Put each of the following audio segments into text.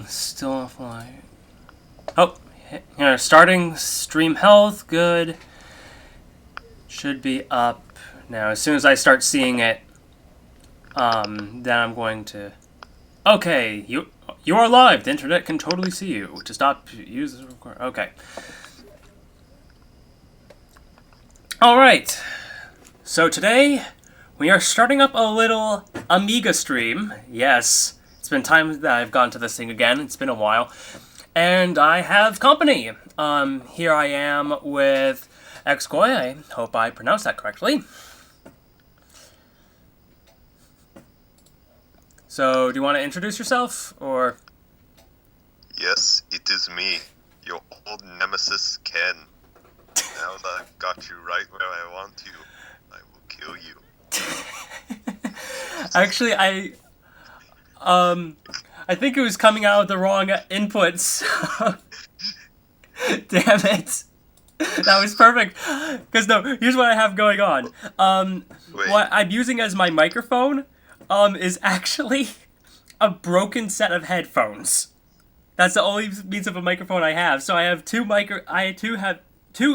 Still offline. Oh, here, starting stream health, good. Should be up now. As soon as I start seeing it, then I'm going to... Okay, you are live. The internet can totally see you. To stop, use this record. Okay. Alright. So today, we are starting up a little Amiga stream. Yes. It's been time that I've gone to this thing again. It's been a while. And I have company. Here I am with X-khou. I hope I pronounced that correctly. So, do you want to introduce yourself, or...? Yes, it is me, your old nemesis Ken. Now that I've got you right where I want you, I will kill you. Actually, I think it was coming out of the wrong inputs. Damn it. That was perfect. Because, no, here's what I have going on. What I'm using as my microphone, is actually a broken set of headphones. That's the only means of a microphone I have. So I have two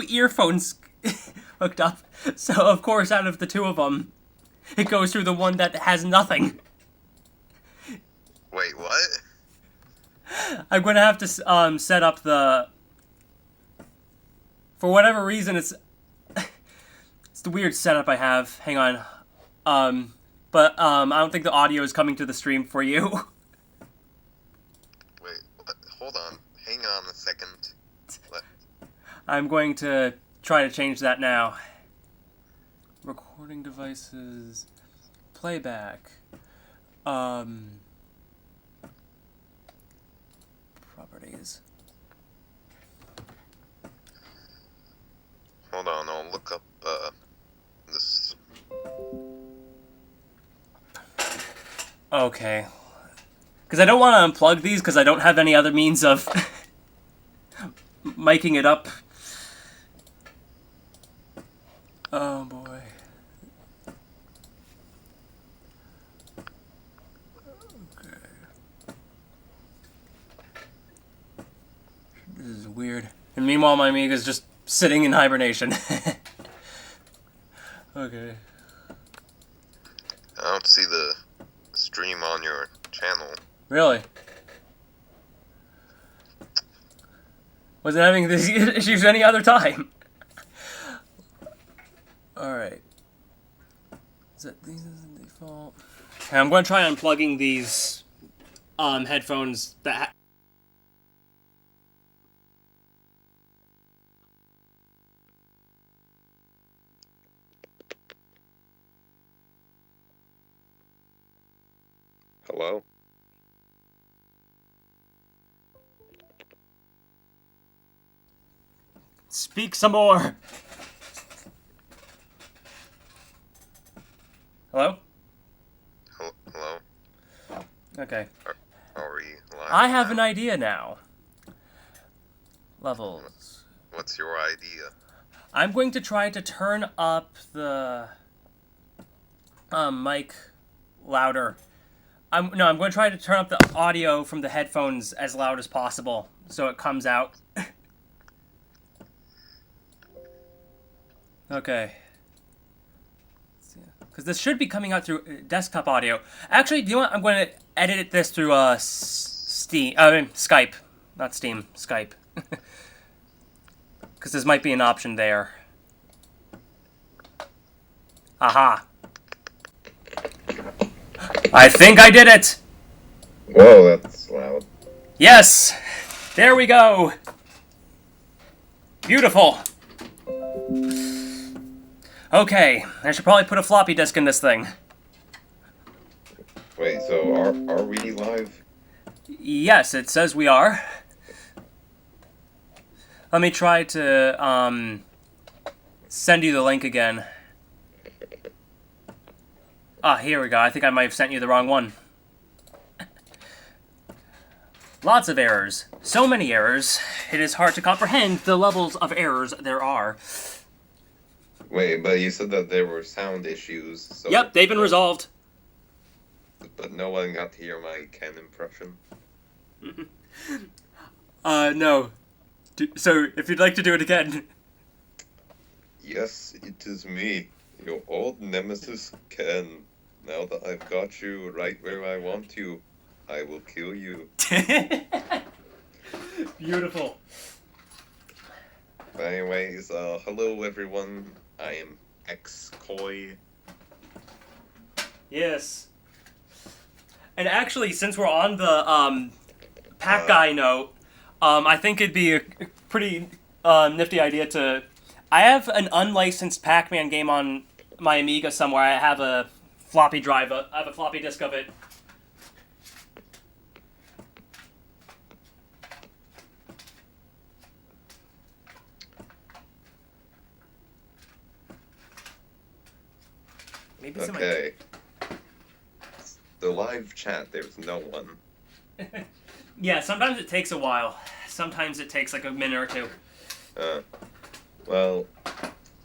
earphones hooked up. So, of course, out of the two of them, it goes through the one that has nothing. Wait, what? I'm going to have to set up the... For whatever reason, it's the weird setup I have. Hang on. But I don't think the audio is coming to the stream for you. Wait, what? Hold on. Hang on a second. I'm going to try to change that now. Recording devices... Playback... Properties. Hold on, I'll look up, this... Okay. Because I don't want to unplug these, because I don't have any other means of miking it up. Oh, boy. Okay. This is weird. And meanwhile, my Amiga's just sitting in hibernation. Okay. I don't see the stream on your channel. Really? Was it having these issues any other time? Alright. These are the default. Okay, I'm going to try unplugging these headphones that... Hello? Speak some more! Hello? Hello? Okay. Are we live I have now? an idea now. Levels. What's your idea? I'm going to try to turn up the mic louder. I'm going to try to turn up the audio from the headphones as loud as possible so it comes out. Okay. Because this should be coming out through desktop audio. Actually, do you know what? I'm going to edit this through Skype. Not Steam, Skype. Because this might be an option there. Aha. I think I did it! Whoa, that's loud. Yes! There we go! Beautiful! Okay, I should probably put a floppy disk in this thing. Wait, so are we live? Yes, it says we are. Let me try to, send you the link again. Ah, here we go. I think I might have sent you the wrong one. Lots of errors. So many errors. It is hard to comprehend the levels of errors there are. Wait, but you said that there were sound issues. So Yep, they've been resolved. But no one got to hear my Ken impression. No. So, if you'd like to do it again. Yes, it is me, your old nemesis Ken. Now that I've got you right where I want you, I will kill you. Beautiful. But anyways, hello everyone. I am X-khou. Yes. And actually, since we're on the pack guy note, I think it'd be a pretty nifty idea to... I have an unlicensed Pac-Man game on my Amiga somewhere. I have a floppy drive. I have a floppy disk of it. Maybe Okay. The live chat, there's no one. Yeah, sometimes it takes a while. Sometimes it takes like a minute or two. Well,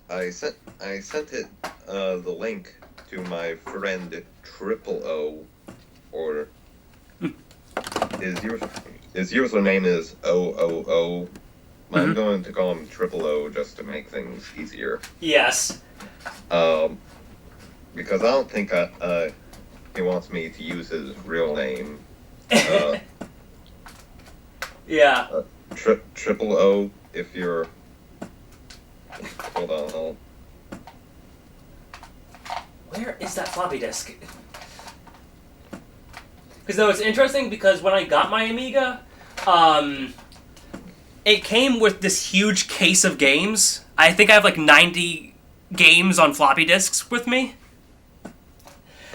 I sent it the link to my friend Triple O, or his username is OOO. I'm going to call him Triple O just to make things easier. Yes. Because I don't think he wants me to use his real name. Yeah. Triple O, if you're... Hold on. Where is that floppy disk? Because though it's interesting because when I got my Amiga, it came with this huge case of games. I think I have like 90 games on floppy disks with me.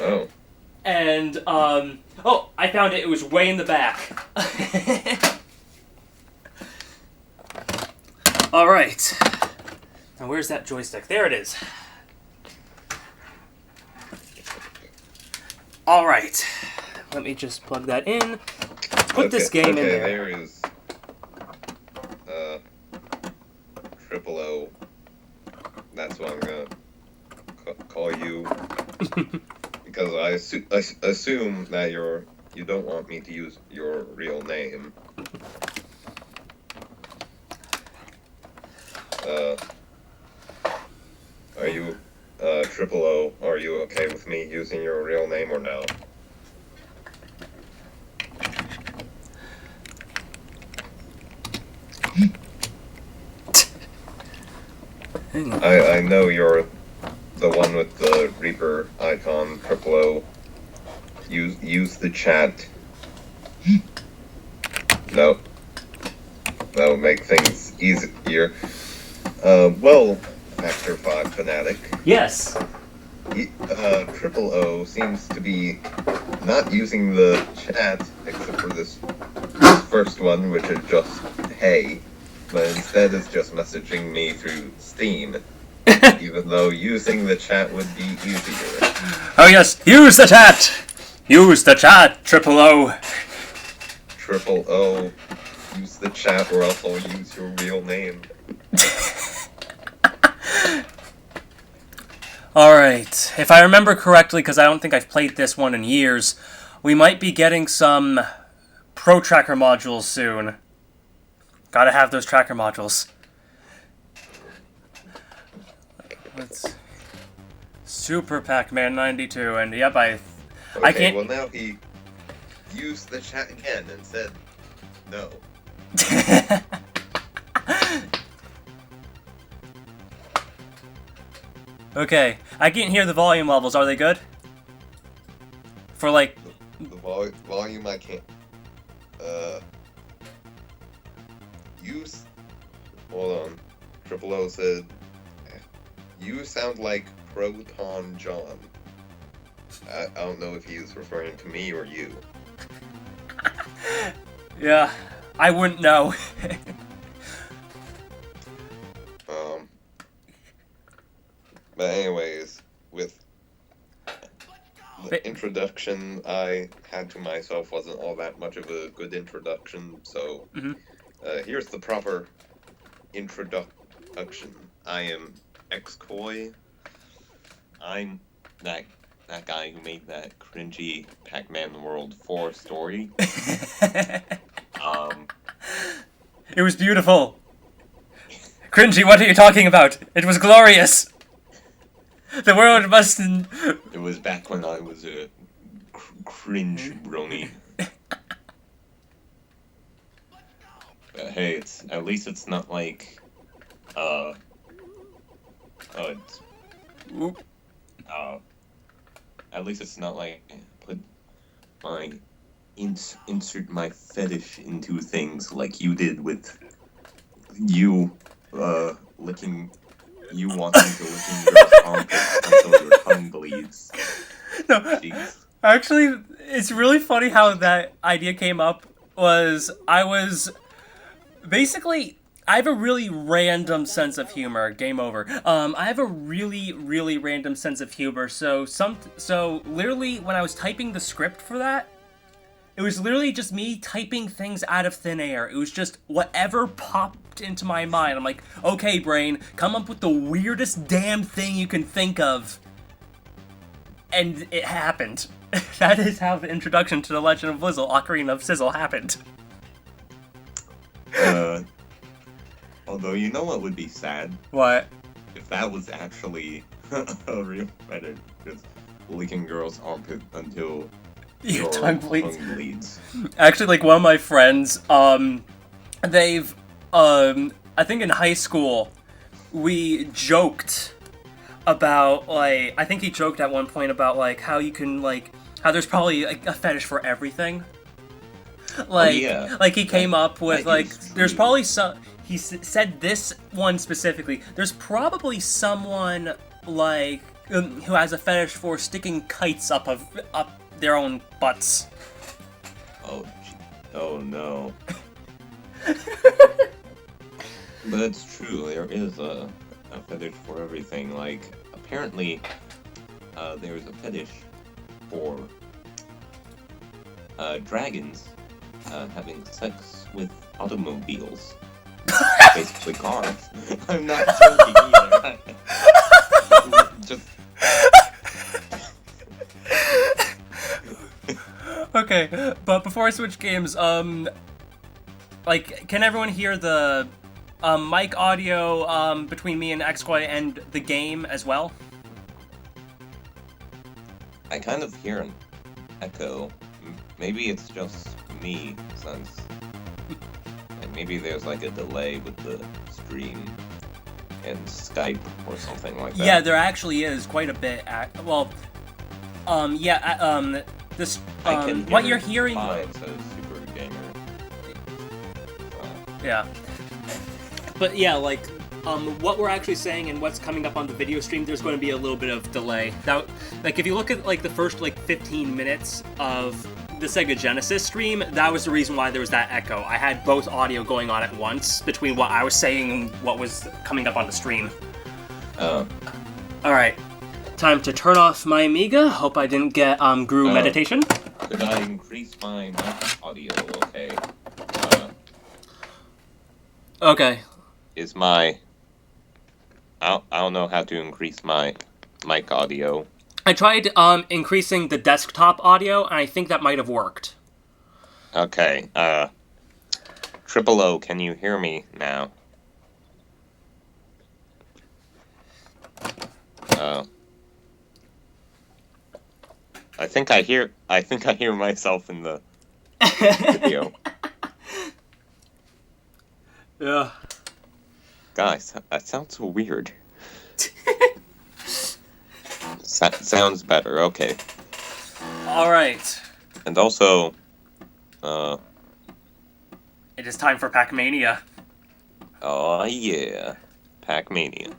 Oh. And, oh, I found it. It was way in the back. All right. Now, where's that joystick? There it is. All right. Let me just plug that in. Put this game in there. There is Triple O. That's what I'm gonna call you. Because I assume that you don't want me to use your real name. Are you, Triple O, are you okay with me using your real name or no? I know you're the one with the Reaper icon, Triple O. Use the chat. No. That would make things easier. Well, factor5fanatic. Yes. Triple O seems to be not using the chat, except for this first one, which is just hey, but instead is just messaging me through Steam, even though using the chat would be easier. Oh yes, use the chat! Use the chat, Triple O! Triple O, use the chat or else I'll use your real name. Alright, if I remember correctly, because I don't think I've played this one in years, we might be getting some Pro Tracker modules soon. Gotta have those tracker modules. Let's... Super Pac-Man 92, and yep, I can't... Well now he used the chat again and said no. Okay, I can't hear the volume levels. Are they good? For like... The volume I can't... Use... Hold on. Triple O said... You sound like Proton John. I don't know if he was referring to me or you. Yeah, I wouldn't know. But anyways, with the introduction I had to myself wasn't all that much of a good introduction, so here's the proper introduction. I am X-khou. I'm that guy who made that cringy Pac-Man World 4 story. It was beautiful. Cringy, what are you talking about? It was glorious. The world must... It was back when I was a cringe brony. Hey, at least it's not like, at least it's not like put my insert my fetish into things like you did with you wanting to lick your armpits until your tongue bleeds. No, Jeez. actually, it's really funny how that idea came up. Basically, I have a really random sense of humor. Game over. I have a really, really random sense of humor. So literally, when I was typing the script for that, it was literally just me typing things out of thin air. It was just whatever popped into my mind. I'm like, okay, brain, come up with the weirdest damn thing you can think of. And it happened. That is how the introduction to The Legend of Blizzle, Ocarina of Sizzle happened. Although, you know what would be sad? What? If that was actually a real fetish, just licking girls' armpit until Your tongue bleeds. bleeds. Actually, like, one of my friends, they've, I think in high school, we joked about, like, I think he joked at one point about, like, how you can, like, how there's probably, like, a fetish for everything. Like, yeah. Like, he came up with, like, there's true. probably some, he said this one specifically, there's probably someone, like, who has a fetish for sticking kites up their own butts. Oh no. But it's true, there is a fetish for everything. Like, apparently, there's a fetish for dragons having sex with automobiles. Basically cars. I'm not joking either. Just... Okay, but before I switch games, like, can everyone hear the mic audio between me and X-khou and the game as well? I kind of hear an echo. Maybe it's just me, since maybe there's like a delay with the stream and Skype or something like that. Yeah, there actually is quite a bit. This what you're hearing. Fine, says Super Gamer. So. Yeah. But yeah, like, what we're actually saying and what's coming up on the video stream, there's going to be a little bit of delay. Now, like, if you look at, like, the first, like, 15 minutes of the Sega Genesis stream, that was the reason why there was that echo. I had both audio going on at once between what I was saying and what was coming up on the stream. Oh. Alright. Time to turn off my Amiga. Hope I didn't get, Guru Meditation. Could I increase my mic audio, okay? Okay. Is my... I don't know how to increase my mic audio. I tried, increasing the desktop audio, and I think that might have worked. Okay, Triple O, can you hear me now? I think I hear myself in the video. Yeah. Guys, that sounds so weird. Sounds better, okay. Alright. And also, It is time for Pac-Mania. oh yeah, Pac-Mania.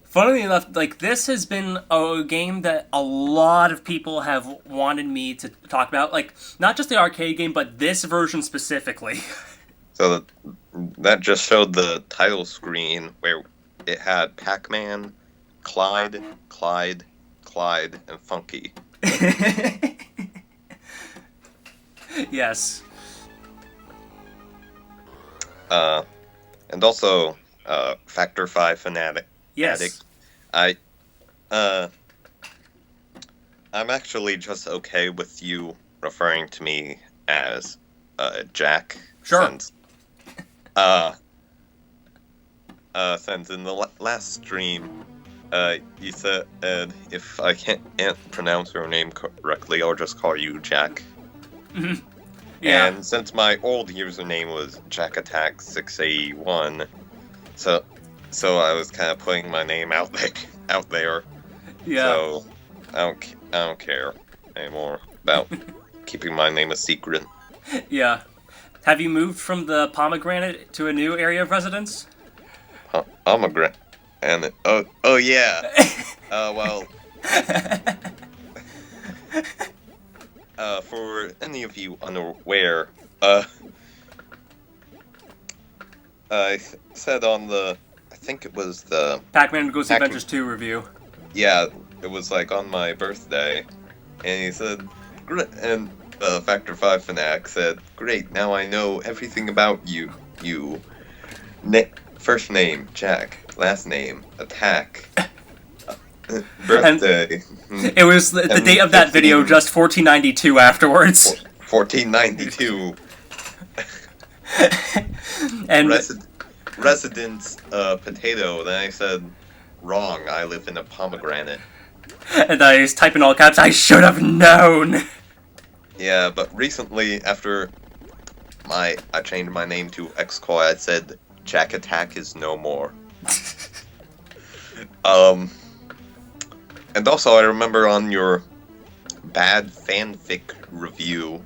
Funnily enough, like, this has been a game that a lot of people have wanted me to talk about. Like, not just the arcade game, but this version specifically. So that just showed the title screen where it had Pac-Man, Clyde, and Funky. Yes. And also, factor5fanatic. Yes. I'm actually just okay with you referring to me as Jack. Sure. Since in the last stream, you said if I can't pronounce your name correctly, I'll just call you Jack. Yeah. And since my old username was JackAttack681, so I was kind of putting my name out there. Yeah. So I don't care anymore about keeping my name a secret. Yeah. Have you moved from the pomegranate to a new area of residence? Pomegranate. And oh yeah. Well. For any of you unaware, I said on the, I think it was the Pac-Man Ghost Adventures 2 review. Yeah, it was like on my birthday, and he said, and factor5fanatic said, "Great, now I know everything about you. First name Jack, last name Attack, birthday." It was the date of that video, just 1492 afterwards. 1492. And residence potato. Then I said, "Wrong. I live in a pomegranate." And I was typing all caps. I should have known. Yeah, but recently, after I changed my name to X-khou, I said, "Jack Attack is no more." And also, I remember on your bad fanfic review,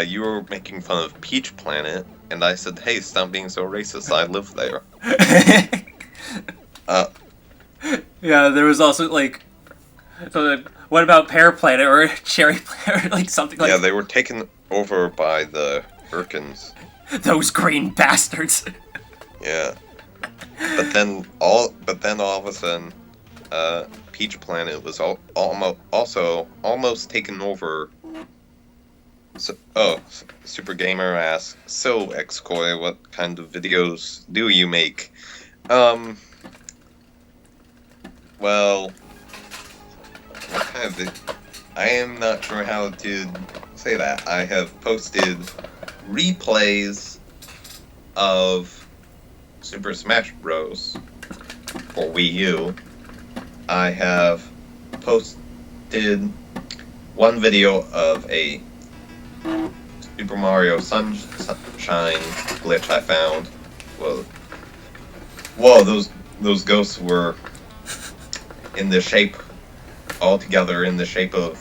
you were making fun of Peach Planet, and I said, "Hey, stop being so racist. I live there." Yeah, there was also what about Pear Planet or Cherry Planet or like something like? Yeah, they were taken over by the Urkins. Those green bastards. Yeah, but then all of a sudden, Peach Planet was almost taken over. So, Super Gamer asks, "So, X-khou, what kind of videos do you make?" Well, what kind of I am not sure how to say that. I have posted replays of Super Smash Bros. For Wii U. I have posted one video of a Super Mario Sunshine glitch I found. Whoa, those ghosts were in the shape, all together in the shape of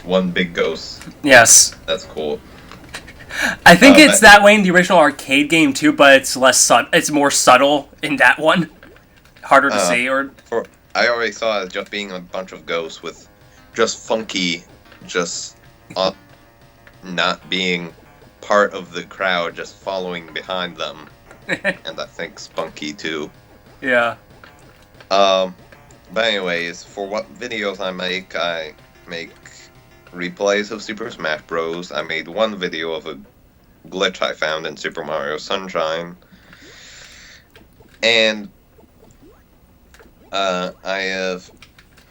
one big ghost. Yes. That's cool. I think it's that way in the original arcade game too, but it's it's more subtle in that one. Harder to see, or... I already saw it just being a bunch of ghosts with just Funky not being part of the crowd, just following behind them. And I think Spunky too. Yeah. But anyways, for what videos I make replays of Super Smash Bros. I made one video of a glitch I found in Super Mario Sunshine. And I have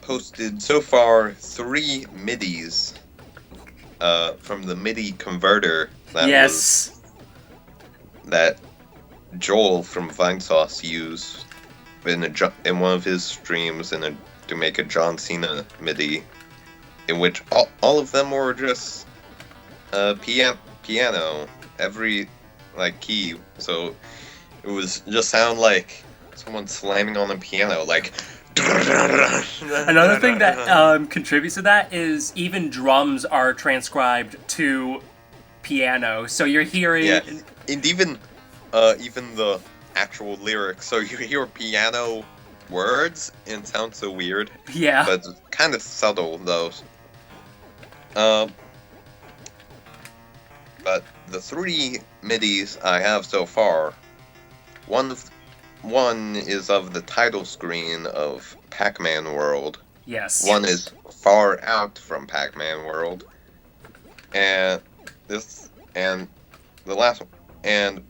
posted so far 3 MIDIs from the MIDI converter that Joel from Vinesauce used in one of his streams to make a John Cena MIDI, in which all of them were just piano, every key, so it was just sound like someone slamming on a piano, like. Another thing that contributes to that is even drums are transcribed to piano, so you're hearing. Yeah, and even the actual lyrics, so you hear piano words and it sounds so weird. Yeah. But it's kind of subtle though. But the 3 MIDIs I have so far, one is of the title screen of Pac-Man World. Yes. One is far out from Pac-Man World. And the last one, and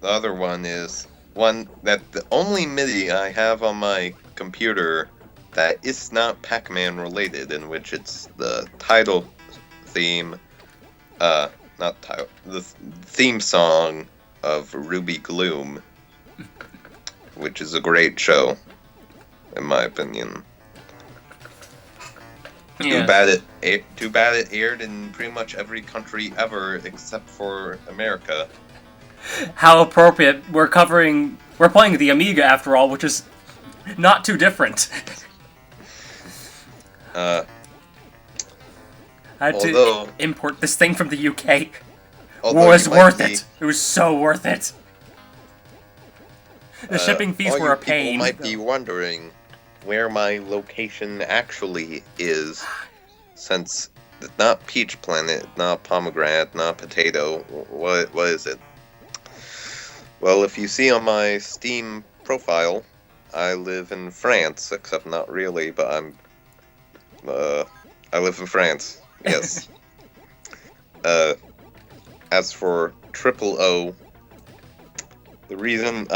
the other one is one that the only MIDI I have on my computer that is not Pac-Man related, in which it's the title theme, not title, the theme song of Ruby Gloom, which is a great show, in my opinion. Yeah. Too bad it aired in pretty much every country ever except for America. How appropriate. We're playing the Amiga after all, which is not too different. I had to import this thing from the UK. Was worth it. It was so worth it. The shipping fees were a pain. People might be wondering where my location actually is, since it's not Peach Planet, not Pomegranate, not Potato. What is it? Well, if you see on my Steam profile, I live in France, except not really, but I live in France, yes. As for Triple O, the reason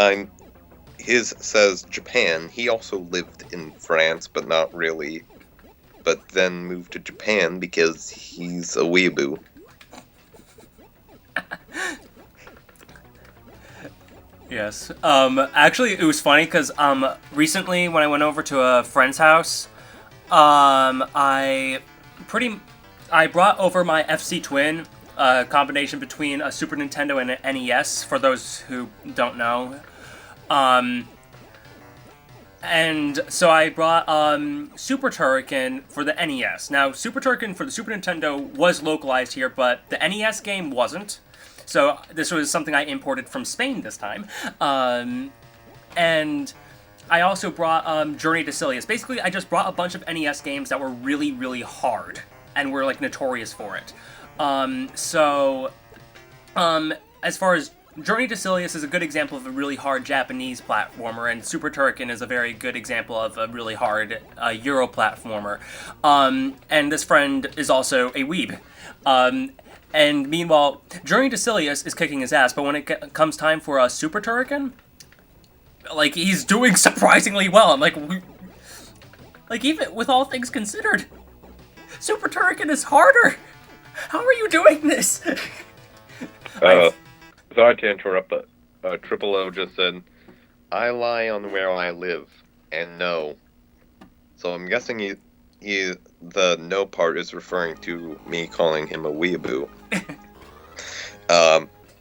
his says Japan, he also lived in France, but not really, but then moved to Japan because he's a weeaboo. Yes. Actually, it was funny because recently when I went over to a friend's house, I brought over my FC Twin, a combination between a Super Nintendo and an NES. For those who don't know, and so I brought Super Turrican for the NES. Now, Super Turrican for the Super Nintendo was localized here, but the NES game wasn't. So this was something I imported from Spain this time. And I also brought Journey to Silius. Basically, I just brought a bunch of NES games that were really, really hard and were, like, notorious for it. As far as Journey to Silius is a good example of a really hard Japanese platformer, and Super Turrican is a very good example of a really hard Euro platformer. And this friend is also a weeb. And meanwhile, Journey to Silius is kicking his ass, but when it comes time for a Super Turrican, like, he's doing surprisingly well. I'm like, even with all things considered, Super Turrican is harder. How are you doing this? Sorry to interrupt, but Triple O just said, I lie on where I live, and no. So I'm guessing the no part is referring to me calling him a weeaboo.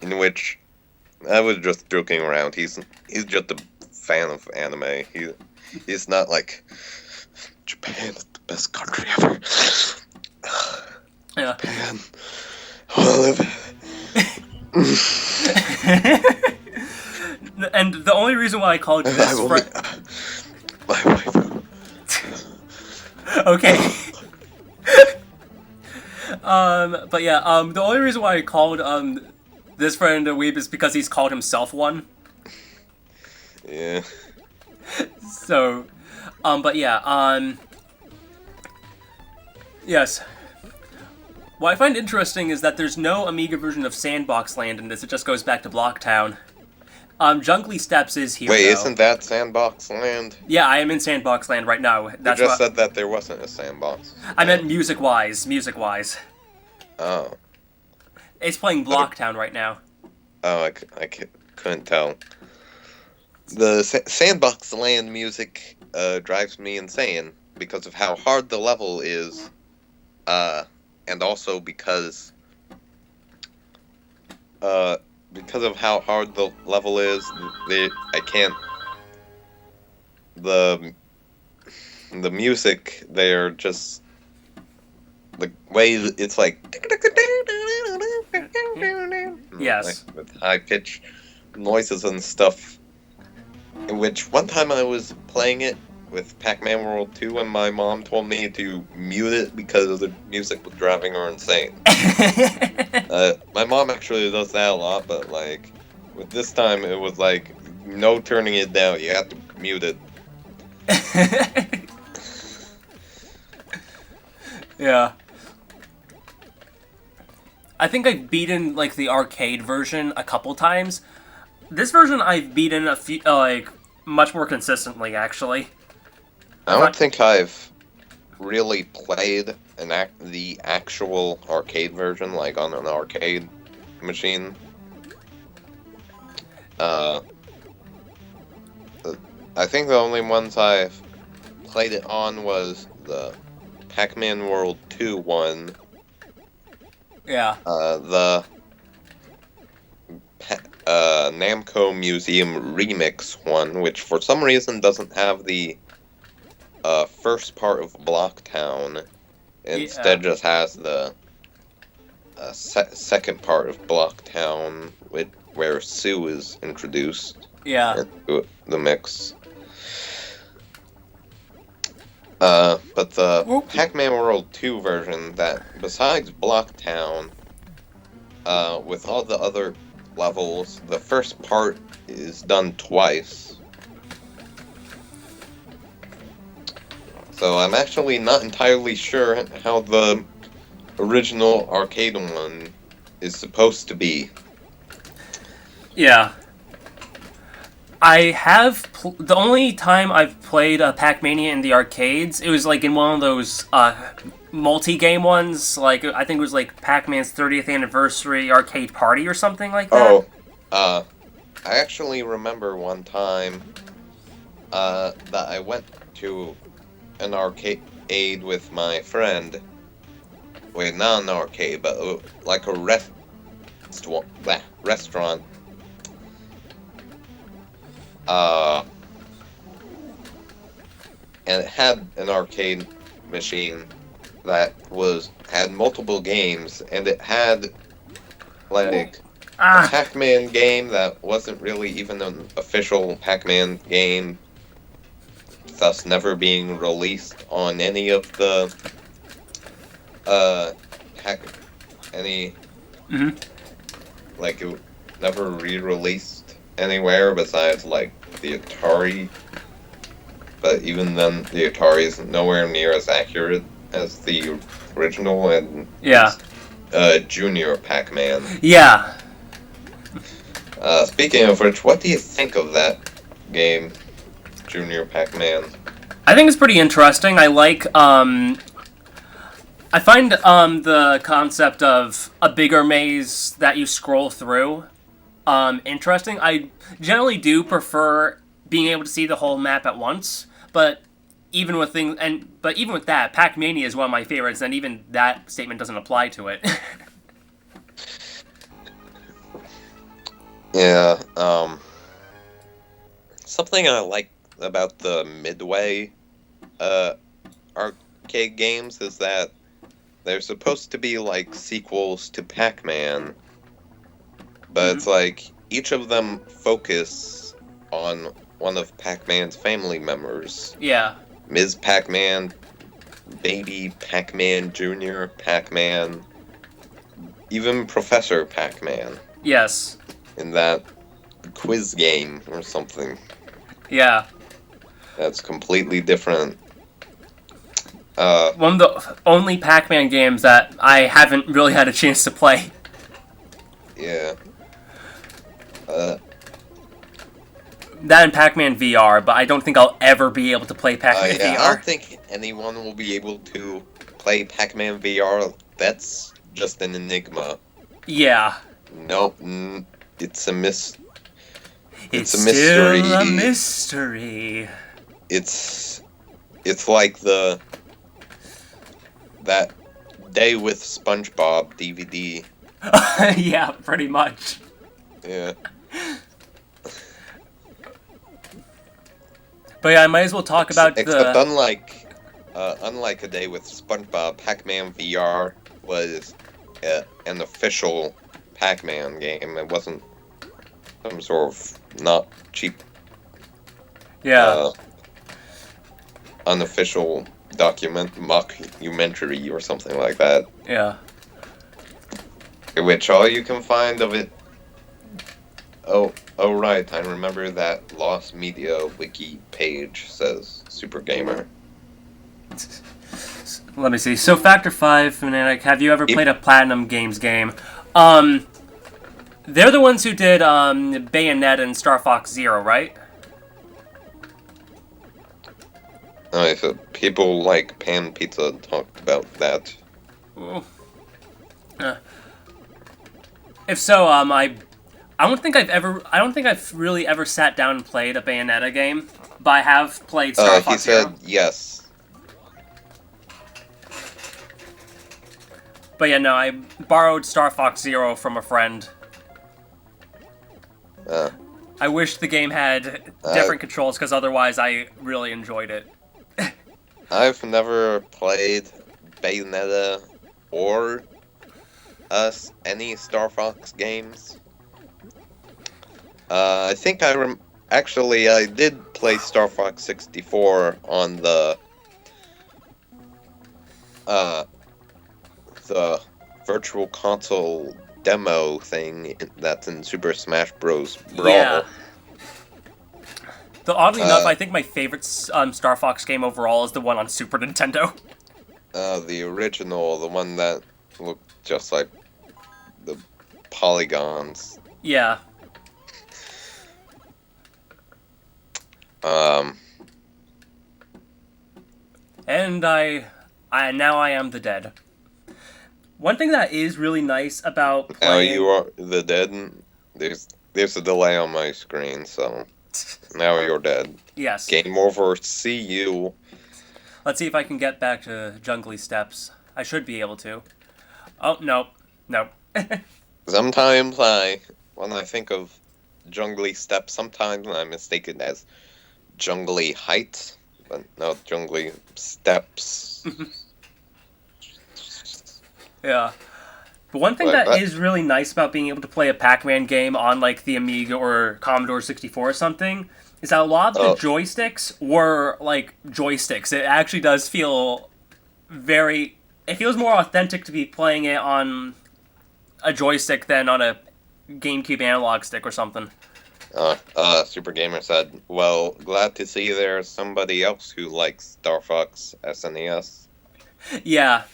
In which I was just joking around. He's just a fan of anime. He's not like, Japan is the best country ever. Yeah. Japan. I wanna live. And the only reason why I called you this my wife. Okay. But yeah, the only reason why I called this friend a weeb is because he's called himself one. Yeah. So, but yeah, yes. What I find interesting is that there's no Amiga version of Sandbox Land in this. It just goes back to Blocktown. Jungly Steps is here. Wait, though. Isn't that Sandbox Land? Yeah, I am in Sandbox Land right now. You just said that there wasn't a sandbox. I meant music-wise. Oh. It's playing Blocktown right now. Oh, I couldn't tell. The Sandbox Land music drives me insane because of how hard the level is, and also because of how hard the level is, the music there, just the way it's like, yes, like, with high pitch noises and stuff. In which one time I was playing it with Pac-Man World 2 and my mom told me to mute it because the music was driving her insane. My mom actually does that a lot, but like with this time it was like no turning it down, you have to mute it. Yeah. I think I've beaten like the arcade version a couple times. This version I've beaten a few, like, much more consistently, actually. I don't think I've really played the actual arcade version, like on an arcade machine. I think the only ones I've played it on was the Pac-Man World 2 one. Yeah. The Namco Museum Remix one, which for some reason doesn't have the first part of Blocktown. Instead just has the second part of Blocktown, where Sue is introduced into the mix. But the Pac-Man World 2 version, that besides Blocktown, with all the other levels, the first part is done twice. So I'm actually not entirely sure how the original arcade one is supposed to be. Yeah. I have... the only time I've played Pac-Mania in the arcades, it was like in one of those multi-game ones. Like, I think it was like Pac-Man's 30th Anniversary Arcade Party or something like that. I actually remember one time that I went to an arcade with my friend. Wait, not an arcade, but like a restaurant. And it had an arcade machine that had multiple games, and it had like a Pac-Man game that wasn't really even an official Pac-Man game, thus never being released on any of the like it never re-released anywhere besides like the Atari. But even then, the Atari is nowhere near as accurate as the original, and Junior Pac-Man. Yeah. Speaking of which, what do you think of that game, Junior Pac-Man? I think it's pretty interesting. I like, I find the concept of a bigger maze that you scroll through interesting. I generally do prefer being able to see the whole map at once, but even with that, Pac-Mania is one of my favorites, and even that statement doesn't apply to it. Yeah, something I like about the Midway arcade games is that they're supposed to be like sequels to Pac-Man, but it's like each of them focus on one of Pac-Man's family members. Yeah. Ms. Pac-Man, Baby Pac-Man, Junior Pac-Man, even Professor Pac-Man. Yes. In that quiz game or something. Yeah. That's completely different. One of the only Pac-Man games that I haven't really had a chance to play. Yeah. That and Pac-Man VR, but I don't think I'll ever be able to play Pac-Man VR. I don't think anyone will be able to play Pac-Man VR. That's just an enigma. Yeah. Nope. It's a mystery. It's still a mystery. It's like that Day with SpongeBob DVD. Yeah, pretty much. Yeah. But yeah, I might as well talk about Except unlike A Day with SpongeBob, Pac-Man VR was an official Pac-Man game. It wasn't some sort of not cheap, unofficial mockumentary or something like that. Yeah. In which all you can find of it. Oh right, I remember that Lost Media Wiki page says Super Gamer. Let me see. So factor5fanatic, have you ever played a Platinum Games game? They're the ones who did Bayonetta and Star Fox Zero, right? So people like Pan Pizza talked about that. Ooh. If so, I don't think I've really ever sat down and played a Bayonetta game, but I have played Star He Fox said Zero. yes. But yeah, no, I borrowed Star Fox Zero from a friend. I wish the game had different controls, because otherwise I really enjoyed it. I've never played Bayonetta or any Star Fox games. I think actually I did play Star Fox 64 on the Virtual Console demo thing that's in Super Smash Bros. Brawl. Yeah. Though oddly enough, I think my favorite Star Fox game overall is the one on Super Nintendo. The original, the one that looked just like the polygons. Yeah. And now I am the dead. One thing that is really nice about playing... Now you are the dead. There's a delay on my screen, so now you're dead. Yes. Game over. See you. Let's see if I can get back to jungly steps. I should be able to. Oh, no. No. Sometimes when I think of jungly steps, sometimes I mistake it as jungly height, but no, jungly steps. Yeah. But one thing that is really nice about being able to play a Pac-Man game on, like, the Amiga or Commodore 64 or something is that a lot of the joysticks were, like, joysticks. It actually does feel very... It feels more authentic to be playing it on a joystick than on a GameCube analog stick or something. Super Gamer said, well, glad to see there's somebody else who likes Star Fox SNES. Yeah.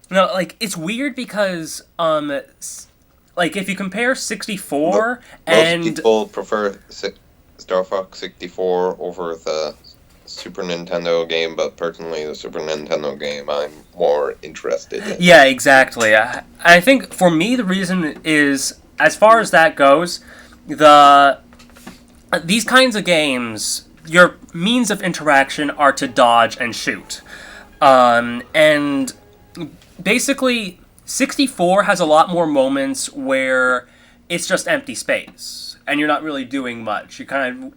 No, like, it's weird because, like, if you compare 64 and... Most people prefer Star Fox 64 over the Super Nintendo game, but personally the Super Nintendo game I'm more interested in. Yeah, exactly. I think, for me, the reason is, as far as that goes, these kinds of games, your means of interaction are to dodge and shoot. And... Basically, 64 has a lot more moments where it's just empty space, and you're not really doing much.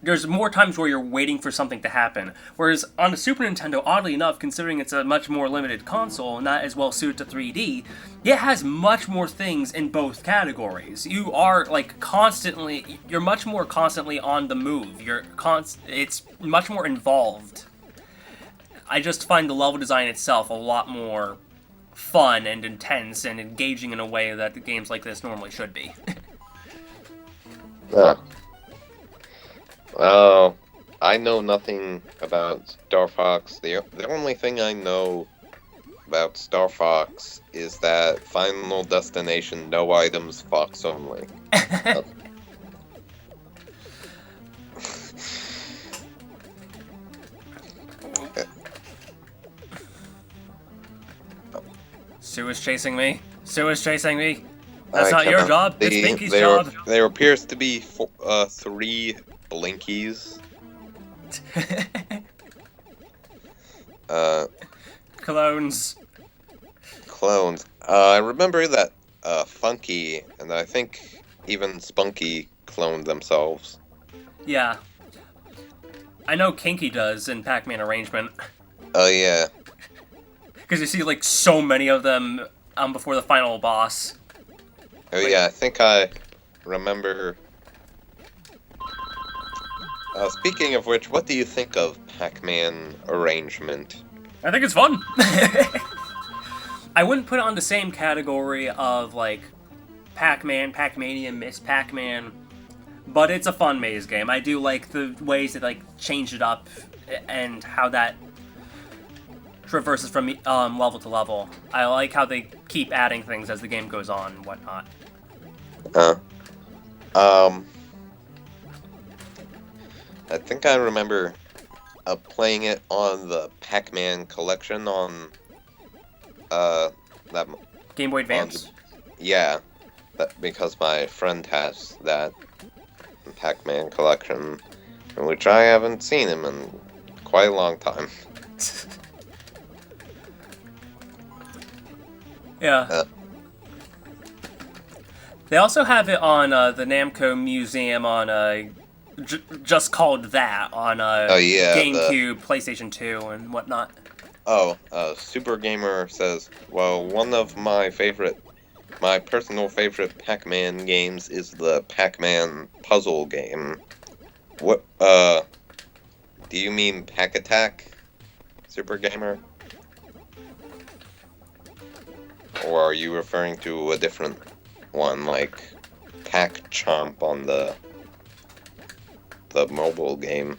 There's more times where you're waiting for something to happen. Whereas on the Super Nintendo, oddly enough, considering it's a much more limited console, not as well suited to 3D, it has much more things in both categories. You are, like, you're much more constantly on the move. It's much more involved. I just find the level design itself a lot more fun and intense and engaging in a way that the games like this normally should be. Well, I know nothing about Star Fox. The only thing I know about Star Fox is that Final Destination, no items, Fox only. Sue is chasing me. Sue is chasing me. That's not your job. It's Pinky's job. There appears to be 3 Blinkies. Clones. I remember that Funky and I think even Spunky cloned themselves. Yeah. I know Kinky does in Pac-Man Arrangement. Oh, yeah. Because you see, like, so many of them before the final boss. Oh, yeah, I think I remember... speaking of which, what do you think of Pac-Man Arrangement? I think it's fun. I wouldn't put it on the same category of, like, Pac-Man, Pac-Mania, Miss Pac-Man, but it's a fun maze game. I do like the ways that, like, change it up and how that traverses from level to level. I like how they keep adding things as the game goes on and whatnot. I think I remember playing it on the Pac-Man collection on that Game Boy Advance? yeah, because my friend has that Pac-Man collection, which I haven't seen him in quite a long time. Yeah. They also have it on the Namco Museum on just called that on GameCube, PlayStation 2, and whatnot. Super Gamer says, well, one of my personal favorite Pac-Man games is the Pac-Man puzzle game. What, do you mean Pac Attack, Super Gamer? Or are you referring to a different one, like Pac Chomp on the mobile game?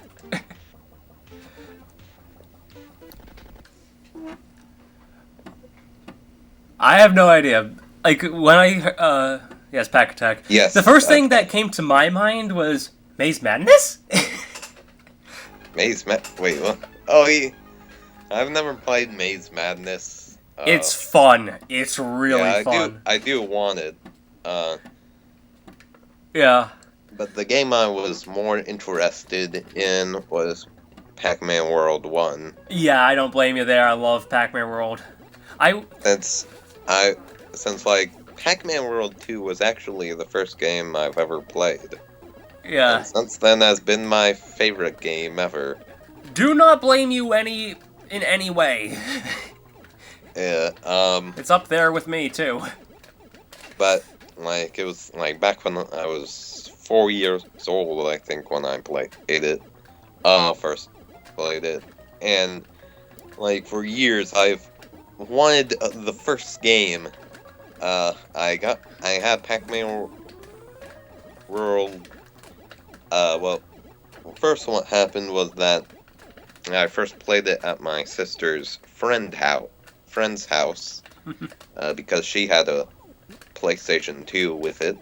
I have no idea. Like, when yes, Pack Attack. Yes. The first thing that came to my mind was Maze Madness? Wait, what? Oh, I've never played Maze Madness. It's fun. It's really fun. I do want it. Yeah. But the game I was more interested in was Pac-Man World 1. Yeah, I don't blame you there. I love Pac-Man World. Since like Pac-Man World 2 was actually the first game I've ever played. Yeah. And since then has been my favorite game ever. Do not blame you in any way. Yeah, It's up there with me too. But like it was like back when I was 4 years old, I think, when I played it. First played it. And like for years I've wanted the first game. I had Pac-Man World. Well, first what happened was that I first played it at my sister's friend's house, because she had a PlayStation 2 with it.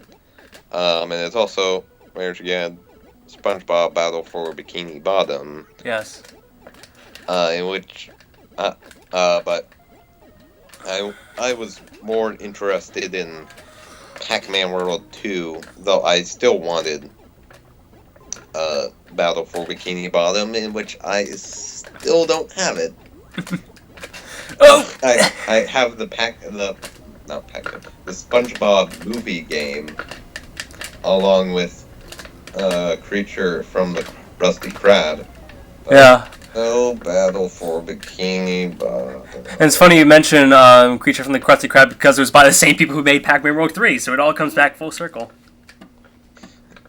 And it's also where she had SpongeBob Battle for Bikini Bottom. Yes. In which, but I was more interested in Pac-Man World 2, though I still wanted Battle for Bikini Bottom, in which I still don't have it. Oh! I have the SpongeBob movie game, along with Creature from the Krusty Krab. Yeah. No Battle for Bikini Bottom. And it's funny you mention Creature from the Krusty Krab because it was by the same people who made Pac-Man World 3, so it all comes back full circle.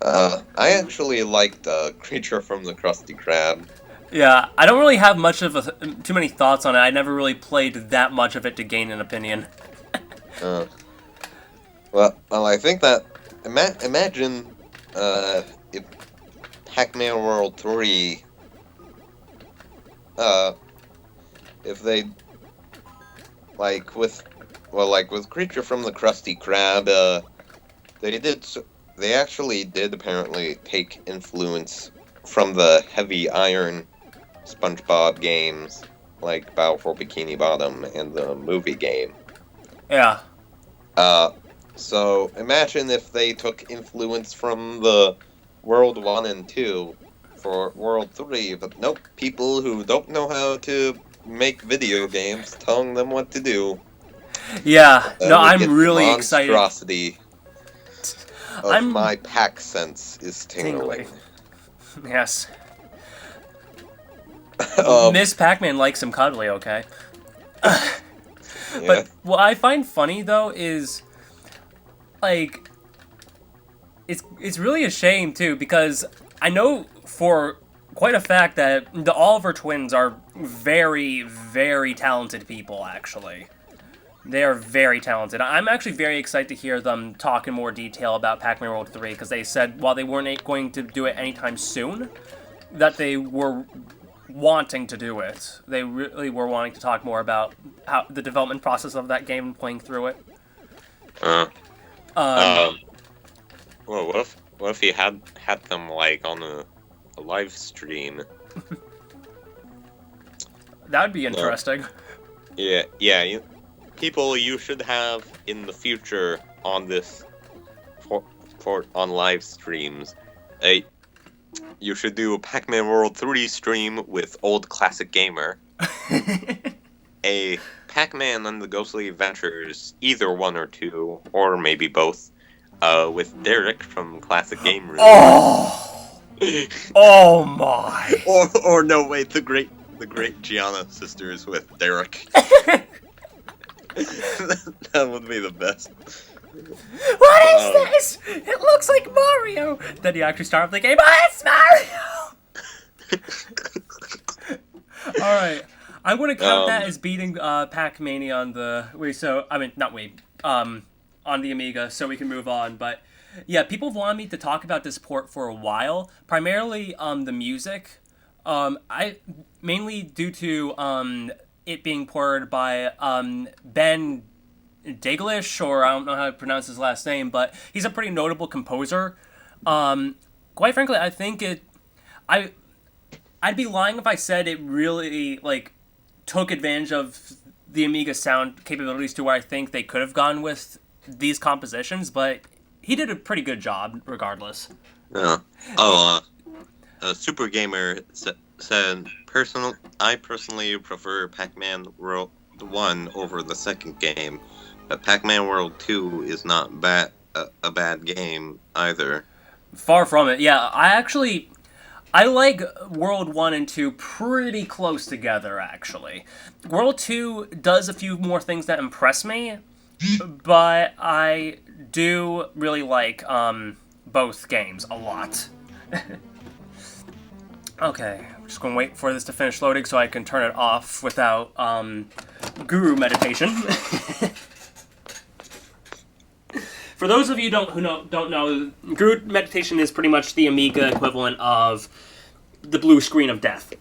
I actually liked Creature from the Krusty Krab. Yeah, I don't really have too many thoughts on it. I never really played that much of it to gain an opinion. Well, I think that imagine if Pac-Man World 3, if they with Creature from the Krusty Krab, they actually did apparently take influence from the Heavy Iron SpongeBob games, like Battle for Bikini Bottom and the movie game. Yeah. So imagine if they took influence from the World 1 and 2 for World 3, but nope, people who don't know how to make video games telling them what to do. Yeah, no, I'm really excited. Monstrosity of my pack sense is tingling. Yes. Miss Pac-Man likes him cuddly, okay? But what I find funny, though, is, like, it's really a shame, too, because I know for quite a fact that the Oliver twins are very, very talented people, actually. They are very talented. I'm actually very excited to hear them talk in more detail about Pac-Man World 3, because they said while they weren't going to do it anytime soon, that they were wanting to do it. They really were wanting to talk more about how the development process of that game and playing through it. Well, what if you had them like on a live stream? That would be interesting. Yeah. People you should have in the future on this on live streams. You should do a Pac-Man World 3 stream with Old Classic Gamer. A Pac-Man and the Ghostly Adventures, either one or two, or maybe both, with Derek from Classic Game Room. Oh my! Or no, wait, the great Gianna sisters with Derek. That would be the best. What is this? It looks like Mario! Then you actually start the game, oh, it's Mario! Alright, I'm gonna count that as beating Pac-Mania on the on the Amiga, so we can move on, but yeah, people have wanted me to talk about this port for a while, primarily the music. Mainly due to it being ported by Ben Daglish, or I don't know how to pronounce his last name, but he's a pretty notable composer. Quite frankly, I think I'd be lying if I said it really took advantage of the Amiga sound capabilities to where I think they could have gone with these compositions, but he did a pretty good job regardless. Super Gamer said, I personally prefer Pac-Man World 1 over the second game, but Pac-Man World 2 is not a bad game either. Far from it, yeah. I like World 1 and 2 pretty close together, actually. World 2 does a few more things that impress me, but I do really like both games a lot. Okay, I'm just going to wait for this to finish loading so I can turn it off without guru meditation. For those of you who don't know, guru meditation is pretty much the Amiga equivalent of the blue screen of death.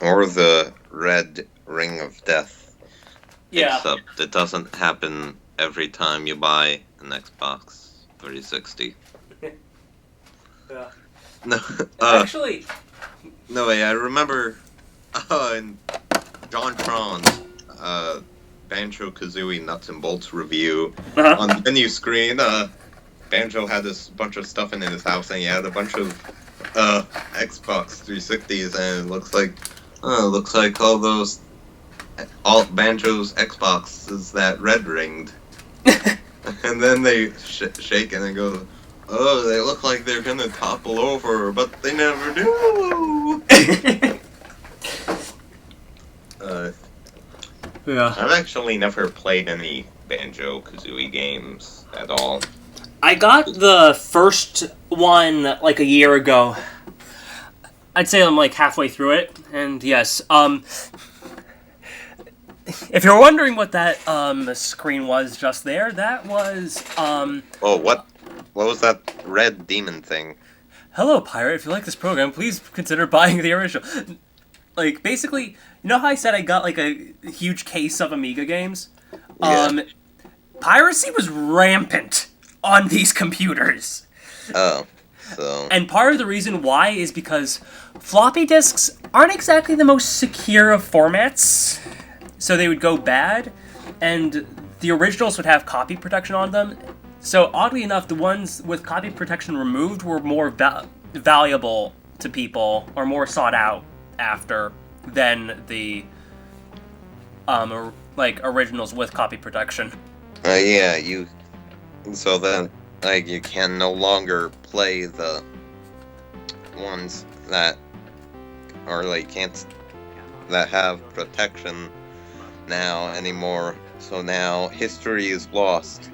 Or the red ring of death. Yeah. Except it doesn't happen every time you buy an Xbox 360. Yeah. No, Actually... No way, I remember in John Tron's Banjo-Kazooie Nuts and Bolts review, on the menu screen, Banjo had this bunch of stuff in his house, and he had a bunch of Xbox 360s, and it looks like all Banjo's Xboxes that red ringed. And then they shake and they go, oh, they look like they're gonna topple over, but they never do. Yeah. I've actually never played any Banjo-Kazooie games at all. I got the first one like a year ago. I'd say I'm like halfway through it, and yes, if you're wondering what that screen was just there, that was Oh, what was that red demon thing? Hello, pirate. If you like this program, please consider buying the original. Like, basically, you know how I said I got like a huge case of Amiga games? Yeah. Piracy was rampant on these computers. Oh, so... And part of the reason why is because floppy disks aren't exactly the most secure of formats, so they would go bad, and the originals would have copy protection on them. So oddly enough, the ones with copy protection removed were more valuable to people, or more sought out after, than the originals with copy protection. Yeah, so then, you can no longer play the ones that are, that have protection now anymore. So now, history is lost.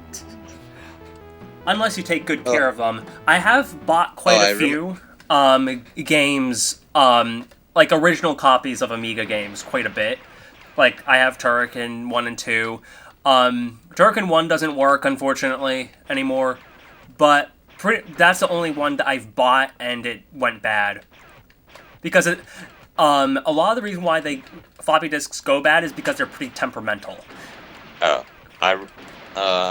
Unless you take good care of them. I have bought quite a few games, original copies of Amiga games, quite a bit. Like, I have Turrican 1 and 2. Turrican 1 doesn't work, unfortunately, anymore. But that's the only one that I've bought, and it went bad. Because a lot of the reason why floppy disks go bad is because they're pretty temperamental. I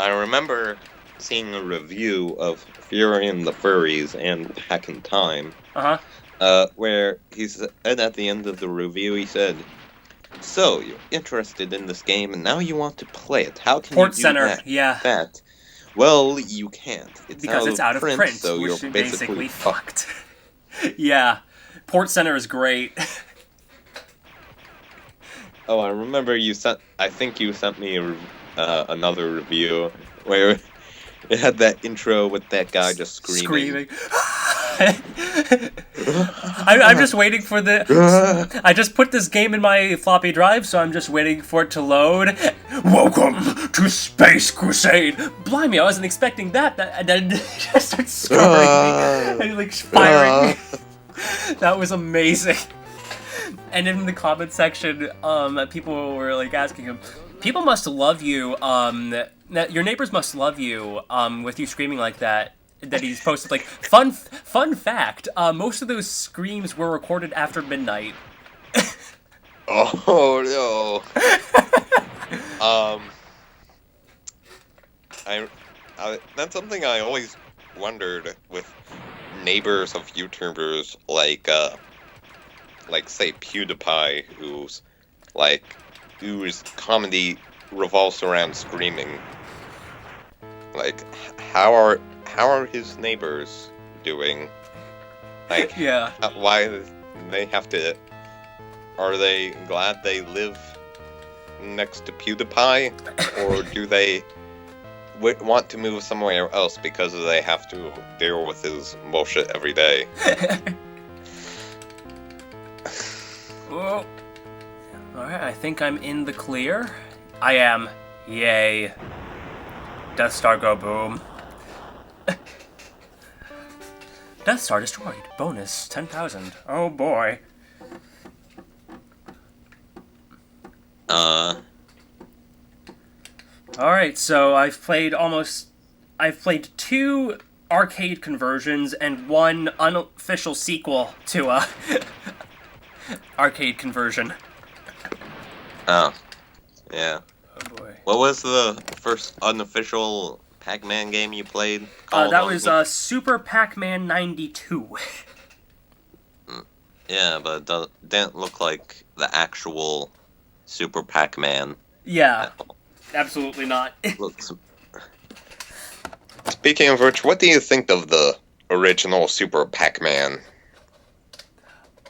remember seeing a review of Fury and the Furries and Back in Time. where he said at the end of the review, he said, "So you're interested in this game, and now you want to play it. How can Port you do Center, that? yeah. That? Well, you can't. It's Because it's out of print, so which you're is basically fucked. Yeah, Port Center is great. Oh, I remember you sent. I think you sent me another review where it had that intro with that guy just screaming. I'm just waiting for the... I just put this game in my floppy drive, so I'm just waiting for it to load. Welcome to Space Crusade! Blimey, I wasn't expecting that. And then it just starts screaming and like firing. That was amazing. And in the comment section, people were like asking him, people must love you, your neighbors must love you, with you screaming like that. That he's posted like, fun fact, most of those screams were recorded after midnight. Oh no. That's something I always wondered with neighbors of YouTubers like say PewDiePie, whose comedy revolves around screaming. Like, how are his neighbors doing? Like, yeah. Why do they have to? Are they glad they live next to PewDiePie, or do they want to move somewhere else because they have to deal with his bullshit every day? Well, alright, I think I'm in the clear. I am. Yay. Death Star go boom. Death Star destroyed. Bonus 10,000. Oh boy. Alright, so I've played 2 arcade conversions and 1 unofficial sequel to a arcade conversion. Oh. Yeah. Oh boy. What was the first unofficial Pac-Man game you played? That was Super Pac-Man 92. Yeah, but it didn't look like the actual Super Pac-Man. Yeah, absolutely not. Speaking of which, what do you think of the original Super Pac-Man?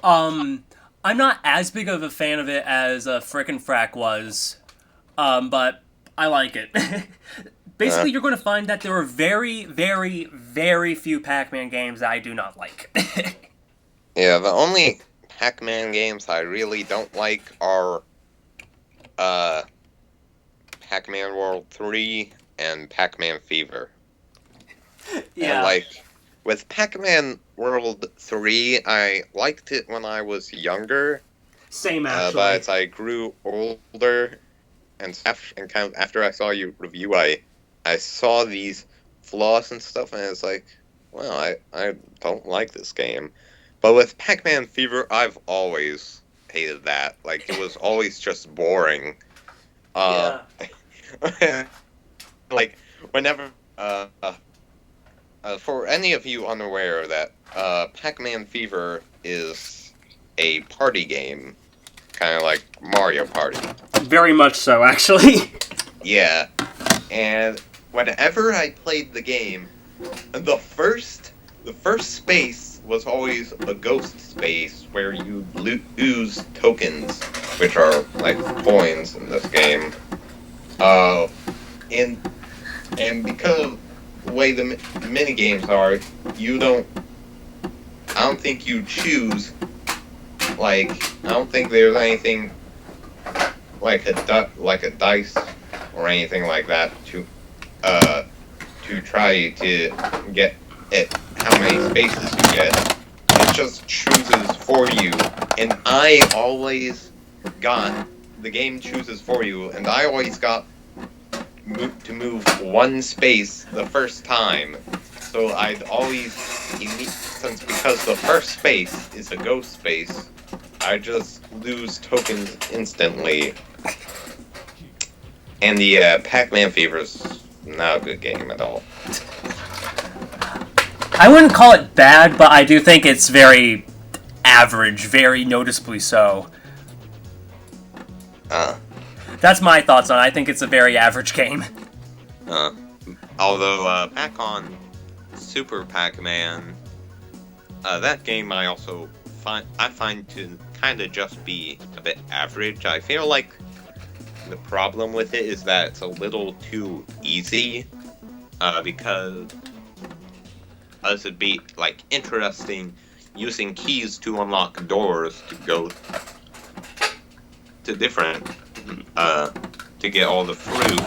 I'm not as big of a fan of it as Frickin' Frack was, but I like it. Basically, you're going to find that there are very, very, very few Pac-Man games that I do not like. Yeah, the only Pac-Man games I really don't like are Pac-Man World 3 and Pac-Man Fever. Yeah. And, like, with Pac-Man World 3, I liked it when I was younger. Same, actually. But as I grew older, and kind of after I saw you review, I saw these flaws and stuff, and it's like, well, I don't like this game. But with Pac-Man Fever, I've always hated that. Like, it was always just boring. Yeah. Like, whenever, for any of you unaware that, Pac-Man Fever is a party game, kind of like Mario Party. Very much so, actually. Yeah, and whenever I played the game, the first space was always a ghost space where you lose tokens, which are like coins in this game. And because of the way the mini games are, I don't think you choose. Like, I don't think there's anything like a dice or anything like that to try to get it how many spaces you get. It just chooses for you, and the game chooses for you, and I always got to move one space the first time. So I'd always, because the first space is a ghost space, I just lose tokens instantly. And the Pac-Man Fever's not a good game at all. I wouldn't call it bad, but I do think it's very average, very noticeably so. Uh, That's my thoughts on it. I think it's a very average game. Although, back on Super Pac-Man, that game I also find to kind of just be a bit average. I feel like the problem with it is that it's a little too easy, because it'd be, like, interesting using keys to unlock doors to go to different, to get all the fruit,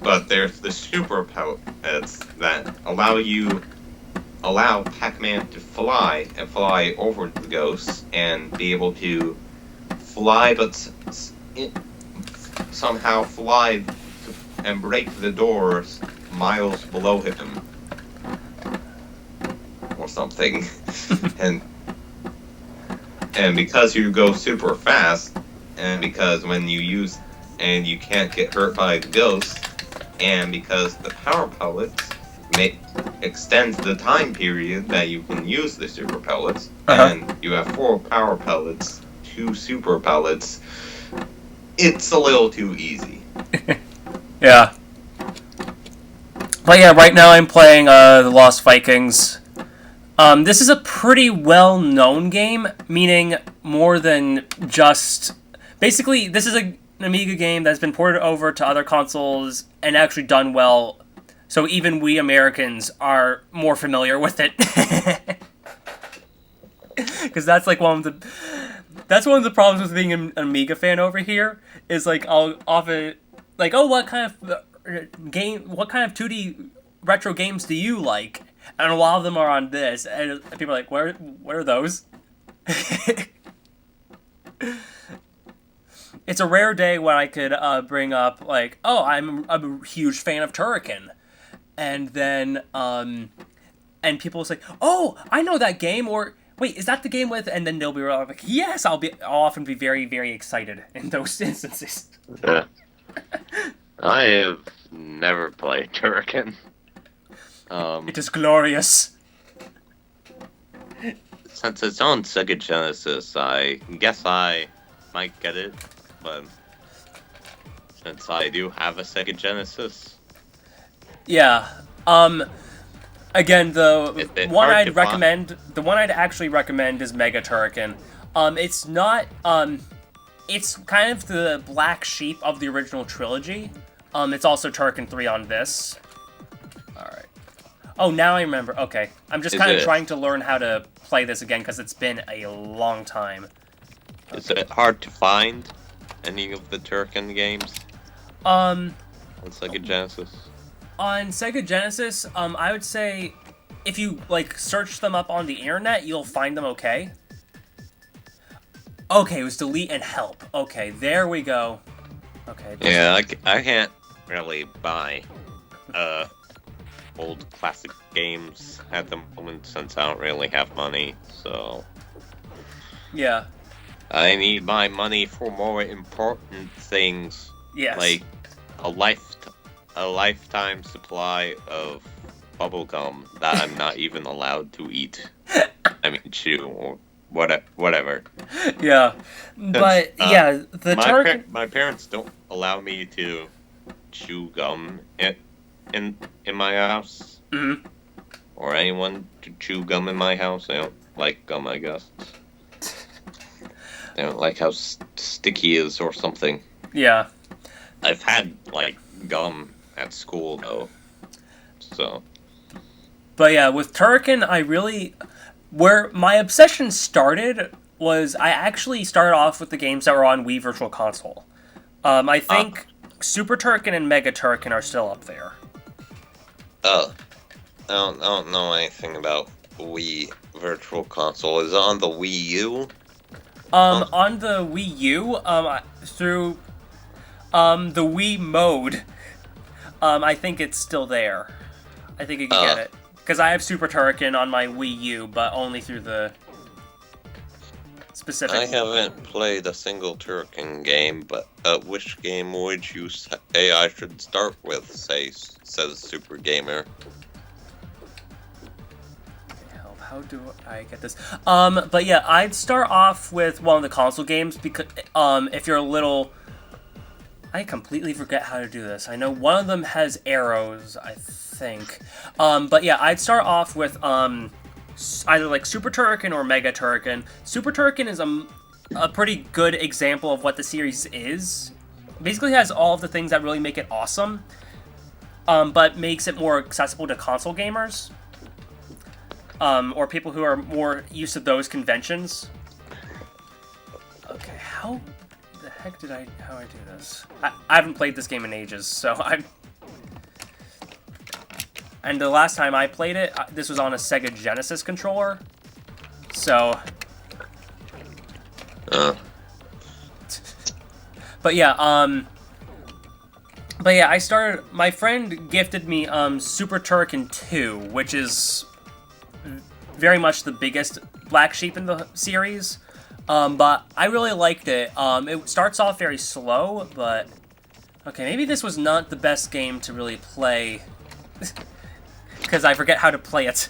but there's the super pellets that allow Pac-Man to fly and fly over the ghosts and be able to fly, but somehow fly and break the doors miles below him or something. and because you go super fast, and because when you use and you can't get hurt by the ghosts, and because the power pellets extends the time period that you can use the super pellets, and you have 4 power pellets, 2 super pellets, it's a little too easy. Yeah. But yeah, right now I'm playing The Lost Vikings. This is a pretty well-known game, meaning more than just... Basically, this is an Amiga game that's been ported over to other consoles and actually done well, so even we Americans are more familiar with it. Because that's like one of the problems with being an Amiga fan over here, is like I'll often like, oh, what kind of 2D retro games do you like? And a lot of them are on this, and people are like, what are those? It's a rare day when I could bring up, like, oh, I'm a huge fan of Turrican. And then, and people will say, oh, I know that game, or, wait, is that the game with, and then they'll be like, yes, I'll often be very, very excited in those instances. Yeah. I have never played Turrican. It is glorious. Since it's on Sega Genesis, I guess I might get it, but since I do have a Sega Genesis... Yeah, again, the one I'd actually recommend is Mega Turrican. It's not, it's kind of the black sheep of the original trilogy. It's also Turrican 3 on this. Alright. Oh, now I remember. Okay. I'm just kind of trying to learn how to play this again, because it's been a long time. Is it hard to find any of the Turrican games? On Sega Genesis? On Sega Genesis, I would say if you, like, search them up on the internet, you'll find them okay. Okay, it was delete and help. Okay, there we go. Okay. Yeah, I can't really buy old classic games at the moment since I don't really have money, so... Yeah. I need my money for more important things. Yes. Like a lifetime supply of bubblegum that I'm not even allowed to eat. I mean, chew, or whatever. Yeah. But, yeah, my parents don't allow me to chew gum in my house. Mm-hmm. Or anyone to chew gum in my house. They don't like gum, I guess. They don't like how sticky it is or something. Yeah. I've had, like, gum at school, though. So. But yeah, with Turrican, where my obsession started was I actually started off with the games that were on Wii Virtual Console. I think Super Turrican and Mega Turrican are still up there. I don't know anything about Wii Virtual Console. Is it on the Wii U? On the Wii U, through the Wii mode, I think it's still there. I think you can get it. Because I have Super Turrican on my Wii U, but only through the specific... I haven't played a single Turrican game, but which game would you say I should start with, says Super Gamer? how do I get this? But yeah, I'd start off with one of the console games because if you're a little, I completely forget how to do this. I know one of them has arrows, I think. But yeah, I'd start off with either like Super Turrican or Mega Turrican. Super Turrican is a pretty good example of what the series is. Basically has all of the things that really make it awesome, but makes it more accessible to console gamers, or people who are more used to those conventions. Okay, how the heck did how I do this? I haven't played this game in ages, so I'm... And the last time I played it, this was on a Sega Genesis controller, so... But yeah, I started... My friend gifted me Super Turrican 2, which is very much the biggest black sheep in the series. But I really liked it. It starts off very slow, but... Okay, maybe this was not the best game to really play... Because I forget how to play it.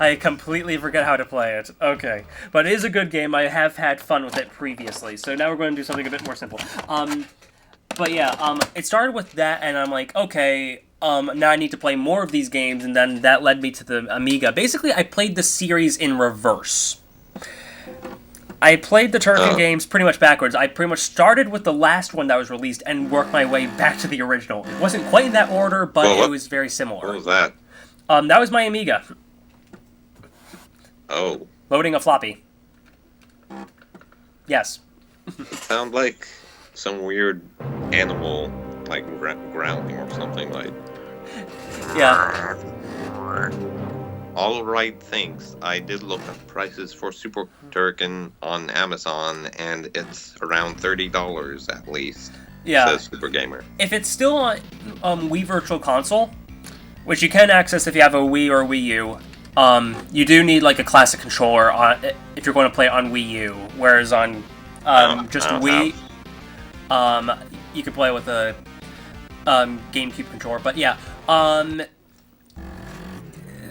I completely forget how to play it. Okay. But it is a good game. I have had fun with it previously. So now we're going to do something a bit more simple. But yeah, it started with that, and I'm like, okay, now I need to play more of these games, and then that led me to the Amiga. Basically, I played the series in reverse. I played the Turrican games pretty much backwards. I pretty much started with the last one that was released and worked my way back to the original. It wasn't quite in that order, but it was very similar. What was that? That was my Amiga. Oh. Loading a floppy. Yes. Sound like some weird animal, like growling or something, like... Yeah. All right, thanks. I did look up prices for Super Turrican on Amazon, and it's around $30 at least. Yeah. Says Super Gamer. If it's still on Wii Virtual Console, which you can access if you have a Wii or Wii U, you do need like a classic controller if you're going to play it on Wii U. Whereas on just Wii, you can play with a GameCube controller. But yeah,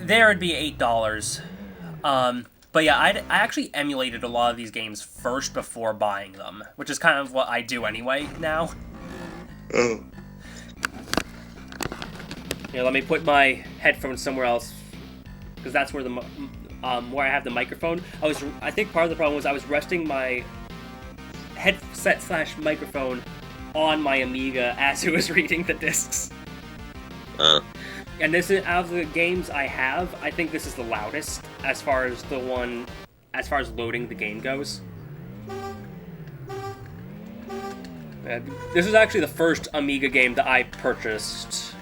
there would be $8. But yeah, I actually emulated a lot of these games first before buying them, which is kind of what I do anyway now. Oh. Here, let me put my headphones somewhere else, because that's where where I have the microphone. I think part of the problem was I was resting my headset / microphone on my Amiga as it was reading the discs. And this is, out of the games I have, I think this is the loudest as far as loading the game goes. This is actually the first Amiga game that I purchased.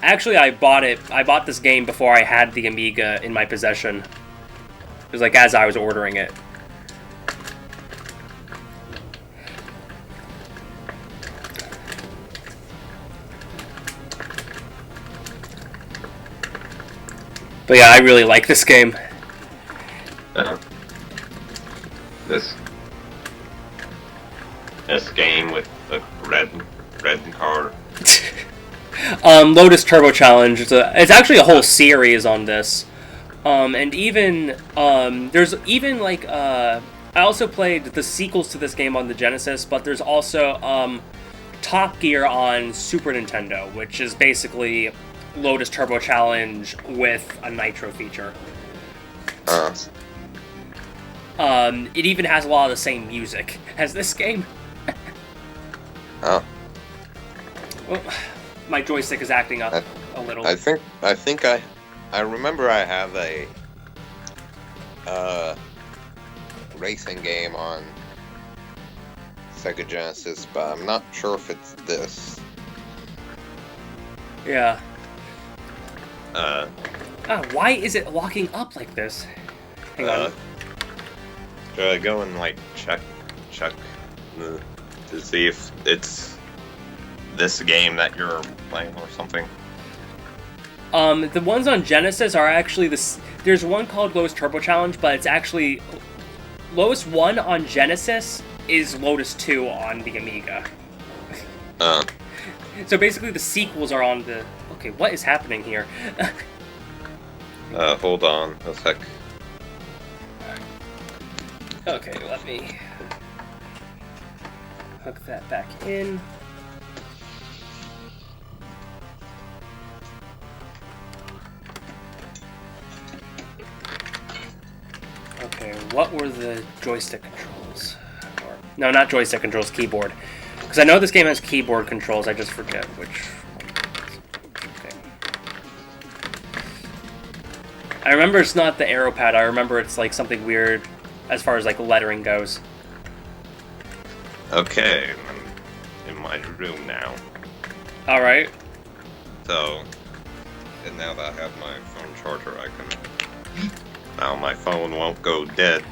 Actually, I bought this game before I had the Amiga in my possession. It was like as I was ordering it. But yeah, I really like this game. This game with the red car. Lotus Turbo Challenge. It's actually a whole series on this. And even there's even like I also played the sequels to this game on the Genesis, but there's also Top Gear on Super Nintendo, which is basically Lotus Turbo Challenge with a nitro feature. It even has a lot of the same music as this game. Oh. Well, my joystick is acting up a little. I think I remember I have a racing game on Sega Genesis, but I'm not sure if it's this. Yeah. Why is it locking up like this? Hang on. Should I go and like check to see if it's this game that you're playing or something? The ones on Genesis are actually there's one called Lotus Turbo Challenge, but it's actually Lotus 1 on Genesis is Lotus 2 on the Amiga. So basically the sequels are on the... Okay, what is happening here? Hold on a sec. Okay, let me hook that back in. Okay, what were the joystick controls? Or, no, not joystick controls, keyboard. Because I know this game has keyboard controls, I just forget which. Okay. I remember it's not the arrow pad, I remember it's like something weird as far as like lettering goes. Okay, I'm in my room now. Alright. So, and now that I have my phone charger, I can... Now my phone won't go dead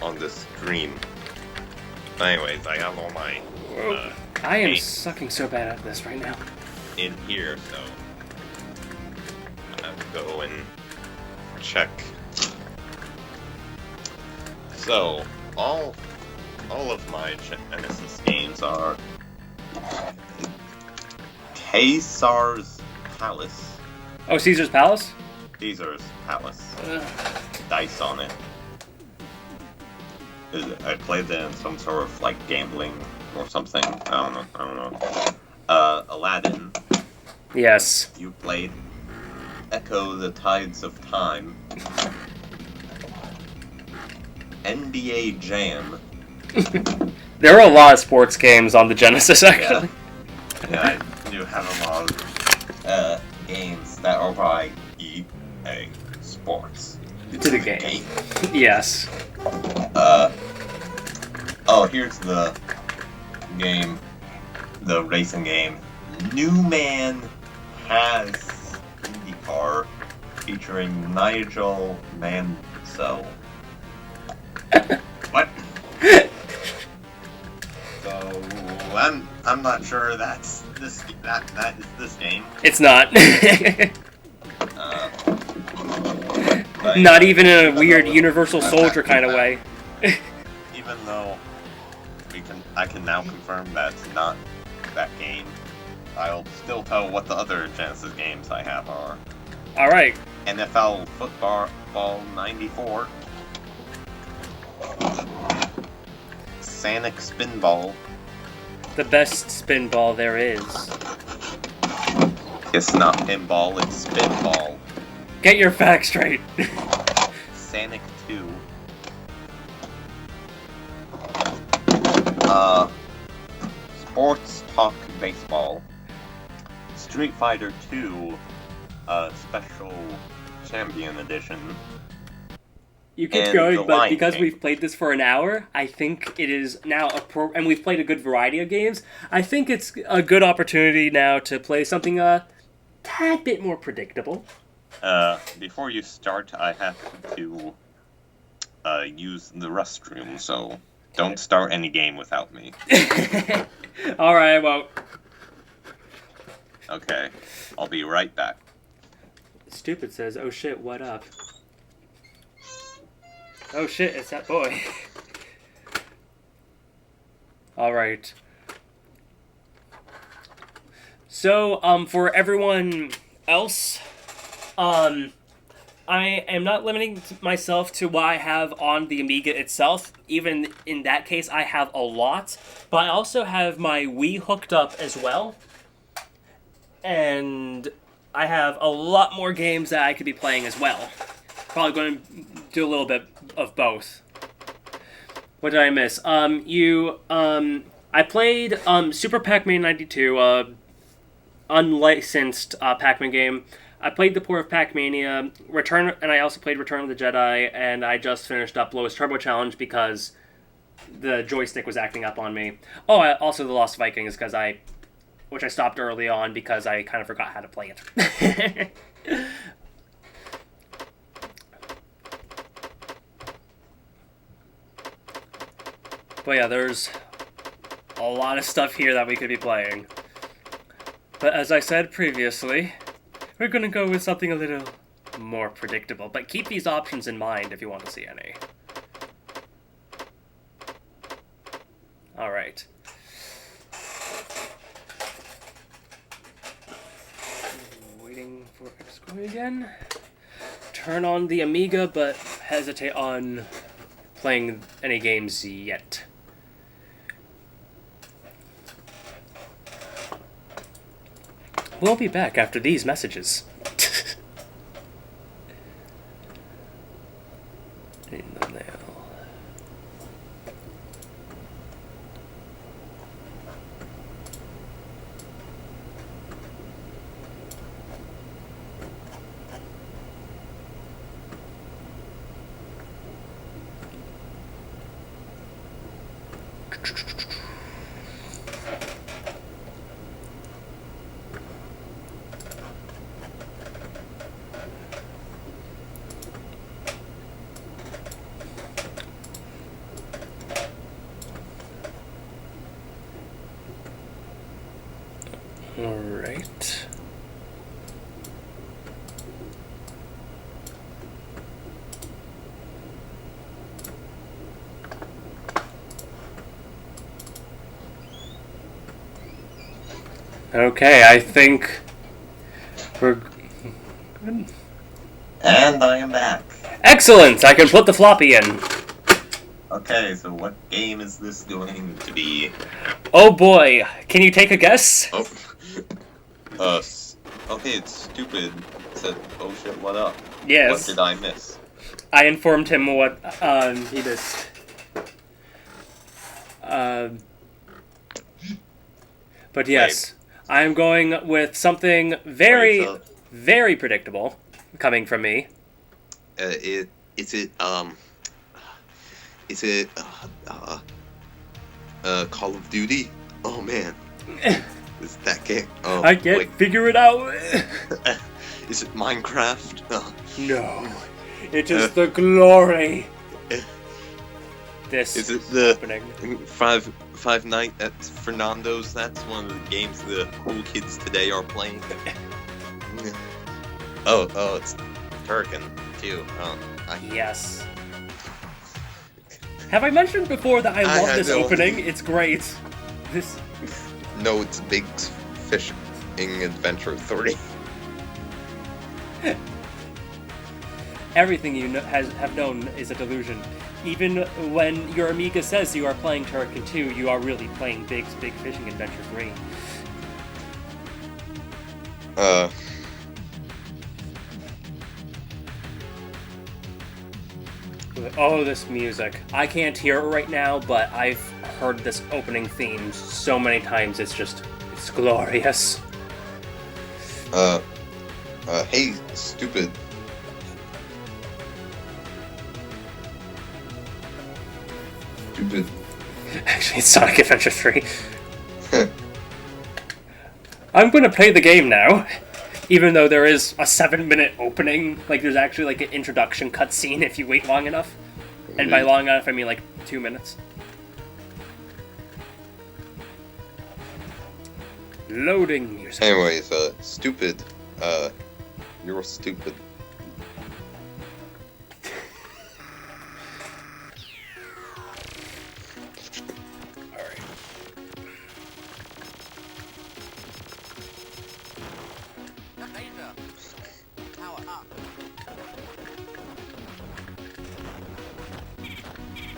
on this stream. Anyways, I have all my... I am sucking so bad at this right now. in here, so... I have to go and check. So, all of my Genesis games are Caesar's Palace. Oh, Caesar's Palace? Caesar's Palace. Dice on it. I played that in some sort of like gambling or something. I don't know. Aladdin. Yes. You played Echo the Tides of Time. NBA Jam. There are a lot of sports games on the Genesis, actually. Yeah, I do have a lot of games that are by EA Sports. To the game. Yes. Oh, here's the game, the racing game. New Man has IndyCar featuring Nigel Mansell. What? So I'm not sure that is this game. It's not. But Not even in a weird Universal Soldier kind of way. Even though I can now confirm that's not that game, I'll still tell what the other Genesis games I have are. Alright. NFL Football 94. Sonic Spinball. The best spinball there is. It's not pinball, it's spinball. Get your facts straight. Sonic 2. Sports Talk Baseball. Street Fighter 2 Special Champion Edition. You keep And going, The but Lion because King. we've played this for an hour, I think it is now and we've played a good variety of games. I think it's a good opportunity now to play something a tad bit more predictable. Before you start, I have to use the restroom, so don't start any game without me. Alright, I won't. Okay, I'll be right back. Stupid says, oh shit, what up? Oh shit, it's that boy. Alright. So, for everyone else, I am not limiting myself to what I have on the Amiga itself. Even in that case, I have a lot. But I also have my Wii hooked up as well. And I have a lot more games that I could be playing as well. Probably going to do a little bit of both. What did I miss? I played Super Pac-Man 92, unlicensed Pac-Man game. I played the port of Pac-Mania, and I also played Return of the Jedi, and I just finished up Lowest Turbo Challenge because the joystick was acting up on me. Oh, also the Lost Vikings, which I stopped early on because I kind of forgot how to play it. But yeah, there's a lot of stuff here that we could be playing. But as I said previously, we're going to go with something a little more predictable. But keep these options in mind if you want to see any. Alright. Waiting for X-khou again. turn on the Amiga, but hesitate on playing any games yet. We'll be back after these messages. In the mail. Alright. Okay, I think we're good. And I am back. Excellent! I can put the floppy in. Okay, so what game is this going to be? Oh boy, can you take a guess? Oh. Okay, it's stupid. It said, oh shit, what up? Yes. What did I miss? I informed him what he missed. But yes, I'm going with something very, very predictable coming from me. Is it Call of Duty? Oh man. Is that game? Oh, I can't figure it out. Is it Minecraft? No, it is the glory. This is it the opening. Five Nights at Fernando's? That's one of the games the cool kids today are playing. Oh, it's Turrican too. Yes. Have I mentioned before that I love this opening? It's great. This. No, it's Big Fishing Adventure 3. Everything you have known is a delusion. Even when your Amiga says you are playing Turrican 2, you are really playing Big Fishing Adventure 3. Oh, this music. I can't hear it right now, but I've heard this opening theme so many times, it's glorious. Hey, stupid. Stupid. Actually, it's Sonic Adventure 3. I'm gonna play the game now. Even though there is a 7-minute opening, like there's actually like an introduction cutscene if you wait long enough. And by long enough, I mean like 2 minutes. Loading music. Anyways, stupid. You're stupid.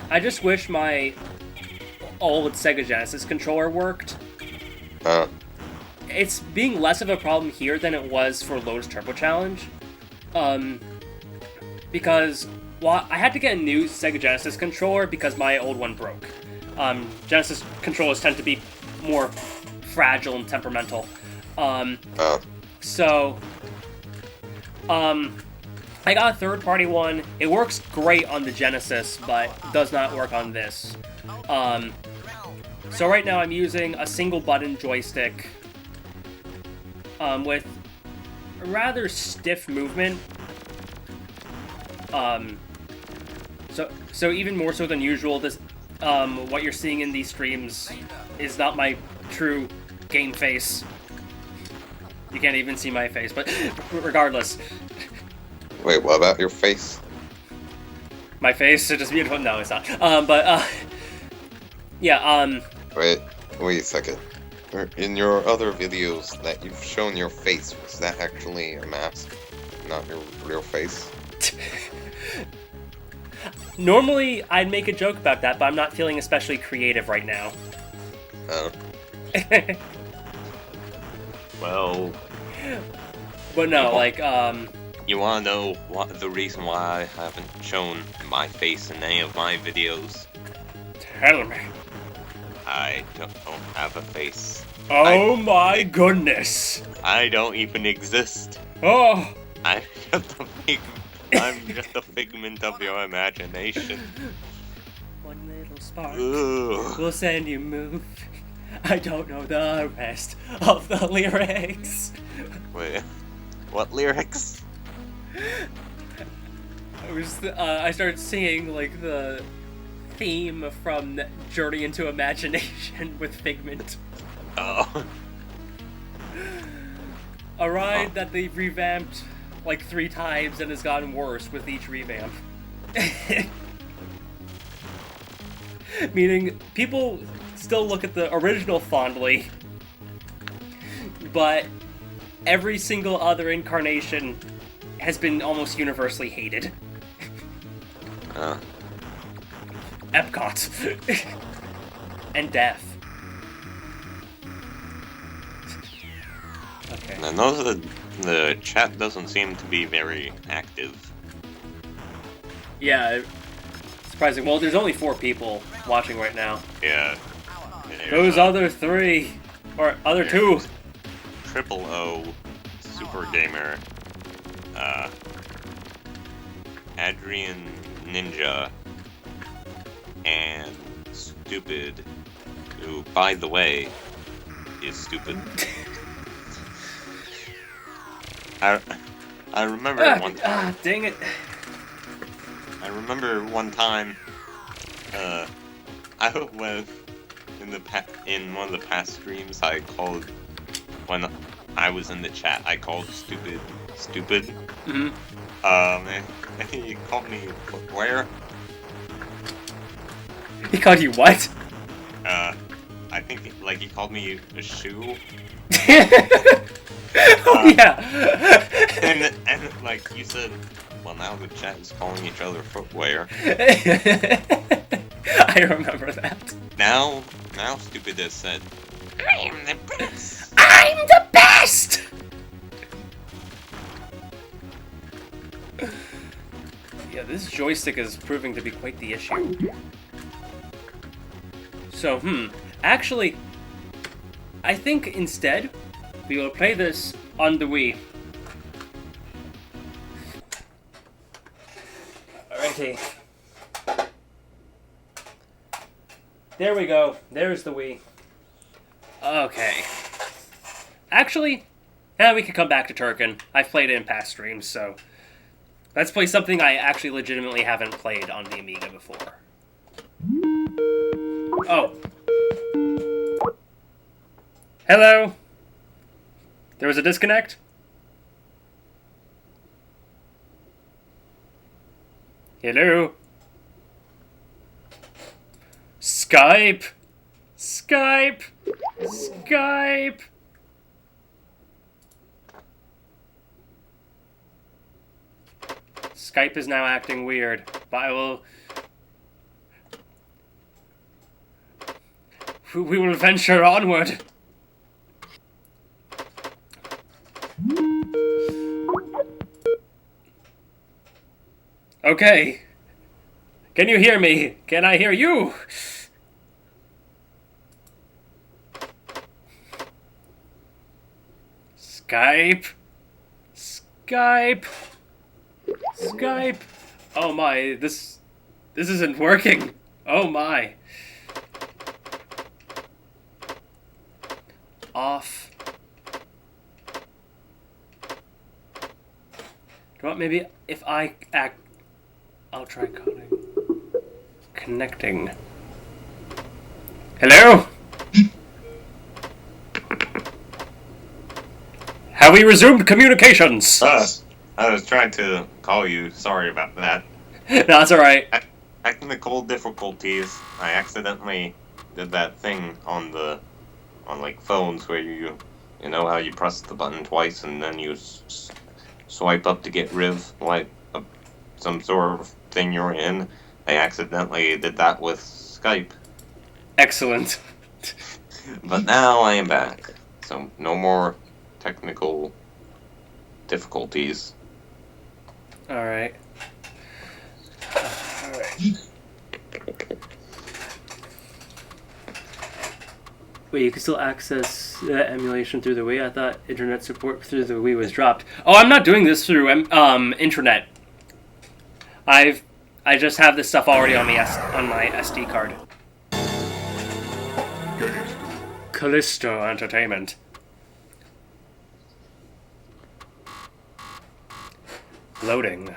I just wish my old Sega Genesis controller worked. It's being less of a problem here than it was for Lotus Turbo Challenge. Because, well, I had to get a new Sega Genesis controller because my old one broke. Genesis controllers tend to be more fragile and temperamental. So, I got a third-party one. It works great on the Genesis, but does not work on this. So right now I'm using a single-button joystick with a rather stiff movement. So even more so than usual, this what you're seeing in these streams is not my true game face. You can't even see my face, but regardless. Wait, what about your face? My face is just beautiful. No, it's not. Yeah. Wait a second. In your other videos that you've shown your face, was that actually a mask, not your real face? Normally, I'd make a joke about that, but I'm not feeling especially creative right now. Oh. Well, But no, like, you wanna know what the reason why I haven't shown my face in any of my videos? tell me. I don't have a face. Oh my goodness. I don't even exist. Oh. I'm just a figment of your imagination. One little spark Ugh. will send you moving. I don't know the rest of the lyrics. Wait, what lyrics? I started singing like the theme from Journey into Imagination with Figment. Oh. A ride that they've revamped like 3 times and has gotten worse with each revamp. Meaning, people still look at the original fondly, but every single other incarnation has been almost universally hated. Epcot. And death. Okay. And those the chat doesn't seem to be very active. Yeah, surprising. Well, there's only 4 people watching right now. Yeah. Those other 3, or other 2. Triple O, Super Gamer, Adrian Ninja, and Stupid, who, by the way, is stupid. I remember one time. Dang it. I remember one time, in one of the past streams, I called, when I was in the chat, I called Stupid. Mm-hmm. And he called me footwear. He called you what? I think he called me a shoe. Oh yeah. and like you said, well, now the chat is calling each other footwear. I remember that. Now Stupid has said, I am the best. I'm the best. Yeah, this joystick is proving to be quite the issue. So, actually, I think instead we will play this on the Wii. Alrighty. There we go. There's the Wii. Okay. Actually, we can come back to Turrican. I've played it in past streams, so let's play something I actually legitimately haven't played on the Amiga before. Oh. Hello? There was a disconnect? Hello? Skype? Skype? Skype? Skype is now acting weird, but I will... We will venture onward. Okay. Can you hear me? Can I hear you? Skype? Skype? Skype? Oh my, this isn't working. Oh my. Off. Do you want maybe if I act... I'll try calling. Connecting. Hello? Have we resumed communications? I was trying to call you. Sorry about that. No, that's alright. Technical difficulties. I accidentally did that thing on like phones where you know how you press the button twice and then you swipe up to get some sort of thing you're in. I accidentally did that with Skype. Excellent. But now I am back. So no more technical difficulties. Alright. Wait, you can still access emulation through the Wii? I thought internet support through the Wii was dropped. Oh, I'm not doing this through internet. I just have this stuff already on my SD card. Callisto Entertainment. Loading.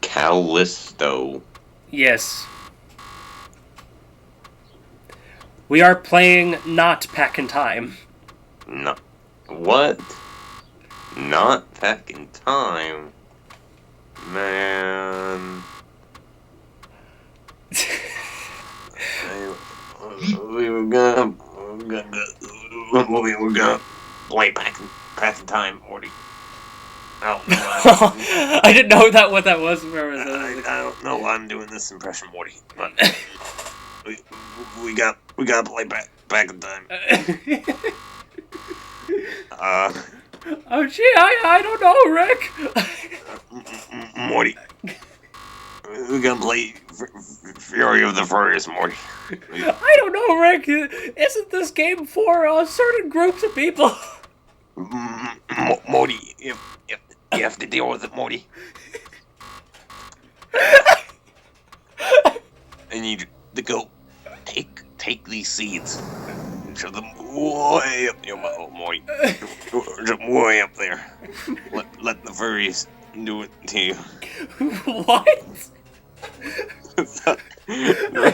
Callisto. Yes. We are playing not Back in Time. No. What? Not Back in Time? Man. we were gonna play Back in Time, Morty. Oh, no, I didn't know what that was. Where was I don't know why I'm doing this impression, Morty. But we got to play back in time. Oh gee, I don't know, Rick. Morty, we gotta play Fury of the Furries, Morty. I don't know, Rick. Isn't this game for certain groups of people? Morty, you have to deal with it, Morty. I need to go take these seeds and shove them way up your butt, Morty. Way up there. Let the furries do it to you. What?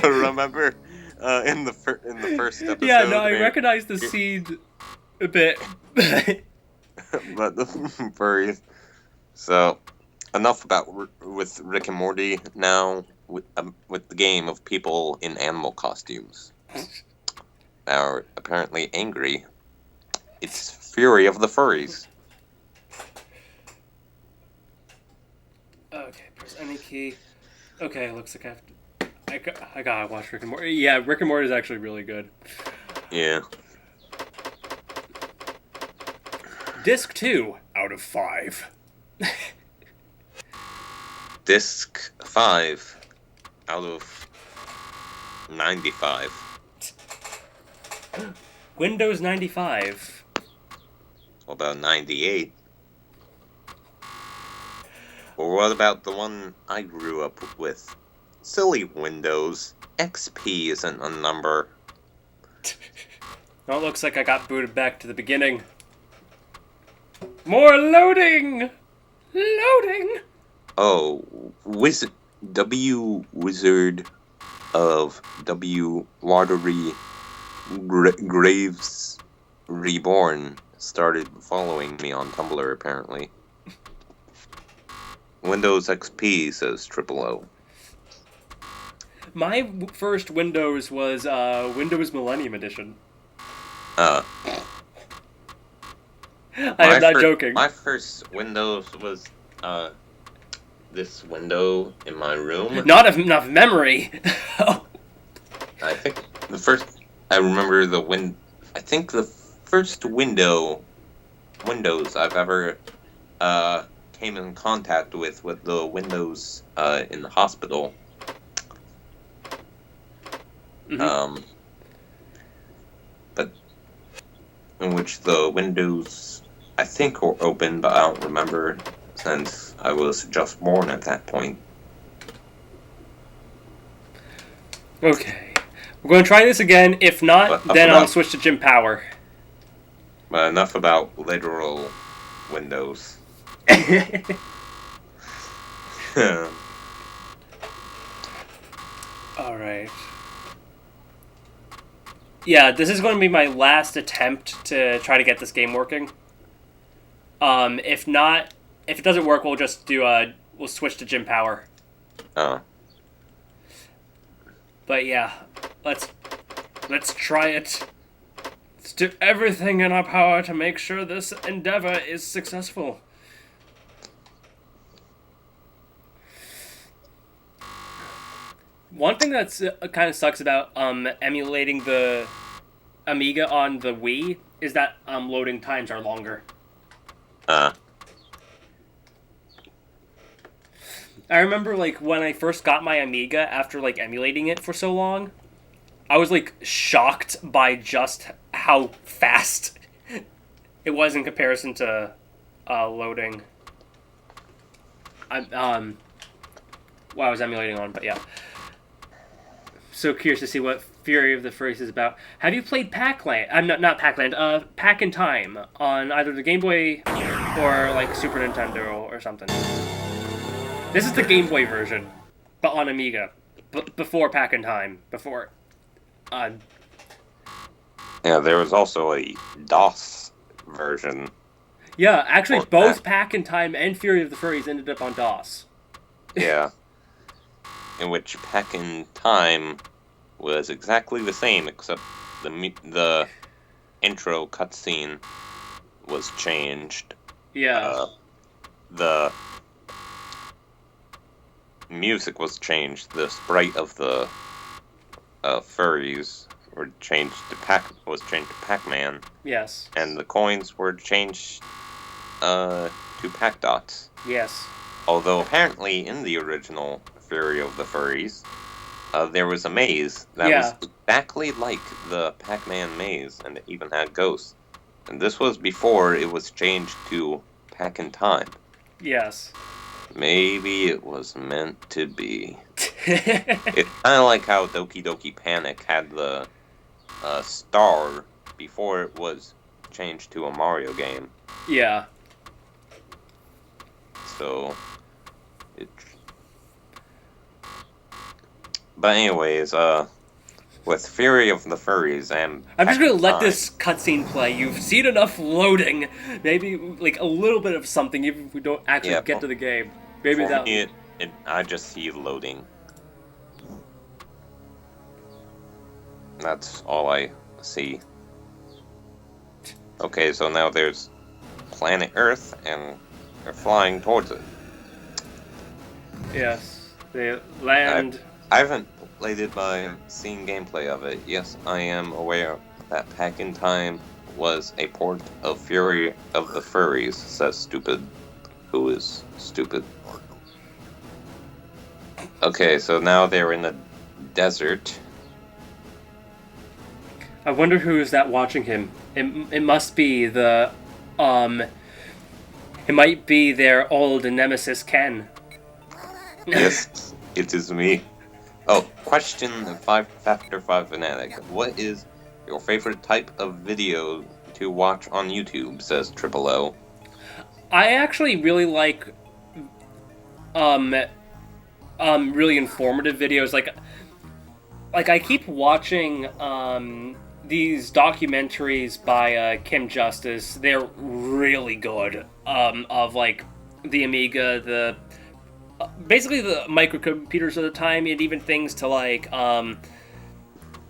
Remember in the first episode? Yeah, no, I recognize the seed a bit. But the furries. So, enough about with Rick and Morty. Now with the game of people in animal costumes. Are apparently angry. It's Fury of the Furries. Okay, press any key. Okay, looks like I gotta watch Rick and Morty. Yeah, Rick and Morty is actually really good. Yeah. Disc 2 out of 5. Disc 5 out of 95. Windows 95. What about 98? Or what about the one I grew up with? Silly Windows. XP isn't a number. Well, it looks like I got booted back to the beginning. More loading! Loading! Oh, Wizard of W. Watery Graves Reborn started following me on Tumblr, apparently. Windows XP, says Triple O. My first Windows was Windows Millennium Edition. I am not joking. My first Windows was this window in my room. Not of memory. I think the first. I remember I think the first Windows I've ever came in contact with the Windows in the hospital. Mm-hmm. But in which the windows I think were open, but I don't remember since I was just born at that point. Okay. We're going to try this again. If not, then I'll switch to Jim Power. But enough about literal windows. Alright. Yeah, this is going to be my last attempt to try to get this game working. If it doesn't work, we'll just we'll switch to Jim Power. Oh. But yeah, let's try it. Let's do everything in our power to make sure this endeavor is successful. One thing that's kind of sucks about emulating the Amiga on the Wii is that loading times are longer. I remember, like, when I first got my Amiga after, like, emulating it for so long, I was, like, shocked by just how fast it was in comparison to loading. What I was emulating on, but yeah. So curious to see what Fury of the Furries is about. Have you played Pac-Land? Not Pac-Land. Pac in Time on either the Game Boy or like Super Nintendo or something. This is the Game Boy version, but on Amiga. Before Pac in Time. Before. Yeah, there was also a DOS version. Yeah, actually, both Pac in Time and Fury of the Furries ended up on DOS. Yeah. In which Pac in Time was exactly the same, except the intro cutscene was changed. Yeah. The music was changed. The sprite of the furries were changed to Pac-Man. Yes. And the coins were changed to Pac Dots. Yes. Although apparently in the original Fury of the Furries, there was a maze that was exactly like the Pac-Man maze, and it even had ghosts. And this was before it was changed to Pac in Time. Yes. Maybe it was meant to be. It's kind of like how Doki Doki Panic had the star before it was changed to a Mario game. Yeah. So, But anyways, with Fury of the Furries and I'm just gonna let this cutscene play. You've seen enough loading. Maybe like a little bit of something, even if we don't actually get to the game. Maybe for that. Me, I just see loading. That's all I see. Okay, so now there's planet Earth, and they're flying towards it. Yes, they land. I haven't played it by seeing gameplay of it. Yes, I am aware that Pac in Time was a port of Fury of the Furries, says Stupid. Who is stupid? Okay, so now they're in the desert. I wonder who is that watching him. It must be the, it might be their old nemesis Ken. Yes, it is me. Oh, question factor5fanatic. What is your favorite type of video to watch on YouTube, says Triple O. I actually really like, really informative videos. Like I keep watching, these documentaries by Kim Justice. They're really good. Of like the Amiga, basically the microcomputers of the time, and even things to like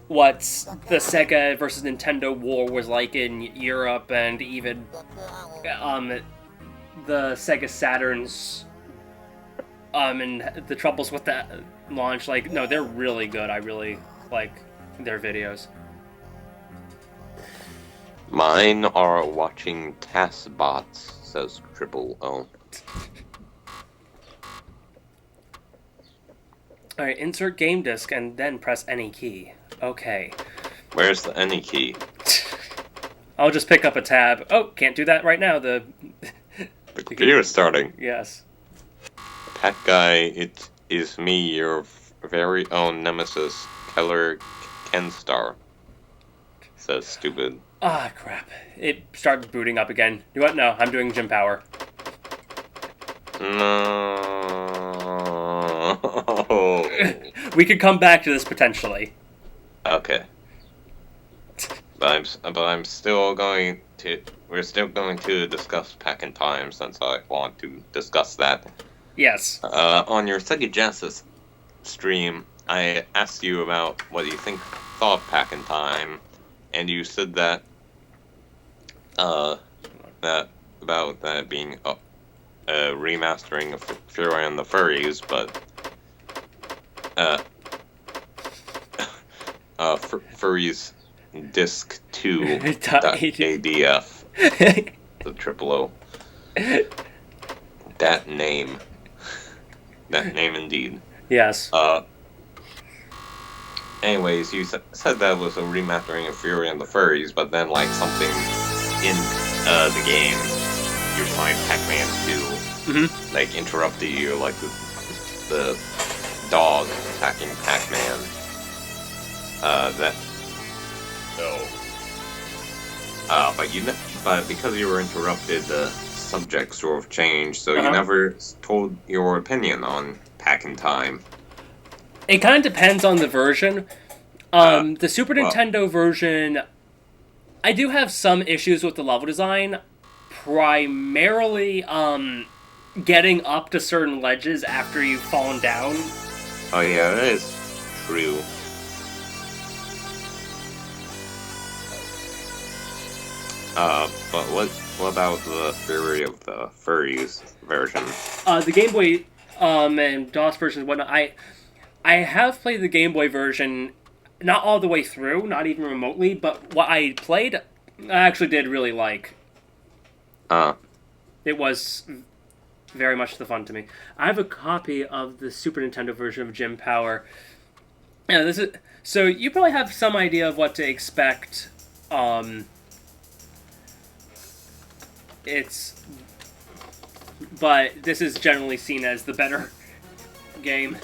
what the Sega versus Nintendo war was like in Europe, and even the Sega Saturns and the troubles with that launch. Like, no, they're really good. I really like their videos. Mine are watching TASBots, says Triple O. Alright, insert game disc and then press any key. Okay. Where's the any key? I'll just pick up a tab. Oh, can't do that right now. The computer's starting. Yes. Pat guy, it is me, your very own nemesis, Keller Kenstar, says Stupid. Ah, crap. It started booting up again. You know what? No, I'm doing gym power. No. We could come back to this potentially. Okay. But I'm still going to. We're still going to discuss Pac in Time, since I want to discuss that. Yes. On your Sega Genesis stream, I asked you about what you thought of Pac in Time, and you said that that about that being a remastering of Fury and the Furries, but Furries Disc 2.adf, the triple O. That name indeed. Yes. Anyways, you said that was a remastering of Fury and the Furries, but then like something in the game, you're playing Pac-Man 2, like interrupted you, like the dog attacking Pac-Man. But because you were interrupted, the subject sort of changed, so you never told your opinion on Pac-in-Time. It kind of depends on the version. The Super Nintendo version, I do have some issues with the level design. Primarily, getting up to certain ledges after you've fallen down. Oh yeah, that is true. But what about the Fury of the Furries version? The Game Boy, and DOS version and whatnot, I have played the Game Boy version, not all the way through, not even remotely, but what I played, I actually did really like. It was very much the fun to me. I have a copy of the Super Nintendo version of Jim Power. Yeah, so you probably have some idea of what to expect. But this is generally seen as the better game.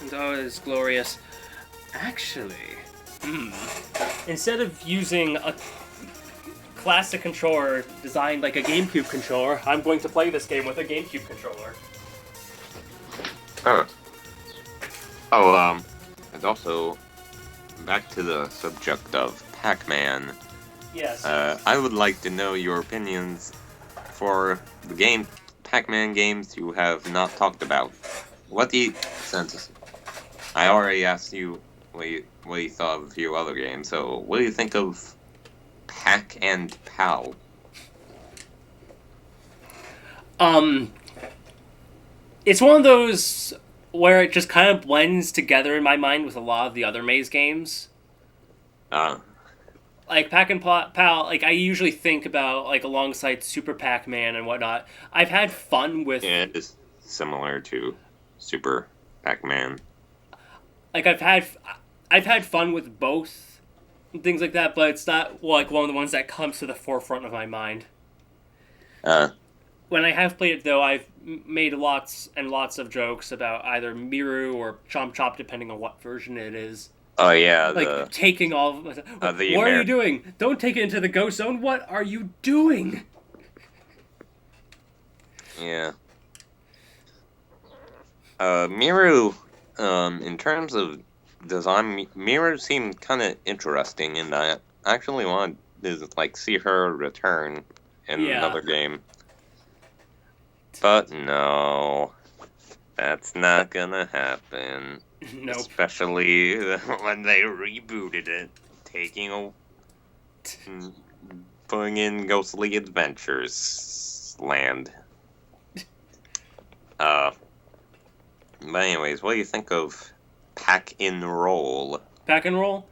And oh, it's glorious. Actually, instead of using a classic controller designed like a GameCube controller, I'm going to play this game with a GameCube controller. And also, back to the subject of Pac-Man. Yes. I would like to know your opinions for the Pac-Man games you have not talked about. Since I already asked you what you thought of a few other games, so what do you think of Pac and Pal? It's one of those where it just kind of blends together in my mind with a lot of the other Maze games. Like Pac and Pal, like I usually think about like alongside Super Pac-Man and whatnot. I've had fun with. Yeah, it is similar to Super Pac-Man. Like I've had fun with both and things like that, but it's not like one of the ones that comes to the forefront of my mind. When I have played it, though, I've made lots and lots of jokes about either Miru or Chomp Chomp, depending on what version it is. Oh yeah, like taking all. What are you doing? Don't take it into the ghost zone. What are you doing? Yeah. Miru, in terms of design, Miru seemed kind of interesting in that I actually wanted to like see her return in another game. But no, that's not gonna happen. Nope. Especially when they rebooted it, putting in Ghostly Adventures land. But anyways, what do you think of Pack and Roll? Pack and Roll?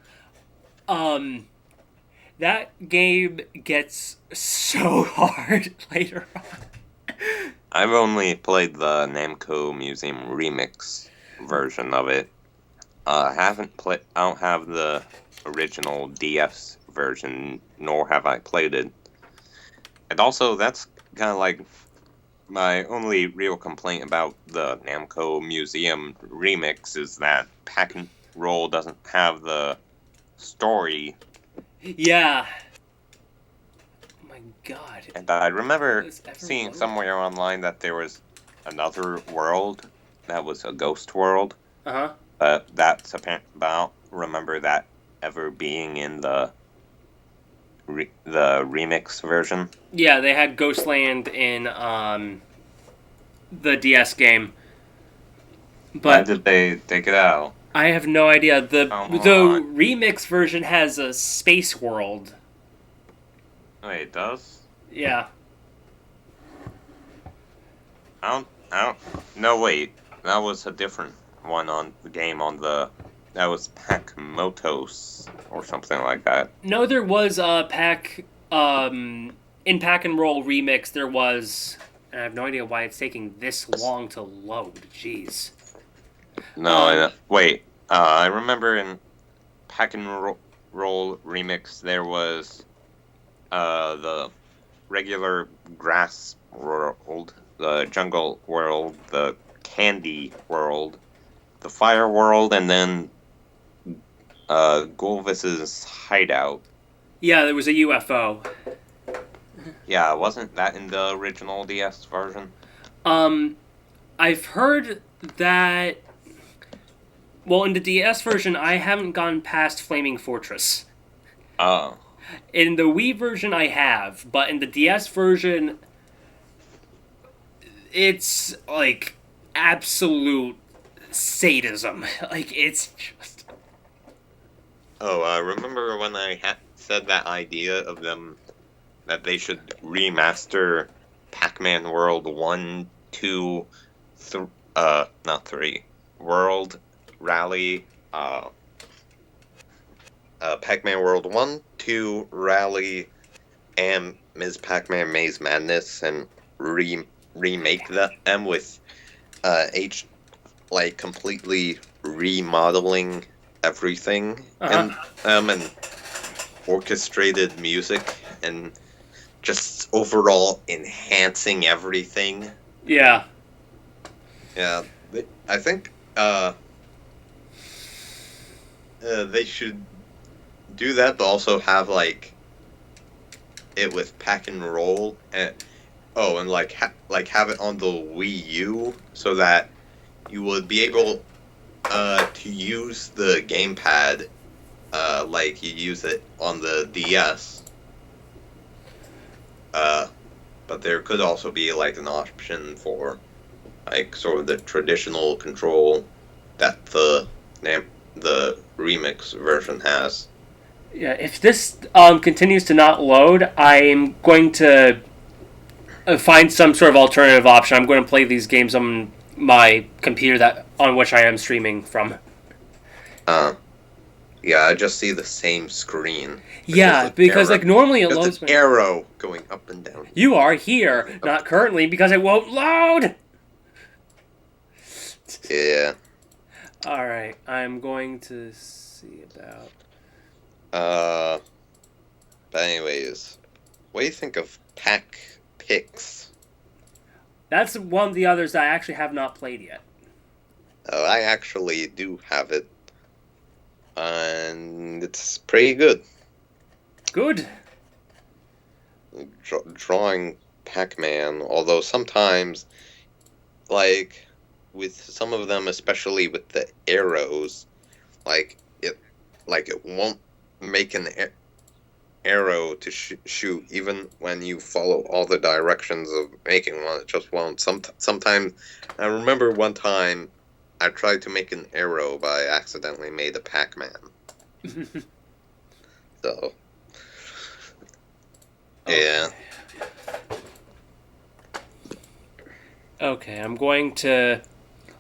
That game gets so hard later on. I've only played the Namco Museum Remix version of it. I don't have the original DS version, nor have I played it. And also, that's kind of like my only real complaint about the Namco Museum Remix is that Pack and Roll doesn't have the story. Yeah. Oh my god. And I remember seeing somewhere online that there was another world that was a ghost world. But that's apparent. I don't remember that ever being in the remix version. Yeah, they had Ghostland in the DS game. But why did they take it out? I have no idea. The remix version has a space world. Wait, it does? Yeah. I don't. No, wait. That was a different one on the game on the. That was Pac-Motos or something like that. No, there was a in Pack and Roll Remix, there was. And I have no idea why it's taking this long to load. Jeez. No, wait. I remember in Pack and Roll Remix there was the regular grass world, the jungle world, the candy world, the fire world, and then Golvis's hideout. Yeah, there was a UFO. Yeah, wasn't that in the original DS version? I've heard that. Well, in the DS version, I haven't gone past Flaming Fortress. Oh. In the Wii version, I have, but in the DS version, it's like absolute sadism. Like, it's just. Oh, I remember when I said that idea of them that they should remaster Pac-Man World 1, 2, not 3, World Rally, Pac-Man World 1, 2, Rally, and Ms. Pac-Man Maze Madness, and remake them with completely remodeling everything and orchestrated music and just overall enhancing everything. Yeah. Yeah, I think they should do that, but also have it with Pack and Roll, and have it on the Wii U so that you would be able to use the gamepad like you use it on the DS. But there could also be an option for sort of the traditional control that the remix version has. Yeah, if this continues to not load, I'm going to find some sort of alternative option. I'm going to play these games on my computer on which I am streaming from. Yeah, I just see the same screen. Yeah, because normally it loads. An arrow going up and down. You are here, not currently, because it won't load. Yeah. All right, I'm going to see about. But anyways, what do you think of Pac-Pix? That's one of the others that I actually have not played yet. Oh, I actually do have it. And it's pretty good. Good. Drawing Pac-Man, although sometimes, with some of them, especially with the arrows, it won't make an arrow to shoot, even when you follow all the directions of making one. It just won't. Sometimes, I remember one time, I tried to make an arrow, but I accidentally made a Pac-Man. So, yeah. Okay, I'm going to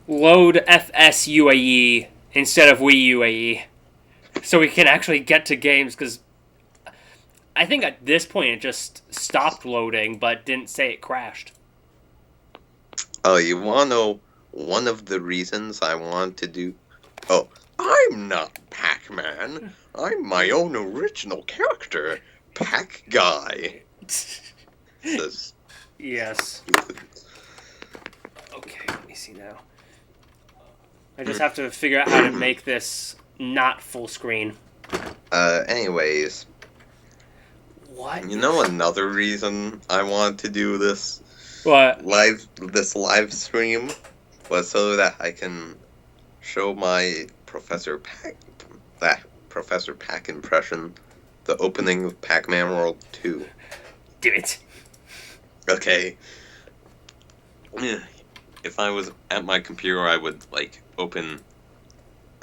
load FS UAE instead of Wii UAE, so we can actually get to games, because I think at this point it just stopped loading, but didn't say it crashed. Oh, you want to know one of the reasons I want to do... Oh, I'm not Pac-Man. I'm my own original character, Pac-Guy. Yes. Okay, let me see now. I just have to figure out how to make this not full screen. Anyways. What? You know another reason I want to do this? What? This live stream was so that I can show my Professor Pac impression, the opening of Pac-Man World 2. Do it. Okay. If I was at my computer, I would open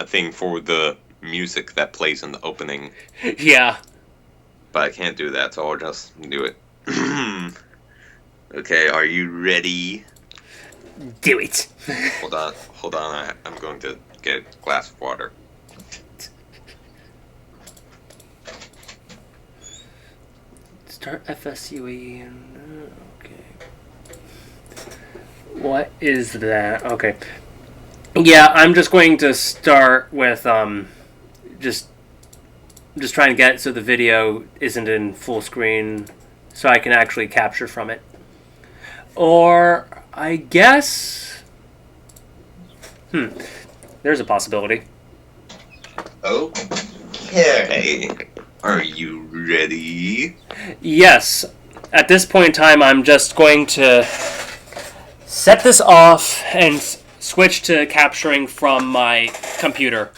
a thing for the music that plays in the opening. Yeah. but I can't do that, so I'll just do it. Okay, are you ready? Do it. Hold on. I'm going to get a glass of water. Start FSUE. Okay. What is that? Okay. Yeah, I'm just going to start with just trying to get it so the video isn't in full screen, so I can actually capture from it. Or I guess, there's a possibility. Okay. Are you ready? Yes. At this point in time, I'm just going to set this off and switch to capturing from my computer.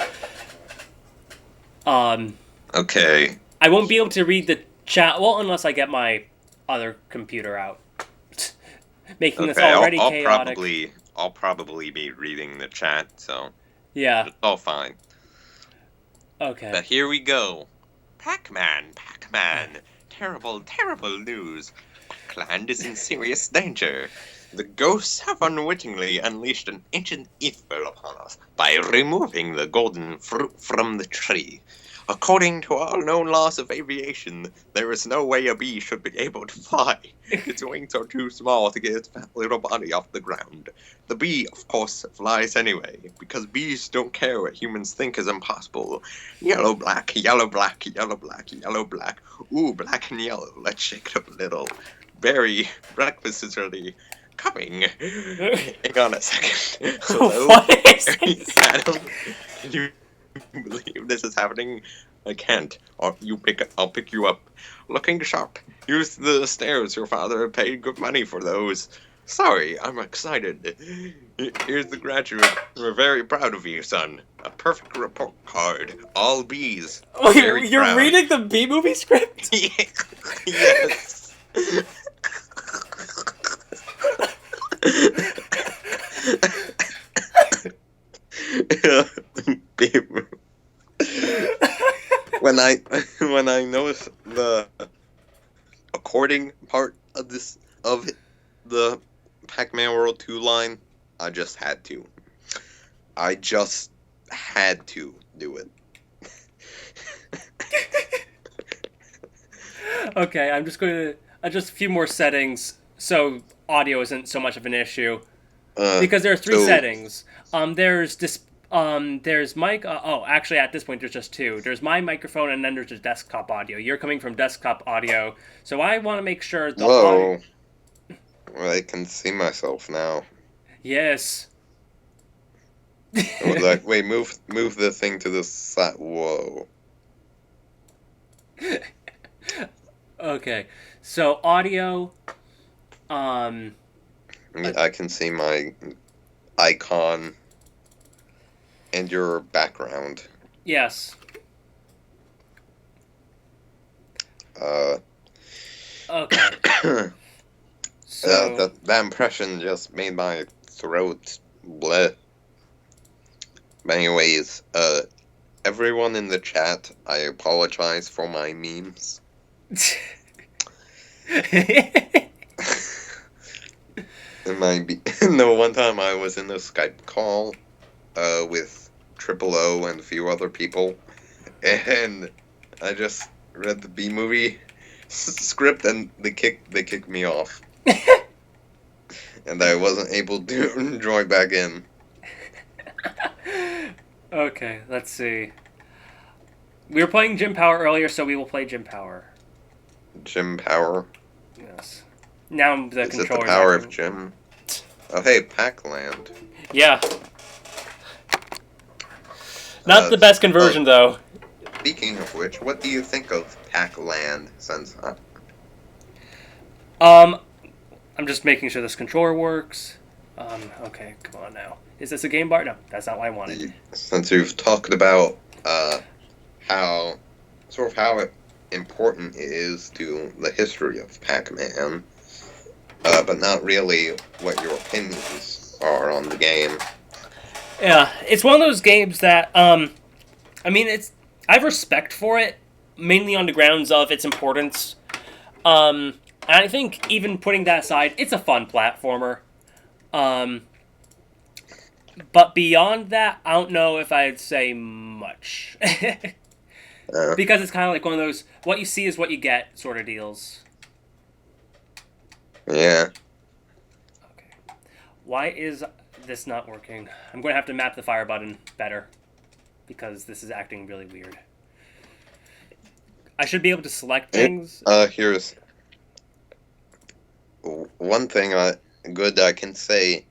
Okay. I won't be able to read the chat, well, unless I get my other computer out. Making this already chaotic. I'll probably be reading the chat, so Yeah. it's all fine. Okay. But here we go. Pac-Man. Terrible news. Pac-Land is in serious danger. The ghosts have unwittingly unleashed an ancient evil upon us by removing the golden fruit from the tree. According to all known laws of aviation, there is no way a bee should be able to fly. Its wings are too small to get its fat little body off the ground. The bee, of course, flies anyway, because bees don't care what humans think is impossible. Yellow, black, yellow, black, yellow, black, yellow, black. Ooh, black and yellow, let's shake it up a little. Berry, breakfast is ready. Coming. Hang on a second. Hello? What is this? Adam, can you believe this is happening? I can't. I'll pick you up. Looking sharp. Use the stairs. Your father paid good money for those. Sorry, I'm excited. Here's the graduate. We're very proud of you, son. A perfect report card. All B's. Oh, Very you're proud. reading the B-movie script? Yes. when I noticed the according part of the Pac-Man World 2 line, I just had to. I just had to do it. Okay, I'm just going to adjust a few more settings so audio isn't so much of an issue. Because there are three settings. There's mic. Actually, at this point, there's just two. There's my microphone, and then there's the desktop audio. You're coming from desktop audio, so I want to make sure the audio... Well, I can see myself now. Yes. I was like, wait, move the thing to the side. Whoa. Okay, so audio. I can see my icon and your background. Yes. Okay. So that impression just made my throat bleh. But anyways, everyone in the chat, I apologize for my memes. No, one time I was in a Skype call with Triple O and a few other people, and I just read the B-movie script and they kicked me off. And I wasn't able to join back in. Okay, let's see. We were playing Jim Power earlier, so we will play Jim Power. Jim Power? Yes. Now the Is it controller. the power of Jim? Oh, hey, Pac-Land. Yeah. Not the best conversion, though. Speaking of which, what do you think of Pac-Land since... I'm just making sure this controller works. Okay, come on now. Is this a game bar? No, that's not what I wanted. Since you've talked about how important it is to the history of Pac-Man, but not really what your opinions are on the game. Yeah, it's one of those games that, I have respect for it, mainly on the grounds of its importance. And I think even putting that aside, it's a fun platformer. But beyond that, I don't know if I'd say much. Because it's kind of like one of those, what you see is what you get sort of deals. Yeah. Okay. Why is this not working? I'm going to have to map the fire button better. Because this is acting really weird. I should be able to select things. Here's one thing good I can say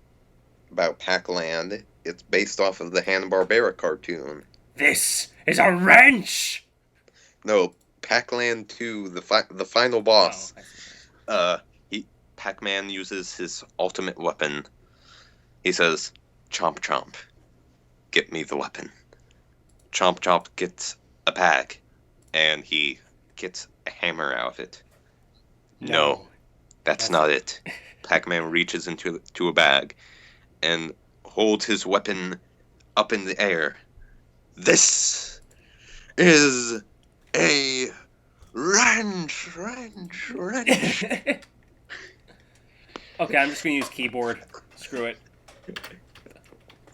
about Pac-Land. It's based off of the Hanna-Barbera cartoon. This is a wrench! No, Pac-Land 2, the final boss. Oh, Pac-Man uses his ultimate weapon. He says, "Chomp chomp, get me the weapon." Chomp chomp gets a bag, and he gets a hammer out of it. No, that's not it. Pac-Man reaches into a bag and holds his weapon up in the air. This is a wrench. Okay, I'm just going to use keyboard. Screw it.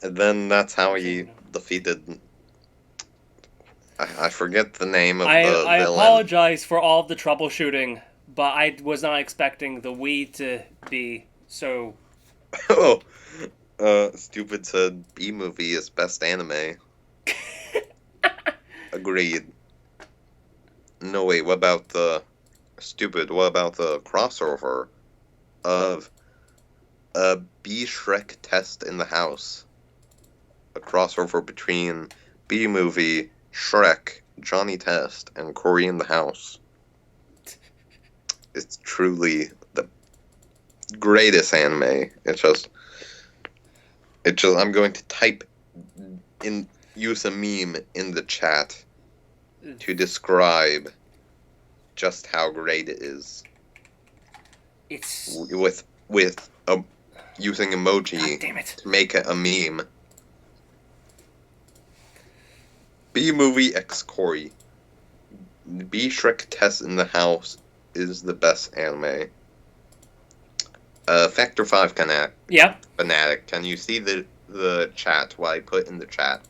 And then that's how he defeated... I forget the name of the villain. I apologize for all of the troubleshooting, but I was not expecting the Wii to be so... Oh, Stupid said B-movie is best anime. Agreed. No, wait, what about the... Stupid, what about the crossover of a B-Shrek Test in the House? A crossover between B-movie, Shrek, Johnny Test, and Cory in the House. It's truly the greatest anime. It's just I'm going to use a meme in the chat to describe just how great it is. It's... With using emoji God damn it. to make it a meme. B-movie X Cory. B-Shrek Test in the House is the best anime. Factor5fanatic. Yeah? Fanatic. Can you see the chat, what I put in the chat?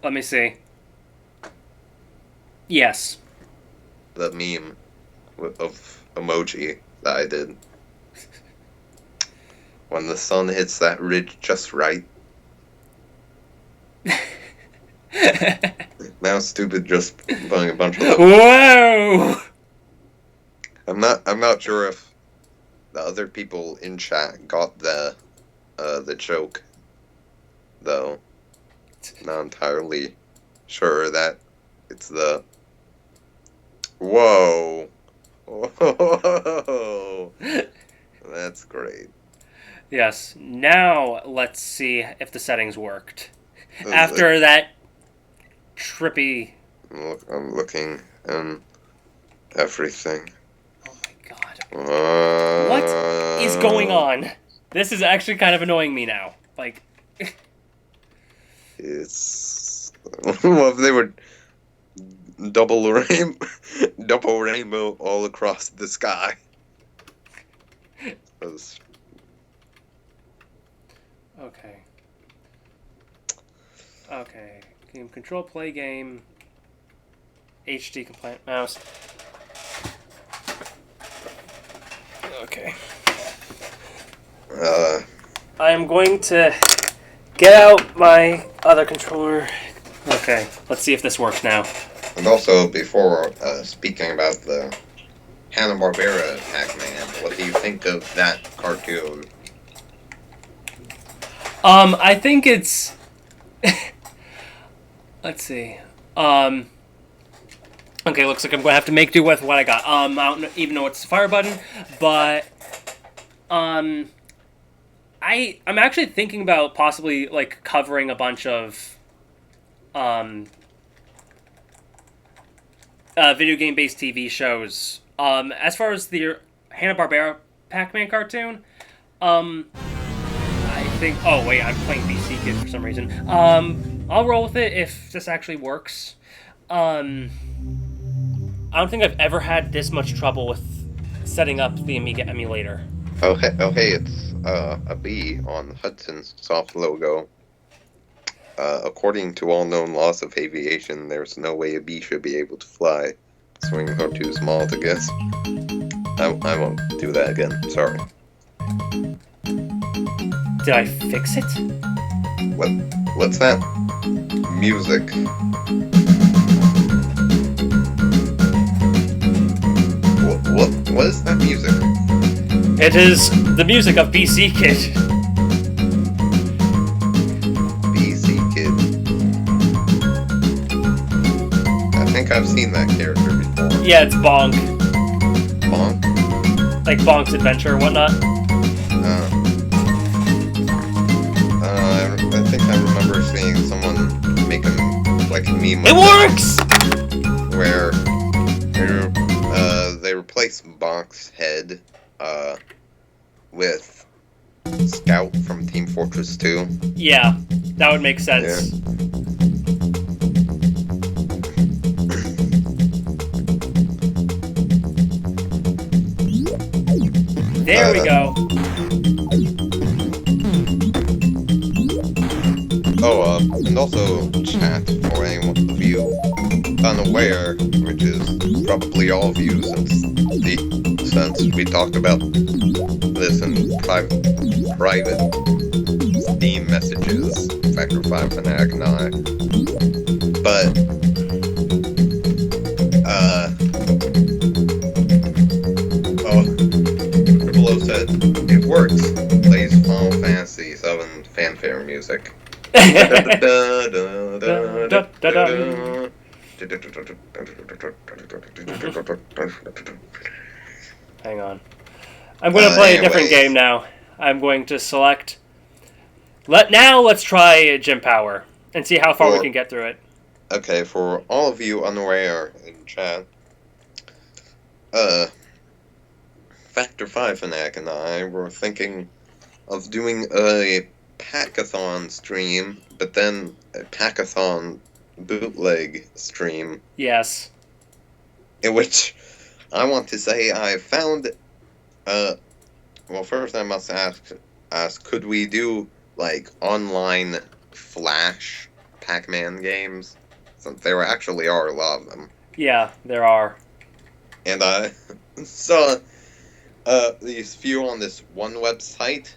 Let me see. Yes. The meme of emoji that I did. When the sun hits that ridge just right. Now Stupid just putting a bunch of... Whoa! I'm not sure if the other people in chat got the joke, though. Not entirely sure that it's the... Whoa! Whoa! That's great. Yes. Now let's see if the settings worked. After that trippy... I'm looking and everything. Oh my god. What is going on? This is actually kind of annoying me now. Like... It's... Well, if they were double rainbow all across the sky. Okay. Okay. Game control, play game. HD compliant mouse. Okay. I am going to get out my other controller. Okay, let's see if this works now. And also, before speaking about the Hanna-Barbera Pac-Man, what do you think of that cartoon? I think it's... Let's see. Okay, looks like I'm going to have to make do with what I got. I don't even know what's the fire button, but... I'm actually thinking about possibly, like, covering a bunch of... video game-based TV shows. As far as the Hanna-Barbera Pac-Man cartoon, I think... Oh, wait, I'm playing BC Kid for some reason. I'll roll with it if this actually works. I don't think I've ever had this much trouble with setting up the Amiga emulator. Oh hey, it's a bee on Hudson's soft logo. According to all known laws of aviation, there's no way a bee should be able to fly. Swings are too small to guess. I won't do that again. Sorry. Did I fix it? What's that? Music. What is that music? It is the music of BC Kid. BC Kid. I think I've seen that character before. Yeah, it's Bonk. Bonk? Like Bonk's Adventure and whatnot. I think I remember seeing someone make a meme. It works! Where they replaced Bonk's head with Scout from Team Fortress 2. Yeah, that would make sense. Yeah. There we go. Oh, and also chat for anyone of you unaware, which is probably all of you since we talked about this in private Steam messages, factor5fanatic and I. But Triple said it works. Plays Final Fantasy VII fanfare music. Hang on. I'm going to play a different game now. I'm going to select... Let's try Gym Power and see how far we can get through it. Okay, for all of you unaware in chat, factor5fanatic and I were thinking of doing a Packathon stream, but then a Packathon bootleg stream. Yes. In which I want to say I found, well, first I must ask, could we do, like, online Flash Pac-Man games? Since there actually are a lot of them. Yeah, there are. And I saw these few on this one website.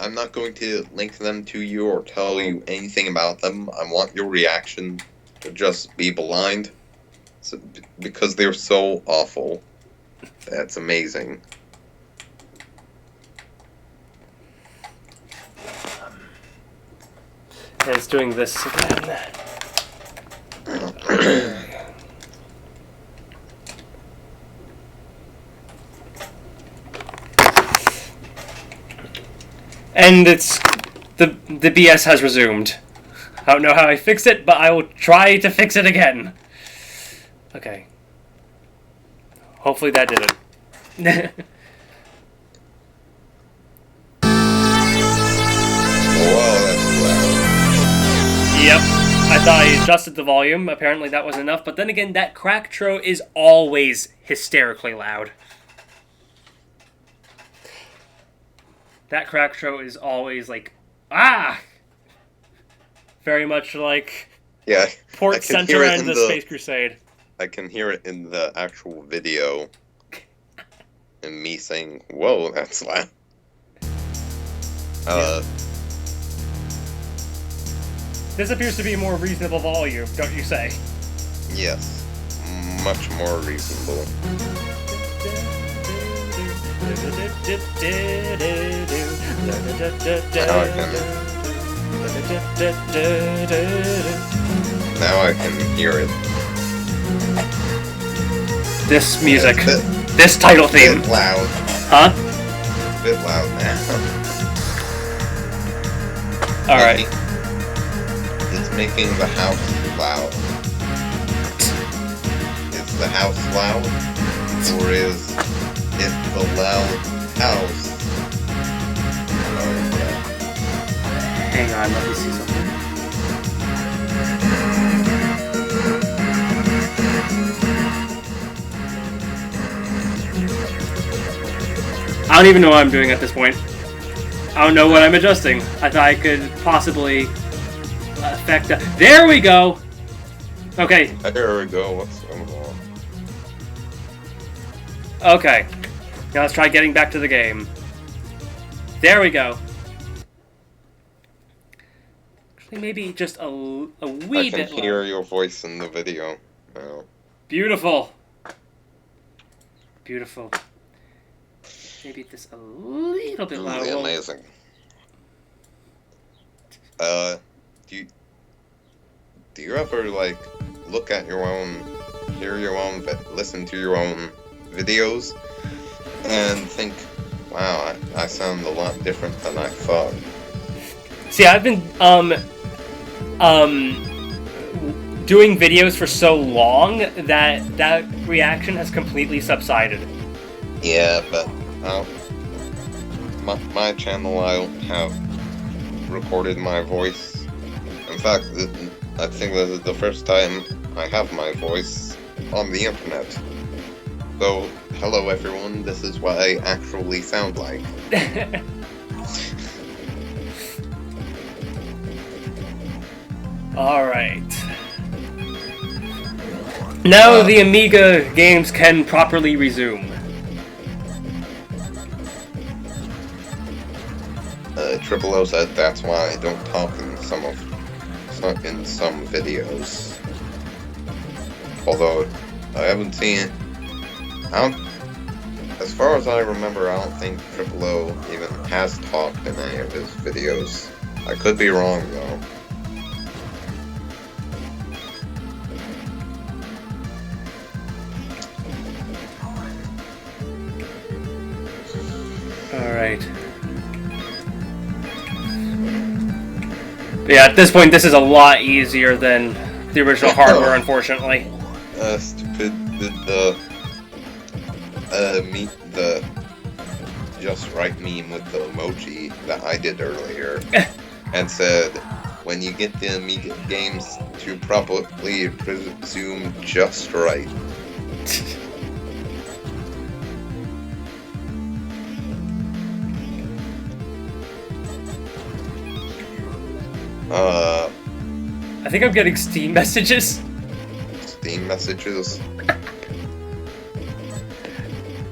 I'm not going to link them to you or tell you anything about them. I want your reaction to just be blind. Because they're so awful. That's amazing. It's doing this again. And it's... The BS has resumed. I don't know how I fixed it, but I will try to fix it again. Okay. Hopefully that did it. Whoa, that's loud. Yep. I thought I adjusted the volume. Apparently that wasn't enough. But then again, that crack-tro is always hysterically loud. That crack-tro is always like, ah! Very much like Yeah, Port Center and the Space Crusade. I can hear it in the actual video. And me saying, whoa, that's loud. This appears to be a more reasonable volume, don't you say? Yes. Much more reasonable. Now I can hear it. This music. This title theme. Bit loud. Huh? Bit loud now. Alright. It's making the house loud. Is the house loud? Or is it the loud house? Hang on, let me see something. I don't even know what I'm doing at this point. I don't know what I'm adjusting. I thought I could possibly affect that. There we go! Okay. There we go. What's going on? Okay. Now let's try getting back to the game. There we go. Actually, maybe just a wee bit I can hear your voice in the video now. Beautiful. Beautiful. Maybe this a little bit louder. Really amazing. Do you ever, like, look at your own, hear your own, listen to your own videos, and think, wow, I sound a lot different than I thought? See, I've been, doing videos for so long that that reaction has completely subsided. Yeah, but, my channel, I have recorded my voice. In fact, I think this is the first time I have my voice on the internet. So, hello everyone, this is what I actually sound like. Alright. Now the Amiga games can properly resume. Triple O said that's why I don't talk in some videos. Although I haven't seen it. As far as I remember, I don't think Triple O even has talked in any of his videos. I could be wrong though. Alright. Yeah, at this point, this is a lot easier than the original hardware, unfortunately. Stupid did the just right meme with the emoji that I did earlier, and said, when you get the Amiga games to properly presume just right. I think I'm getting Steam messages. Steam messages?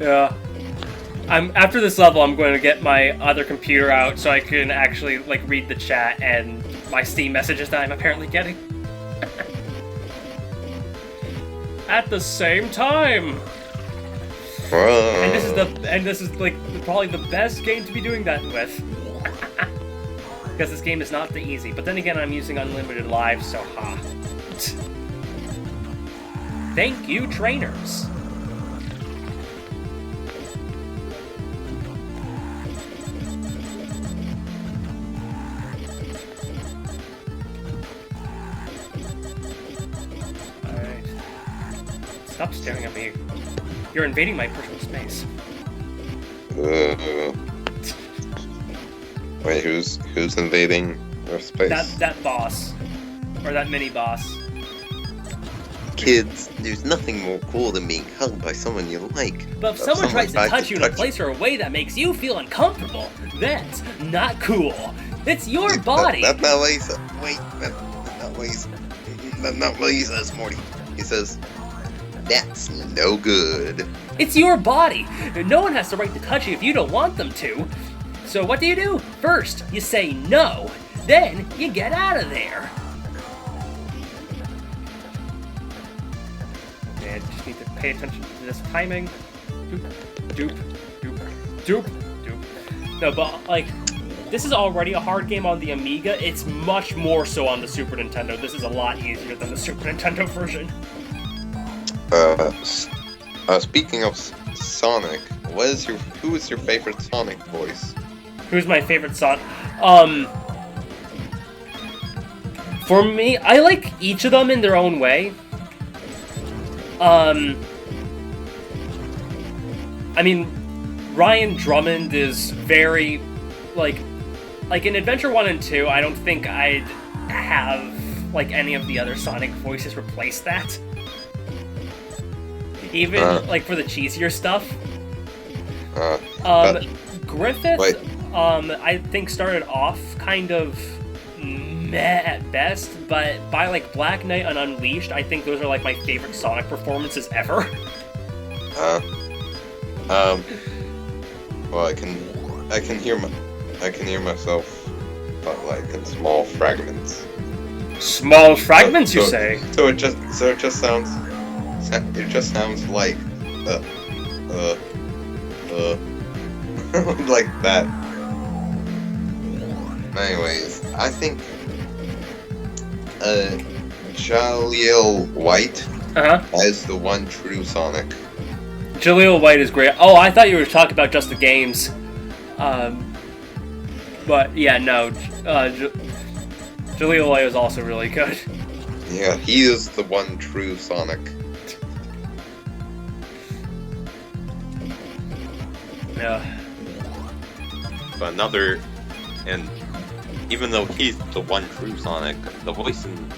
Yeah. After this level, I'm going to get my other computer out so I can actually, like, read the chat and my Steam messages that I'm apparently getting. At the same time! And this is like probably the best game to be doing that with. Because this game is not the easy. But then again, I'm using unlimited lives, so ha. Thank you, trainers. Alright. Stop staring at me. You're invading my personal space. Wait, who's invading your space? That boss. Or that mini-boss. Kids, there's nothing more cool than being hugged by someone you like. But if someone tries to touch you in a place or a way that makes you feel uncomfortable, that's not cool. It's your body. That's not what he says. Wait, that's not what he says, Morty. He says, that's no good. It's your body. No one has the right to touch you if you don't want them to. So what do? First, you say no. Then, you get out of there. Okay, I just need to pay attention to this timing. Doop, doop, doop, doop, doop. No, but, like, this is already a hard game on the Amiga. It's much more so on the Super Nintendo. This is a lot easier than the Super Nintendo version. Speaking of Sonic, who is your favorite Sonic voice? Who's my favorite Sonic? For me, I like each of them in their own way. I mean, Ryan Drummond is very, like in Adventure 1 and 2, I don't think I'd have, like, any of the other Sonic voices replace that. Even, like, for the cheesier stuff. But- Griffith, Wait. I think started off kind of meh at best, but by like Black Knight and Unleashed, I think those are like my favorite Sonic performances ever. Well, I can hear myself, but like in small fragments. Small fragments, you say? So it just sounds like like that. Anyways, I think Jaleel White is the one true Sonic. Jaleel White is great. Oh, I thought you were talking about just the games. But yeah, no. Jaleel White is also really good. Yeah, he is the one true Sonic. Yeah. But and even though he's the one true Sonic, the voice in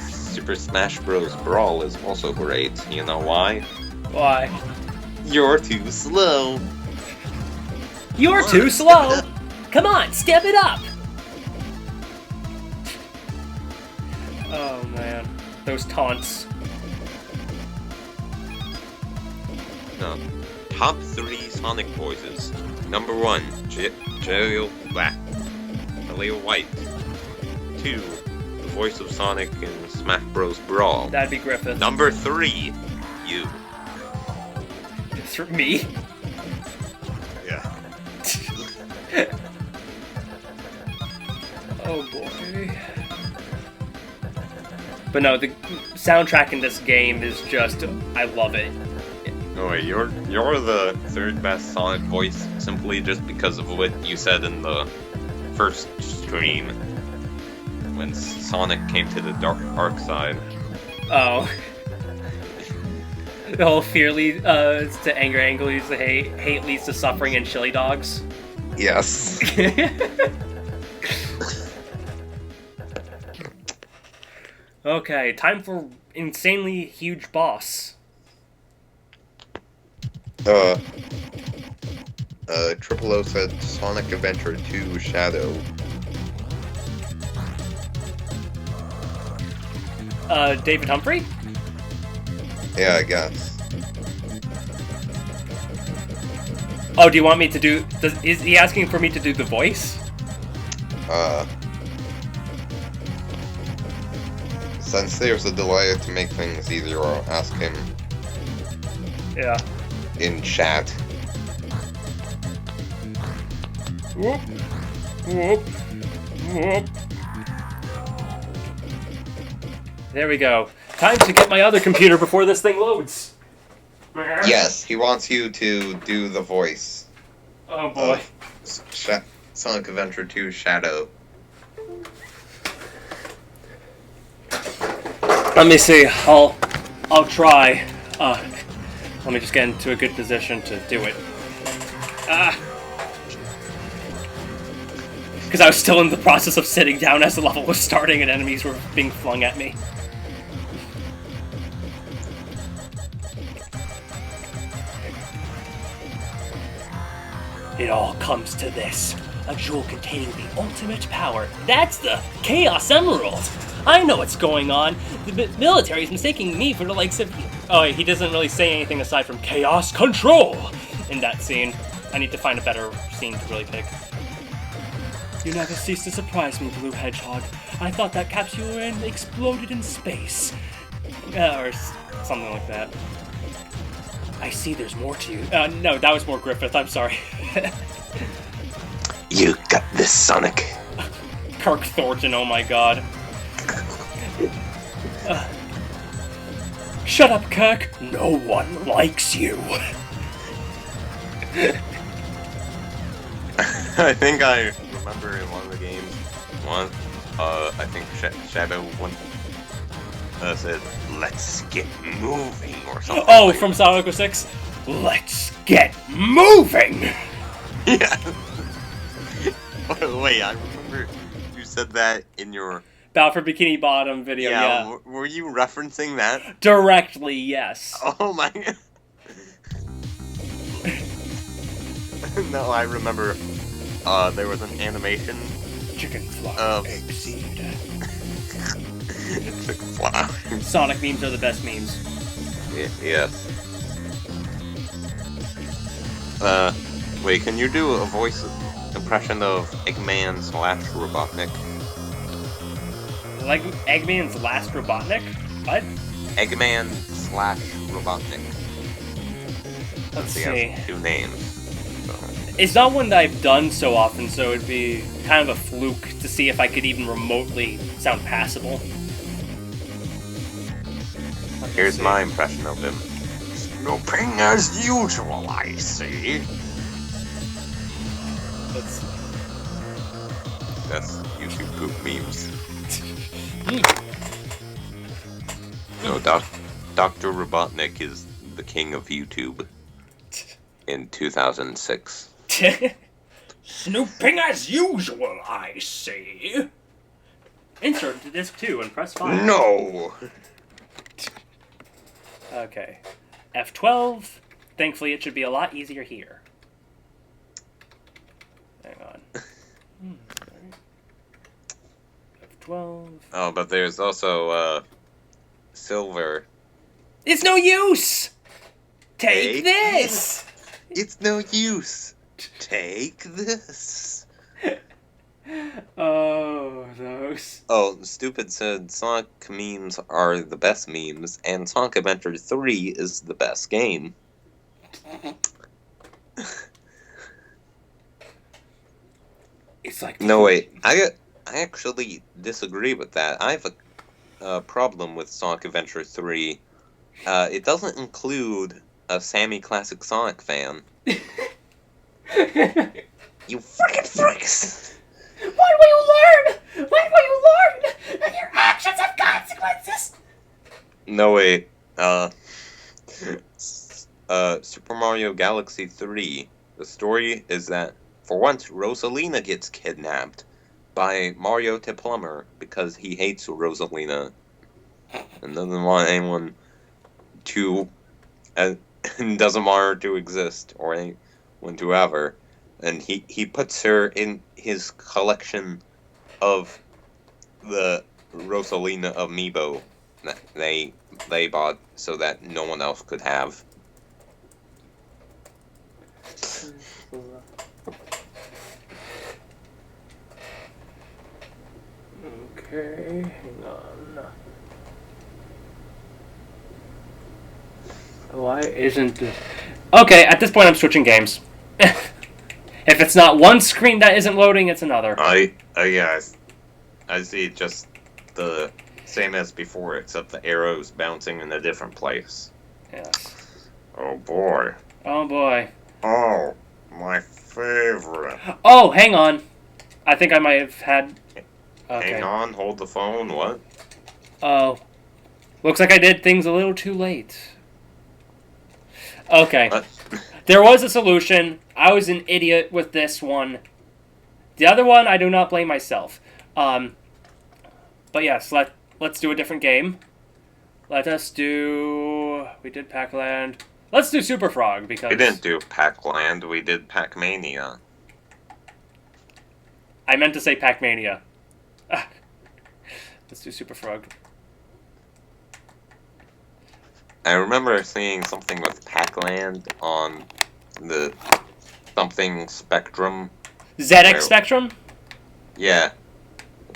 Super Smash Bros. Brawl is also great. You know why? Why? You're too slow. You're too slow! Come on, step it up! Oh man, those taunts. No. Top 3 Sonic voices. Number 1, Jaleel White. 2, the voice of Sonic in Smash Bros. Brawl. That'd be Griffith. Number 3, you. It's for me? Yeah. Oh boy. But no, the soundtrack in this game is just, I love it. No wait, you're the third best Sonic voice simply just because of what you said in the first stream when Sonic came to the dark side. Oh. The whole fear leads to anger, anger leads to hate leads to suffering, and chili dogs. Yes. Okay, time for insanely huge boss. Triple O said Sonic Adventure 2 Shadow. David Humphrey? Yeah, I guess. Oh, do you want me to do... is he asking for me to do the voice? Since there's a delay to make things easier, I'll ask him Yeah. in chat. Whoop. Whoop. Whoop. There we go. Time to get my other computer before this thing loads. Yes, he wants you to do the voice. Oh boy. Sonic Adventure 2 Shadow. Let me see. I'll try. Let me just get into a good position to do it. Because I was still in the process of sitting down as the level was starting and enemies were being flung at me. It all comes to this. A jewel containing the ultimate power. That's the Chaos Emerald! I know what's going on. The military's mistaking me for the likes of... Oh, he doesn't really say anything aside from Chaos Control in that scene. I need to find a better scene to really pick. You never cease to surprise me, Blue Hedgehog. I thought that capsule exploded in space. Or something like that. I see there's more to you. No, that was more Griffith, I'm sorry. You got this, Sonic. Kirk Thornton, oh my god. Shut up, Kirk. No one likes you. I think I remember in one of the games, I think Shadow one said, "Let's get moving" or something. Oh, like from Sonic 06? Let's get moving! Yeah. Wait, I remember you said that in your Bow for Bikini Bottom video, yeah. Were you referencing that? Directly, yes. Oh my god. No, I remember. There was an animation. Chicken fly, egg seed. Chicken fly. Sonic memes are the best memes. Yes. Wait, can you do a voice impression of Eggman / Robotnik? Like Eggman's last Robotnik? What? Eggman / Robotnik. Let's He see. has 2 names. So. It's not one that I've done so often, so it'd be kind of a fluke to see if I could even remotely sound passable. Here's my impression of him. Snooping as usual, I see. Let's see. That's YouTube poop memes. No, Dr. Robotnik is the king of YouTube in 2006. Snooping as usual, I see. Insert to disc 2 and press 5. No! Okay. F12. Thankfully, it should be a lot easier here. Hang on. F12. Oh, but there's also, Silver. It's no use! Take Take this! It's no use. Take this. Oh, those. Oh, Stupid said Sonic memes are the best memes, and Sonic Adventure 3 is the best game. It's like... No, wait. I actually disagree with that. I have a problem with Sonic Adventure 3. It doesn't include a Sammy Classic Sonic fan. You freaking freaks! When will you learn? When will you learn that your actions have consequences? No, wait. Super Mario Galaxy 3. The story is that, for once, Rosalina gets kidnapped by Mario to Plumber because he hates Rosalina and doesn't want anyone to... and doesn't want her to exist or anyone to ever. And he puts her in his collection of the Rosalina amiibo that they bought so that no one else could have. Okay, hang on. Why isn't this... Okay, at this point I'm switching games. If it's not one screen that isn't loading, it's another. Yeah, I see just the same as before, except the arrows bouncing in a different place. Yes. Oh boy. Oh boy. Oh, my favorite. Oh, hang on. I think I might have had... Okay. Hang on, hold the phone, what? Oh. Looks like I did things a little too late. Okay. What? There was a solution. I was an idiot with this one. The other one, I do not blame myself. But yes, let's do a different game. Let us do... We did Pac-Land. Let's do Super Frog, because... We didn't do Pac-Land, we did Pac-Mania. I meant to say Pac-Mania. Let's do Super Frog. I remember seeing something with Pac-Land on the something Spectrum. ZX Spectrum? Yeah.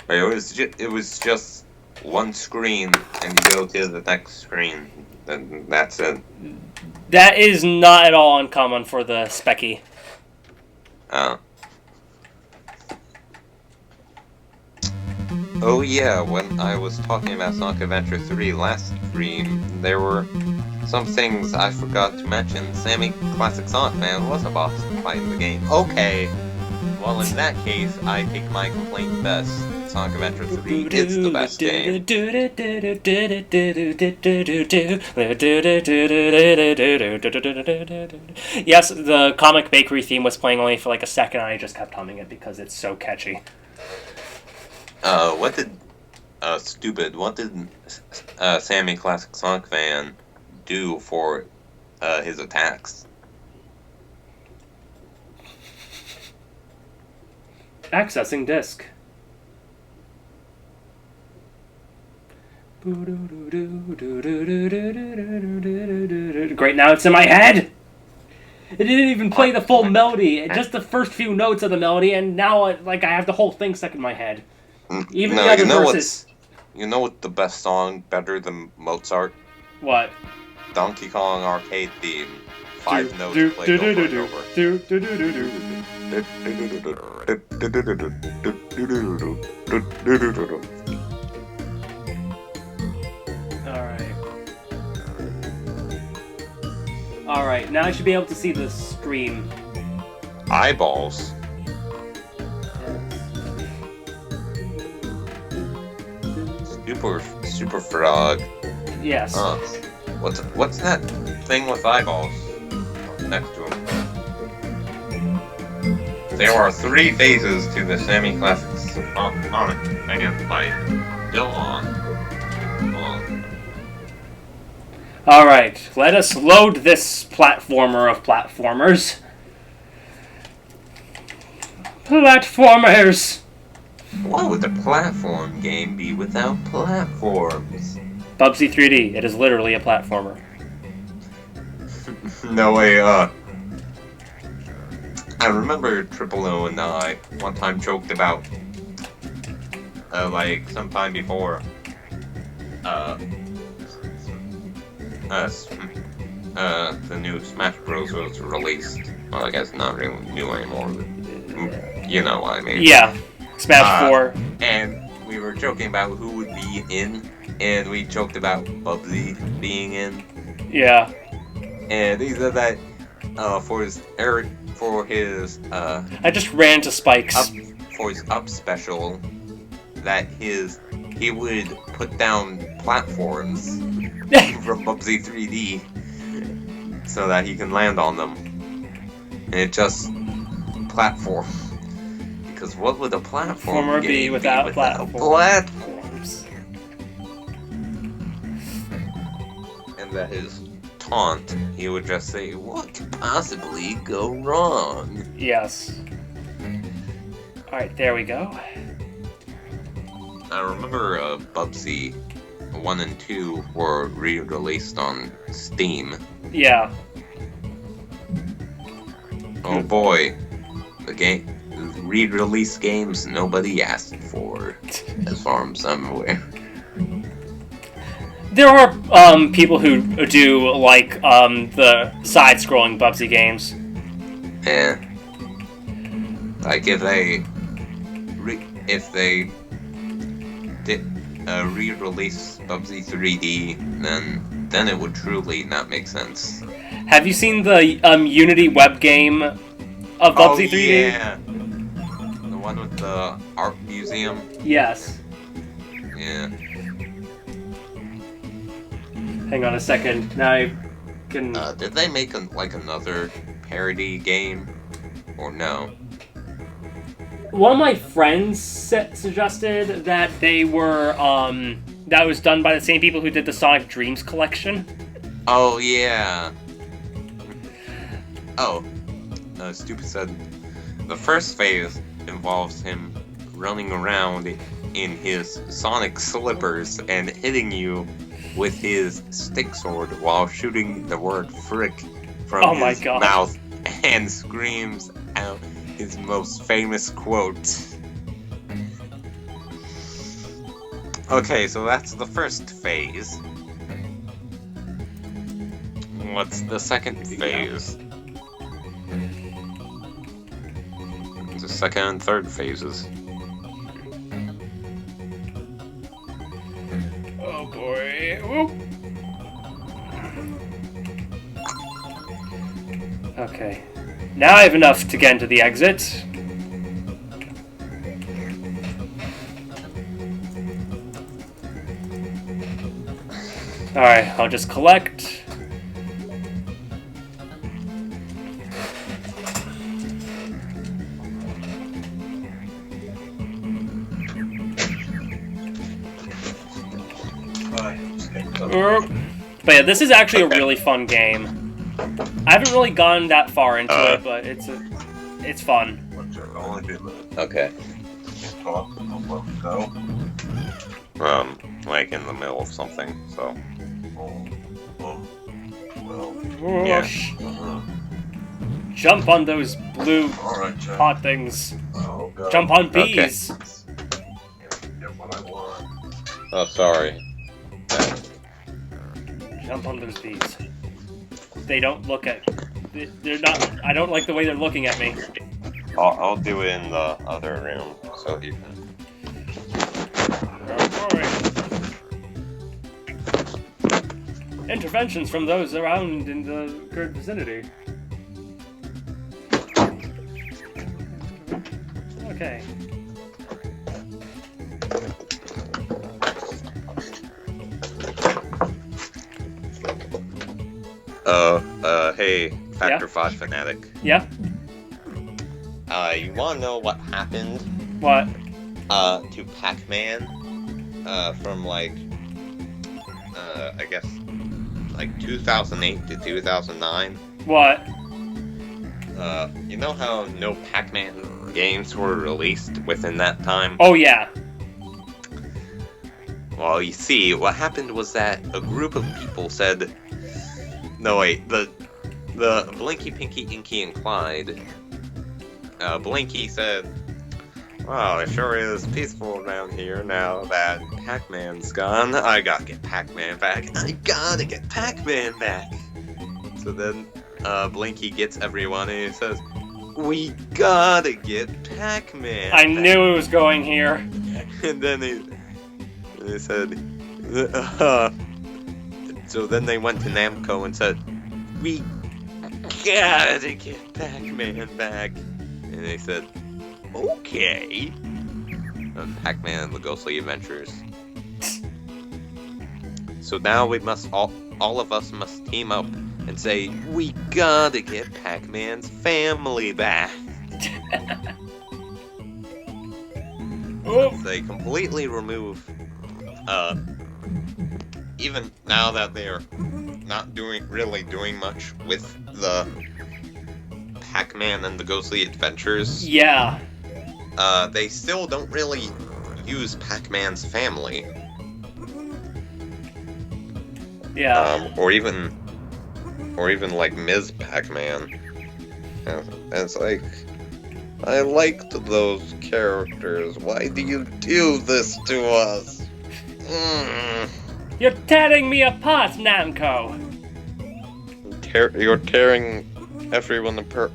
It was just one screen, and you go to the next screen, and that's it. That is not at all uncommon for the Specky. Oh yeah, when I was talking about Sonic Adventure 3 last stream, there were some things I forgot to mention. Sammy Classic Sonic Man was a boss fight in the game. Okay, well in that case, I take my complaint best. Sonic Adventure 3 is the best game. Yes, the Comic Bakery theme was playing only for like a second, and I just kept humming it because it's so catchy. What did Sammy Classic Sonic Fan do for his attacks? Accessing disk. Great, now it's in my head! It didn't even play the full melody, just the first few notes of the melody, and now I have the whole thing stuck in my head. Even no, the other verses. You know what the best song better than Mozart? What? Donkey Kong arcade theme. 5 notes played over and over. Alright, now I should be able to see the stream. Eyeballs. Super frog. Yes. What's that thing with eyeballs next to him? There are 3 phases to the semi-classic Sonic band by Bill on. Alright, let us load this platformer of platformers. Platformers! What would a platform game be without platforms? Bubsy 3D, it is literally a platformer. No way, I remember Triple O and I one time joked about, sometime before, the new Smash Bros. Was released. Well, I guess not really new anymore, but you know what I mean. Yeah, Smash 4. And we were joking about who would be in, and we joked about Bubsy being in. Yeah. And he said that for his I just ran to Spikes. For his up special, that he would put down platforms from Bubsy 3D so that he can land on them. And it just platform. Because what would a platform be without platforms? And that his taunt, he would just say, "What could possibly go wrong?" Yes. Alright, there we go. I remember Bubsy 1 and 2 were re-released on Steam. Yeah. Oh boy, the re-release games nobody asked for, as far as I'm aware. There are people who do like the side-scrolling Bubsy games. Yeah. Like if they did re-release Bubsy 3D, then it would truly not make sense. Have you seen the Unity web game of Bubsy 3D? Yeah. The one with the art museum? Yes. Yeah. Hang on a second. Now I can... Did they make another parody game? Or no? One of my friends suggested that they were, that was done by the same people who did the Sonic Dreams collection. Oh, yeah. Oh. Stupid said, the first phase involves him running around in his Sonic slippers and hitting you with his stick sword while shooting the word frick from his mouth and screams out his most famous quote. Okay, so that's the first phase. What's the second phase? The second and third phases. Oh boy. Whoop. Okay. Now I have enough to get into the exit. Alright, I'll just collect. But yeah, this is actually a really fun game. I haven't really gone that far into it, but it's fun. Okay. Talk, I'll let go. Like in the middle of something, so. Well, Yeah. Whoosh. uh-huh. Jump on those blue Alright, Jack. hot things. I'll go. Jump on Okay. bees. Get what I want. Oh, sorry. Jump on those bees. They don't look at... They're not... I don't like the way they're looking at me. I'll do it in the other room, so you can. Interventions from those around in the current vicinity. Okay. Hey, factor5fanatic. Yeah? You wanna know what happened, What? to Pac-Man, from, like, I guess, like, 2008 to 2009? What? You know how no Pac-Man games were released within that time? Oh, yeah. Well, you see, what happened was that a group of people said... No, wait, the Blinky, Pinky, Inky, and Clyde... Blinky said, "Wow, it sure is peaceful around here now that Pac-Man's gone. I gotta get Pac-Man back. I gotta get Pac-Man back." So then, Blinky gets everyone and he says, "We gotta get Pac-Man I back." knew it was going here. And then he said, so then they went to Namco and said, "We gotta get Pac-Man back." And they said, "Okay." And Pac-Man and the Ghostly Adventures. So now we must all of us must team up and say, "We gotta get Pac-Man's family back." Oh. They completely remove, even now that they're not really doing much with the Pac-Man and the Ghostly Adventures. Yeah. They still don't really use Pac-Man's family. Yeah. Or even like Ms. Pac-Man. And it's like, I liked those characters. Why do you do this to us? You're tearing me apart, Namco. You're tearing everyone apart.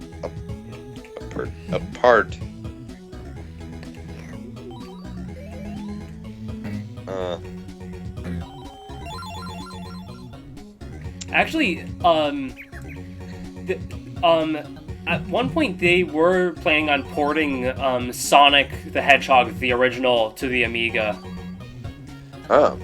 Actually, at one point they were planning on porting Sonic the Hedgehog, the original, to the Amiga. Oh.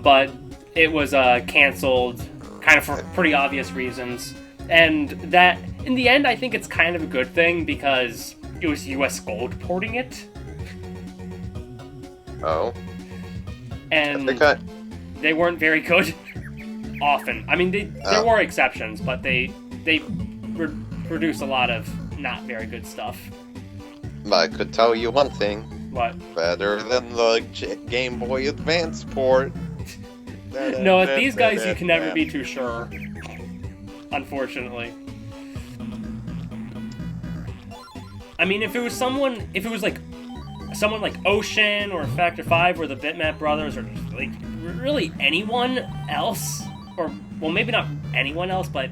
But it was canceled, kind of for pretty obvious reasons. And that, in the end, I think it's kind of a good thing because it was US Gold porting it. Oh. And they weren't very good often. I mean, there were exceptions, but they produce a lot of not very good stuff. I could tell you one thing. What? Better than the Game Boy Advance port. No, with these guys you can never be too sure. Unfortunately. I mean, if it was like someone like Ocean or Factor 5 or the Bitmap Brothers or like really anyone else, or well, maybe not anyone else, but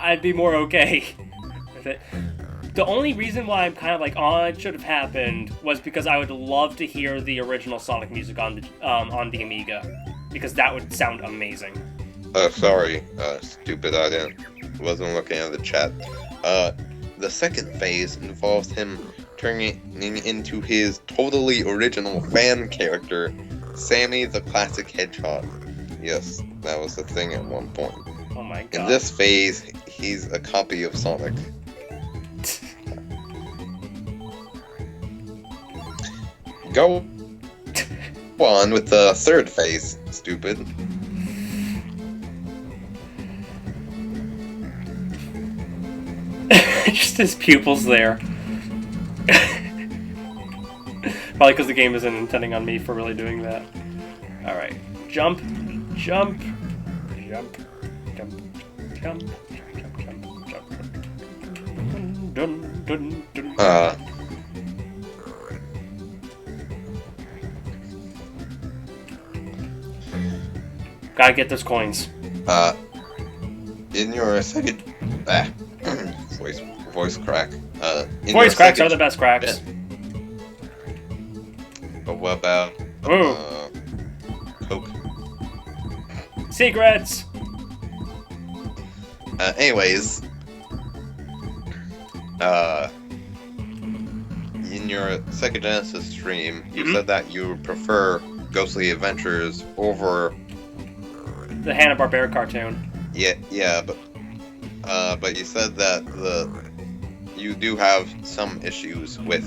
I'd be more okay with it. The only reason why I'm kind of like, oh, it should have happened was because I would love to hear the original Sonic music on the Amiga, because that would sound amazing. Sorry, stupid, wasn't looking at the chat. The second phase involves him turning into his totally original fan character, Sammy the Classic Hedgehog. Yes, that was the thing at one point. Oh my god. In this phase, he's a copy of Sonic. Go on with the third phase, stupid. Just his pupils there. Probably because the game isn't intending on me for really doing that. Alright. Jump. Jump. Jump. Jump. Jump. Jump. Jump. Jump. Dun, dun, dun. Gotta get those coins. In your second... voice crack. Voice cracks are the best cracks. Yeah. But what about... Coke? Secrets! Anyways... in your Sega Genesis stream, you said that you prefer Ghostly Adventures over... the Hanna-Barbera cartoon. Yeah, but you said that you do have some issues with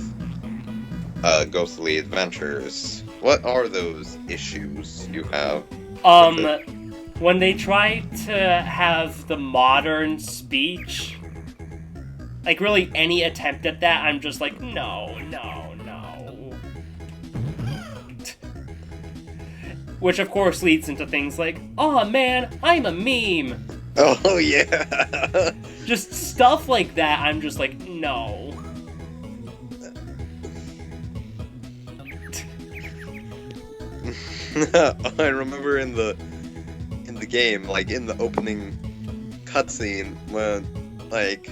Ghostly Adventures. What are those issues you have? When they try to have the modern speech, like really any attempt at that, I'm just like, no. Which of course leads into things like, oh man, I'm a meme. Oh yeah. Just stuff like that, I'm just like, no. I remember in the game, like in the opening cutscene, when like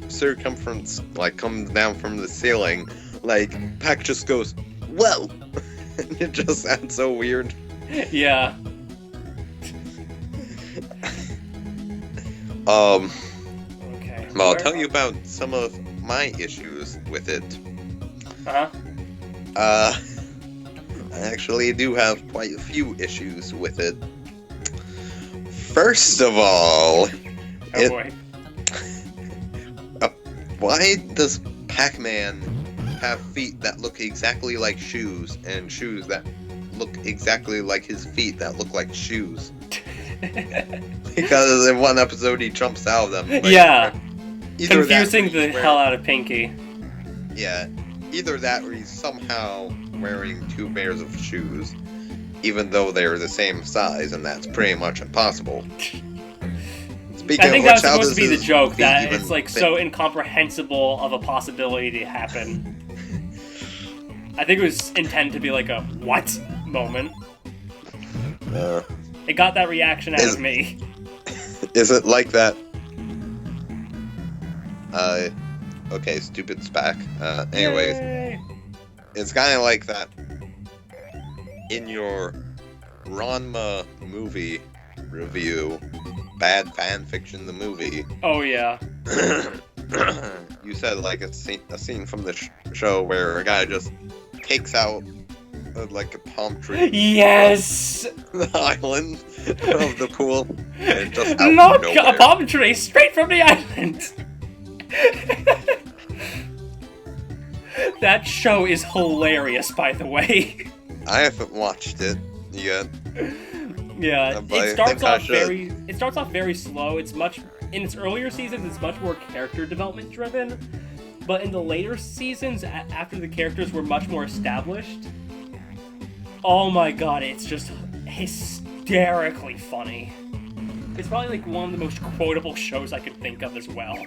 circumference like comes down from the ceiling, like Pac just goes, "Whoa!" And it just sounds so weird. Yeah. Okay. Well, I'll tell you about some of my issues with it. I actually do have quite a few issues with it. First of all, boy. Why does Pac-Man have feet that look exactly like shoes, and shoes that look exactly like his feet that look like shoes? Because in one episode he jumps out of them. Yeah. Confusing the hell out of Pinky. Yeah. Either that or he's somehow wearing two pairs of shoes, even though they're the same size, and that's pretty much impossible. I think that was supposed to be the joke, that it's like so incomprehensible of a possibility to happen. I think it was intended to be like a what moment. It got that reaction out of me. Is it like that? Okay, stupid's back. Anyways, Yay! It's kind of like that in your Ranma movie review, Bad Fan Fiction the movie. Oh yeah. You said like a scene from the show where a guy just takes out like a palm tree. Yes. The island of the pool. And just out Look, nowhere. a palm tree straight from the island. That show is hilarious, by the way. I haven't watched it yet. Yeah, it starts off very slow. It's much in its earlier seasons. It's much more character development driven, but in the later seasons, after the characters were much more established, oh my god, it's just hysterically funny. It's probably like one of the most quotable shows I could think of as well.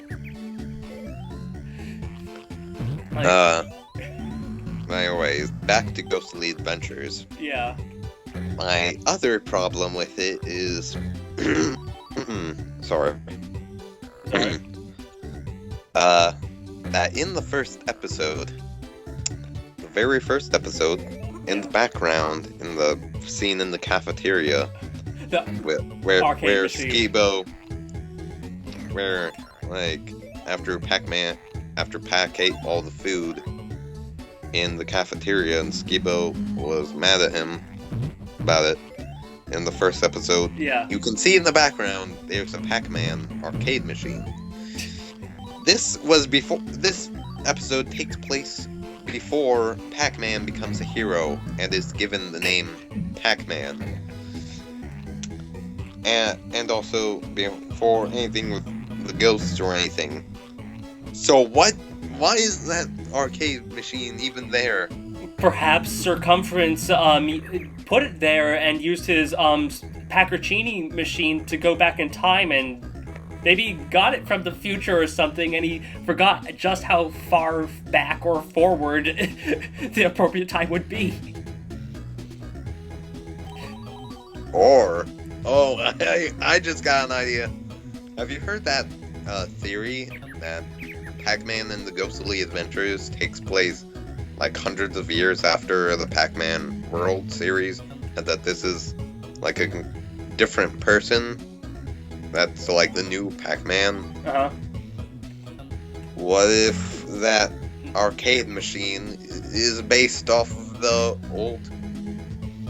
Anyways, back to Ghostly Adventures. Yeah. My other problem with it is... Sorry. That in the first episode, the very first episode, in the background, in the scene in the cafeteria, where Skibo, where, like, after Pac ate all the food in the cafeteria and Skibo was mad at him about it in the first episode. Yeah. You can see in the background there's a Pac-Man arcade machine. This episode takes place before Pac-Man becomes a hero and is given the name Pac-Man. And also before anything with the ghosts or anything. So what? Why is that arcade machine even there? Perhaps Circumference put it there and used his Paccarcini machine to go back in time and maybe got it from the future or something, and he forgot just how far back or forward the appropriate time would be. Or, I just got an idea. Have you heard that theory that Pac-Man and the Ghostly Adventures takes place like hundreds of years after the Pac-Man World series, and that this is like a different person? That's like the new Pac-Man. Uh-huh. What if that arcade machine is based off of the old...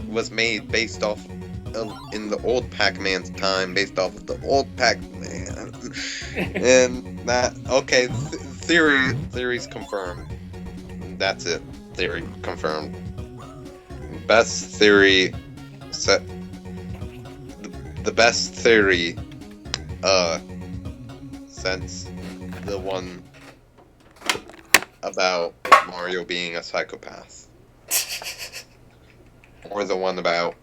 was made based off of, in the old Pac-Man's time, based off of the old Pac-Man. And that... Okay, theory's confirmed. That's it. Theory confirmed. Best theory... The best theory... since the one about Mario being a psychopath. Or the one about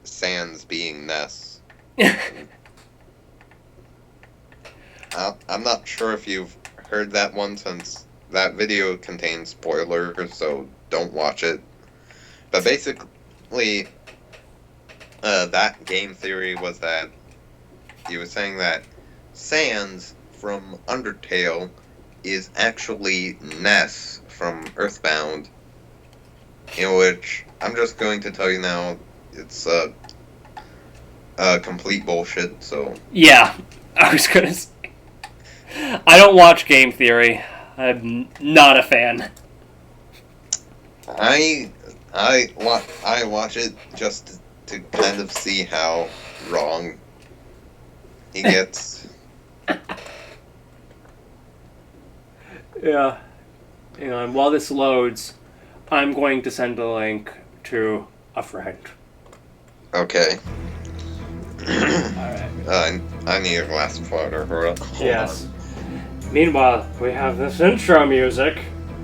Sans being Ness. I'm not sure if you've heard that one, since that video contains spoilers, so don't watch it. But basically, that game theory was that he was saying that Sans from Undertale is actually Ness from Earthbound, in which I'm just going to tell you now, it's complete bullshit. So yeah, I was gonna say, I don't watch game theory. I'm not a fan. I watch it just to kind of see how wrong he gets. Yeah. Hang on, while this loads, I'm going to send a link to a friend. Okay. Alright. I need a glass of water. Hold Yes. Meanwhile, we have this intro music.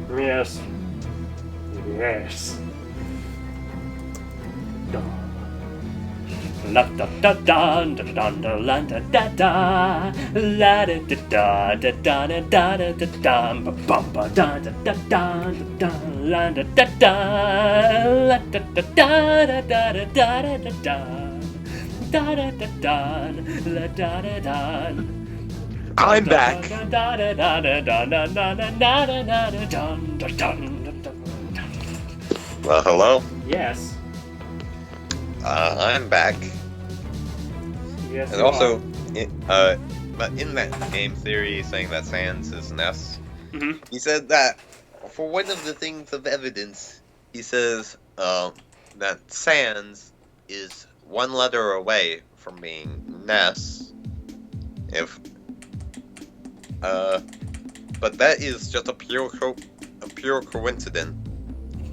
Yes. Yes. La da da da da da da la da da da la da da da da da da da da da ba bum ba da da da da da la da da da la da da da da da da da da da da da da la da da da. I'm back. Well, hello. Yes. I'm back. Yes. And also, but in that game theory saying that Sans is Ness, he said that for one of the things of evidence, he says that Sans is one letter away from being Ness. But that is just a pure coincidence.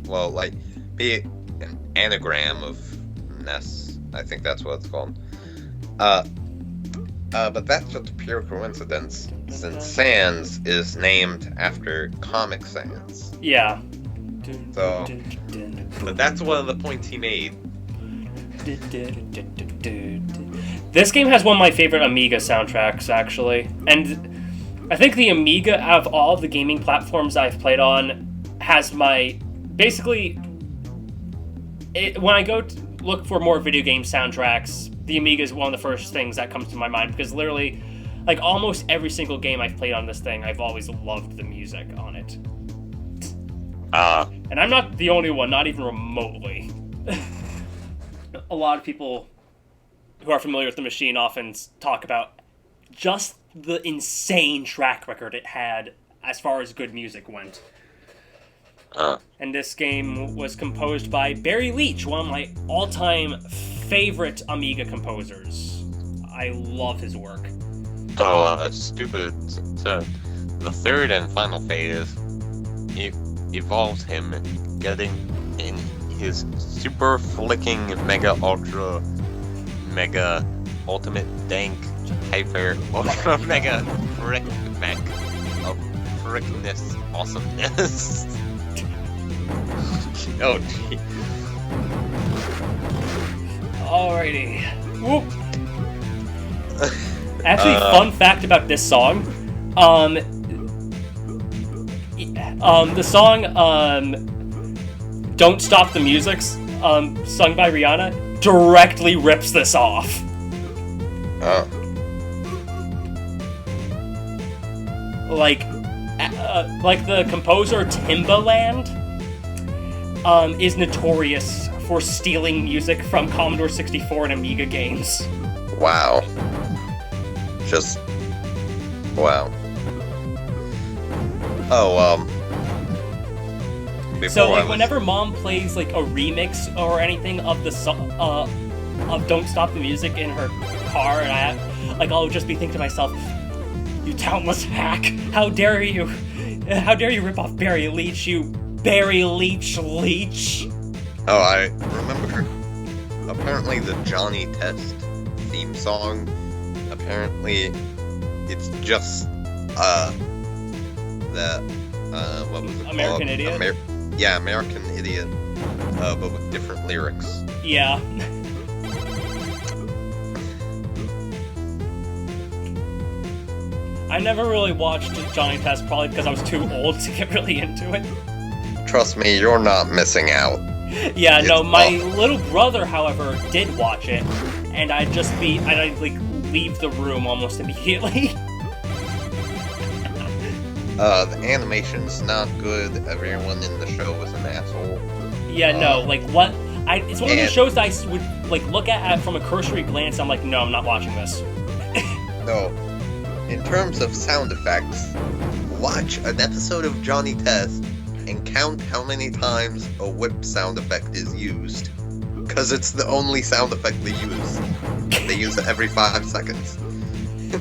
Well, like, be it an anagram of Ness, I think that's what it's called. But that's just a pure coincidence, since Sans is named after Comic Sans. Yeah. So, but that's one of the points he made. This game has one of my favorite Amiga soundtracks, actually. And I think the Amiga, out of all of the gaming platforms I've played on, has my... Basically, when I go to look for more video game soundtracks, the Amiga is one of the first things that comes to my mind, because literally, like, almost every single game I've played on this thing, I've always loved the music on it. And I'm not the only one, not even remotely. A lot of people who are familiar with the machine often talk about just the insane track record it had as far as good music went. And this game was composed by Barry Leach, one of my all-time favorite Amiga composers. I love his work. So, stupid. So, the third and final phase involves him getting in his super flicking mega ultra mega ultimate dank hyper ultra mega frick mech of frickness awesomeness. Oh, gee. Alrighty. Whoop. Actually, fun fact about this song. The song, Don't Stop the Music, sung by Rihanna, directly rips this off. Oh. Like the composer Timbaland, is notorious for stealing music from Commodore 64 and Amiga games. Wow. Just... wow. Oh, So, like, whenever Mom plays, like, a remix or anything of the of Don't Stop the Music in her car, and I'll just be thinking to myself, you talentless hack, how dare you rip off Barry Leach, you Barry Leach. Oh, I remember, apparently the Johnny Test theme song, apparently it's just, what was it American called? Idiot? Yeah, American Idiot, but with different lyrics. Yeah. I never really watched Johnny Test, probably because I was too old to get really into it. Trust me, you're not missing out. Yeah, It's no, my awful. little brother, however, did watch it, and I'd like leave the room almost immediately. The animation's not good. Everyone in the show is an asshole. Yeah, no, like what? It's one of those and- shows that I would like look at from a cursory glance. I'm like, no, I'm not watching this. No. In terms of sound effects, watch an episode of Johnny Test and count how many times a whip sound effect is used. Because it's the only sound effect they use. They use it every 5 seconds.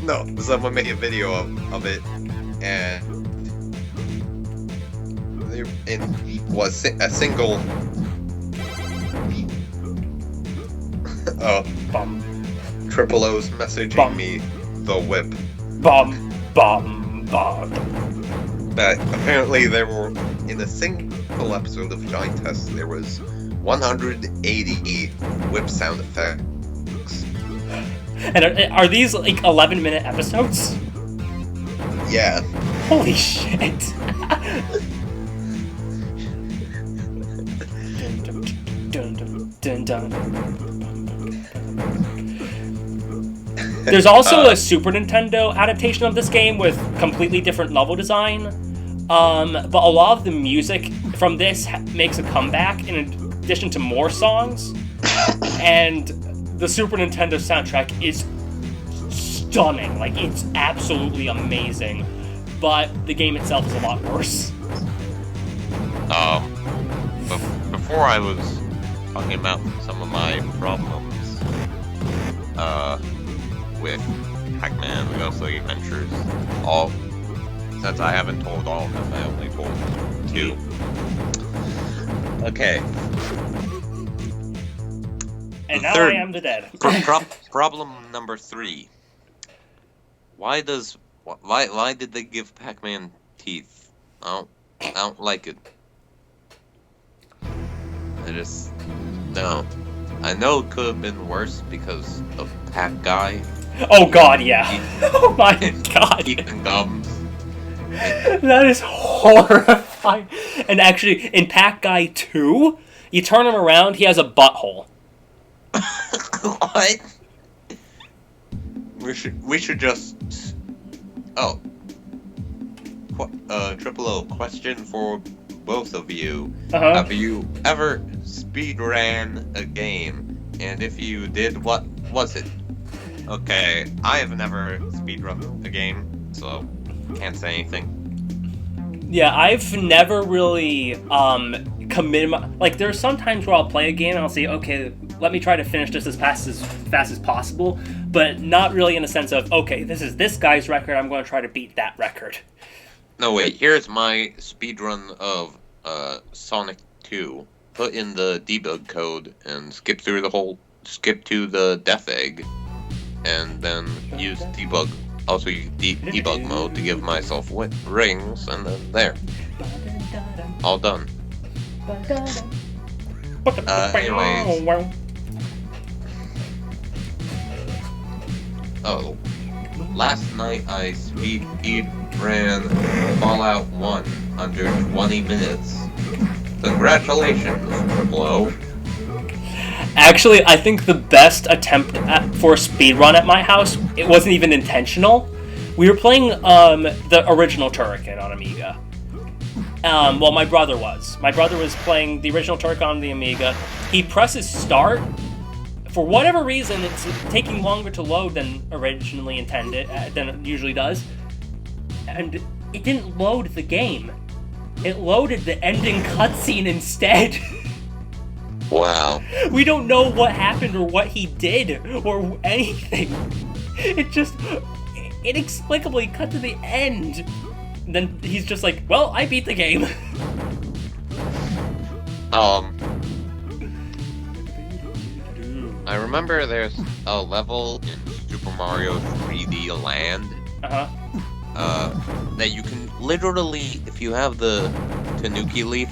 No, someone made a video of it, and it was a single... Bum, Triple O's messaging Bum. me the whip. bum, bum, bum. But apparently there were, in a single episode of Johnny Test, there was 180 whip sound effects. And are these like 11-minute episodes? Yeah. Holy shit! There's also a Super Nintendo adaptation of this game with completely different level design, but a lot of the music from this makes a comeback in addition to more songs, and the Super Nintendo soundtrack is stunning. Like, it's absolutely amazing, but the game itself is a lot worse. Before I was talking about some of my problems, with Pac-Man Ghostly Adventures, since I haven't told all of them, I only told 2. Okay. And now Third. I am the dead. Problem number 3. Why did they give Pac-Man teeth? I don't like it. No. I know it could have been worse because of Pac Guy. Oh god, yeah. Oh my god. Teeth and gums. That is horrifying. And actually, in Pac Guy 2, you turn him around, he has a butthole. What? We should just... Oh. Triple O, question for both of you. Uh-huh. Have you ever speedran a game? And if you did, what was it? Okay, I have never speedrun a game, so can't say anything. Yeah, I've never really committed like, there's some times where I'll play a game and I'll say, okay, let me try to finish this as fast as possible, but not really in the sense of, okay, this is this guy's record, I'm going to try to beat that record. No, wait, here's my speedrun of Sonic 2. Put in the debug code and skip to the death egg, and then use debug also use debug mode to give myself rings, and then there. All done. Anyways. Oh. Last night I speed ran Fallout 1 under 20 minutes. Congratulations, Blow. Actually, I think the best attempt for a speedrun at my house, it wasn't even intentional. We were playing the original Turrican on Amiga. Well, my brother was. My brother was playing the original Turrican on the Amiga. He presses start. For whatever reason, it's taking longer to load than originally intended, than it usually does. And it didn't load the game. It loaded the ending cutscene instead. Wow. We don't know what happened or what he did or anything. It just inexplicably cut to the end. And then he's just like, well, I beat the game. I remember there's a level in Super Mario 3D Land. That you can literally, if you have the Tanuki leaf,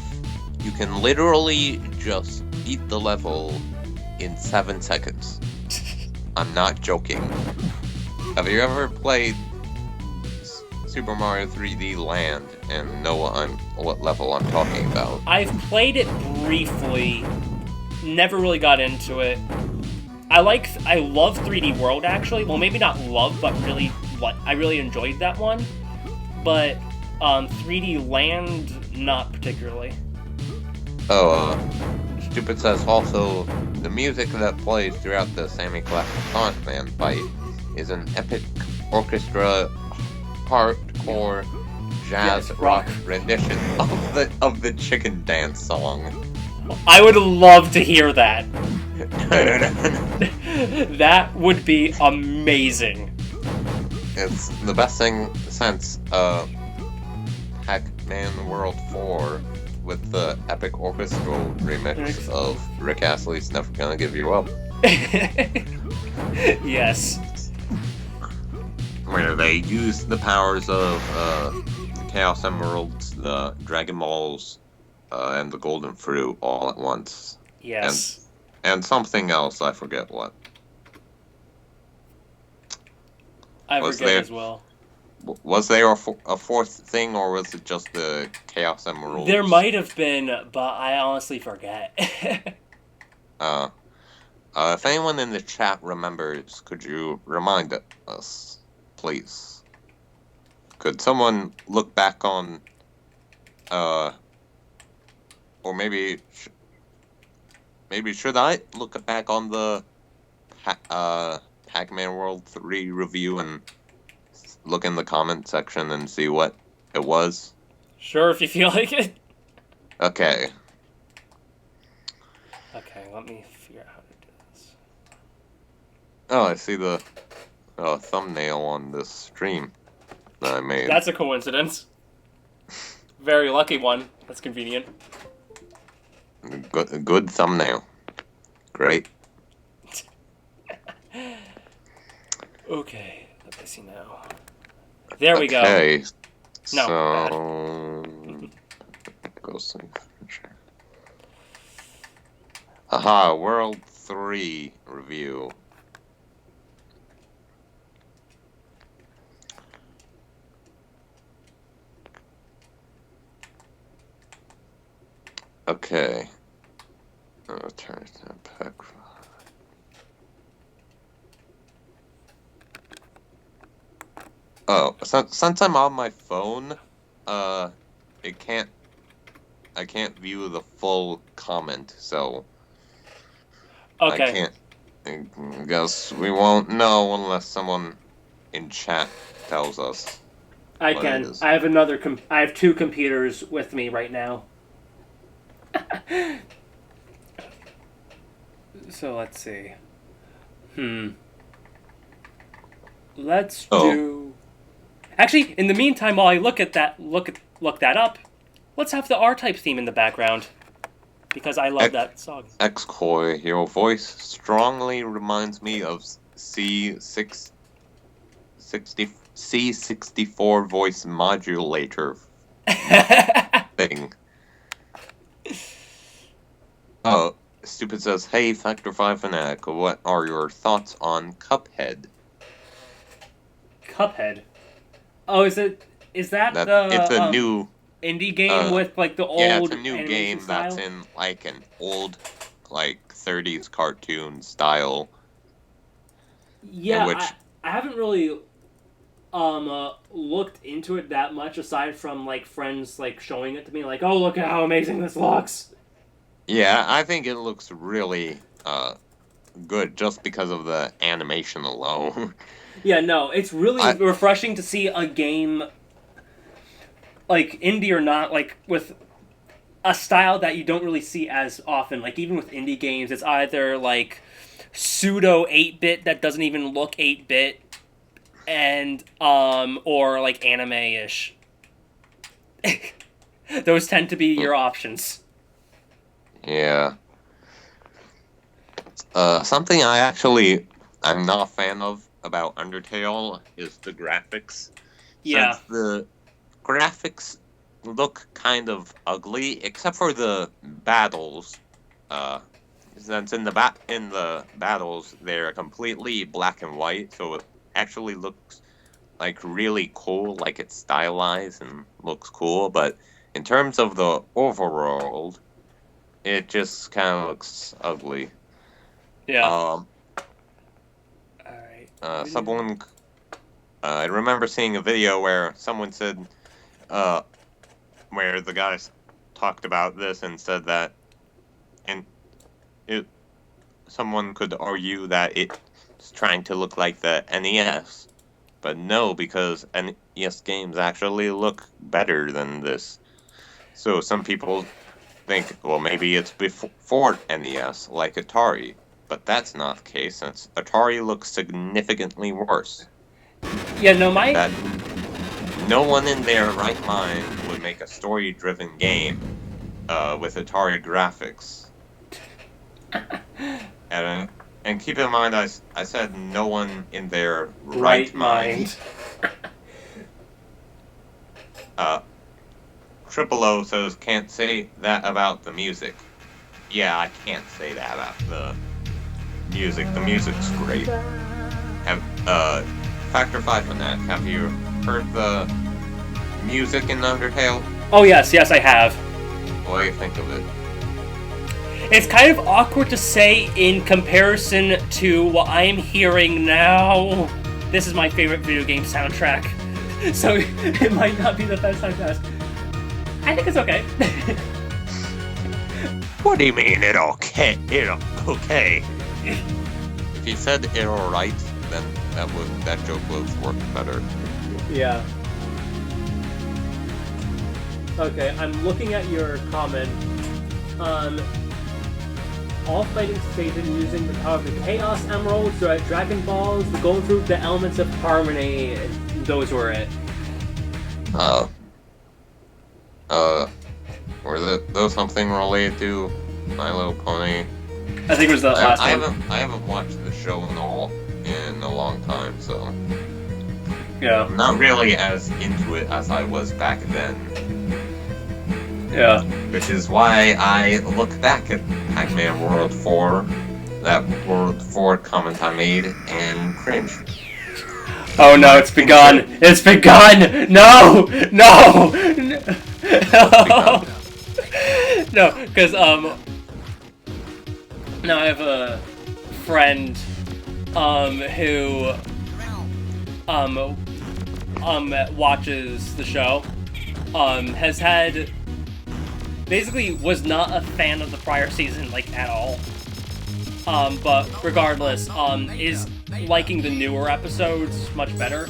you can literally just beat the level in 7 seconds. I'm not joking. Have you ever played Super Mario 3D Land and know what level I'm talking about? I've played it briefly, never really got into it. I love 3D World actually. Well, maybe not love, but I really enjoyed that one. But 3D Land, not particularly. Oh, Stupid says also, the music that plays throughout the semi-classic Sonic Man fight is an epic orchestra hardcore jazz rock rendition of the chicken dance song. I would love to hear that. That would be amazing. It's the best thing since Pac-Man World 4 with the epic orchestral remix of Rick Astley's Never Gonna Give You Up. Yes. Where they use the powers of the Chaos Emeralds, the Dragon Balls, and the Golden Fruit all at once. Yes. And something else, I forget what. I forget as well. Was there a fourth thing, or was it just the Chaos Emeralds? There might have been, but I honestly forget. If anyone in the chat remembers, could you remind us, please? Could someone look back on, or maybe should I look back on the Pac-Man World 3 review and look in the comment section and see what it was? Sure, if you feel like it. Okay. Okay, let me figure out how to do this. Oh, I see the thumbnail on this stream that I made. That's a coincidence. Very lucky one. That's convenient. Good thumbnail. Great. Okay, let me see now. There we go. Okay. No, So go see. Aha, World 3 review. Okay. Turn it back. Oh, since I'm on my phone, I can't view the full comment, so Okay. I guess we won't know unless someone in chat tells us. I can. I have I have 2 computers with me right now. So let's see. Let's do. Actually, in the meantime, while I look that up, let's have the R-Type theme in the background because I love that song. X-khou, your voice strongly reminds me of C64 C64 voice modulator thing. Oh, Stupid says, "Hey, factor5fanatic, what are your thoughts on Cuphead?" Cuphead. Oh, is that It's the a new indie game with like the old yeah, it's a new animation game style? that's in like an old, like 30s cartoon style. Yeah, which I haven't really looked into it that much aside from like friends like showing it to me, like, oh, look at how amazing this looks. yeah, I think it looks really good just because of the animation alone. Yeah, no, it's really refreshing to see a game, like indie or not, like with a style that you don't really see as often. Like even with indie games, it's either like pseudo 8-bit that doesn't even look 8-bit, and or like anime-ish. Those tend to be your options. Yeah. Something I'm not a fan of about Undertale is the graphics. Yeah. Since the graphics look kind of ugly, except for the battles. Since in the battles they're completely black and white, so it actually looks like really cool, like it's stylized and looks cool. But in terms of the overworld, it just kind of looks ugly. Yeah. All right. Someone, I remember seeing a video where someone said, where the guys talked about this and said that, and someone could argue that it's trying to look like the NES, but no, because NES games actually look better than this. So some people think, well, maybe it's before NES, like Atari. But that's not the case, since Atari looks significantly worse. Yeah, no, That no one in their right mind would make a story-driven game with Atari graphics. And keep in mind, I said no one in their right mind. Triple O says, can't say that about the music. Yeah, I can't say that about the music. The music's great. Factor5fanatic, have you heard the music in Undertale? Oh yes, I have. What do you think of it? It's kind of awkward to say in comparison to what I'm hearing now. This is my favorite video game soundtrack, so it might not be the best time to ask. I think it's okay. What do you mean it okay? It okay? If you said it alright, then that joke would have worked better. Yeah. Okay, I'm looking at your comment. All fighting stated using the power of the Chaos Emeralds, the Dragon Balls, the Golden Fruit, the Elements of Harmony. Those were it. Were those something related to My Little Pony? I think it was the last I one. I haven't watched the show in a long time, so yeah, I'm not really as into it as I was back then. Yeah. Which is why I look back at Pac-Man World 4, that World 4 comment I made, and cringe. Oh no, it's begun! It's begun! No! No! No! No, because, now I have a friend, who, watches the show, has had, basically was not a fan of the prior season, like, at all. But regardless, is liking the newer episodes much better.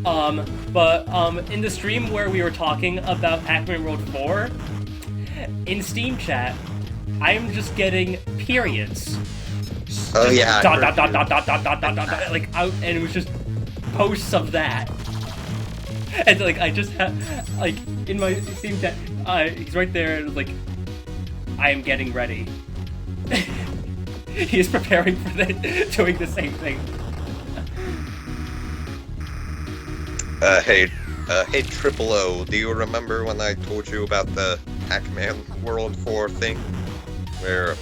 But in the stream where we were talking about Pac-Man World 4, in Steam chat, I am just getting periods. Oh yeah. Dot, dot, dot, dot, dot, dot, dot, dot, dot, dot, like, out, and it was just posts of that. And like, I just have, like, in my Steam chat, he's right there, like, I am getting ready. He is preparing for doing the same thing. Hey, Triple O, do you remember when I told you about the Pac-Man World 4 thing? Where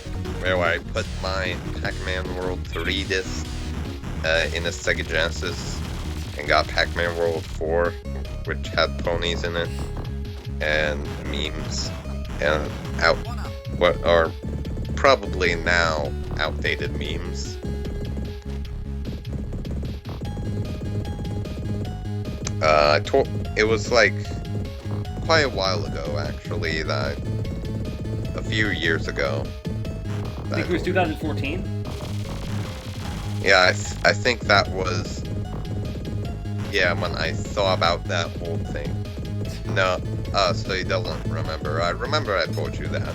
I put my Pac-Man World 3 disc in a Sega Genesis and got Pac-Man World 4, which had ponies in it, and memes, and what are probably now outdated memes. It was like quite a while ago, actually, that a few years ago. I think it was 2014. Yeah, I think that was, yeah, when I thought about that whole thing. No, so he doesn't remember. I remember I told you that.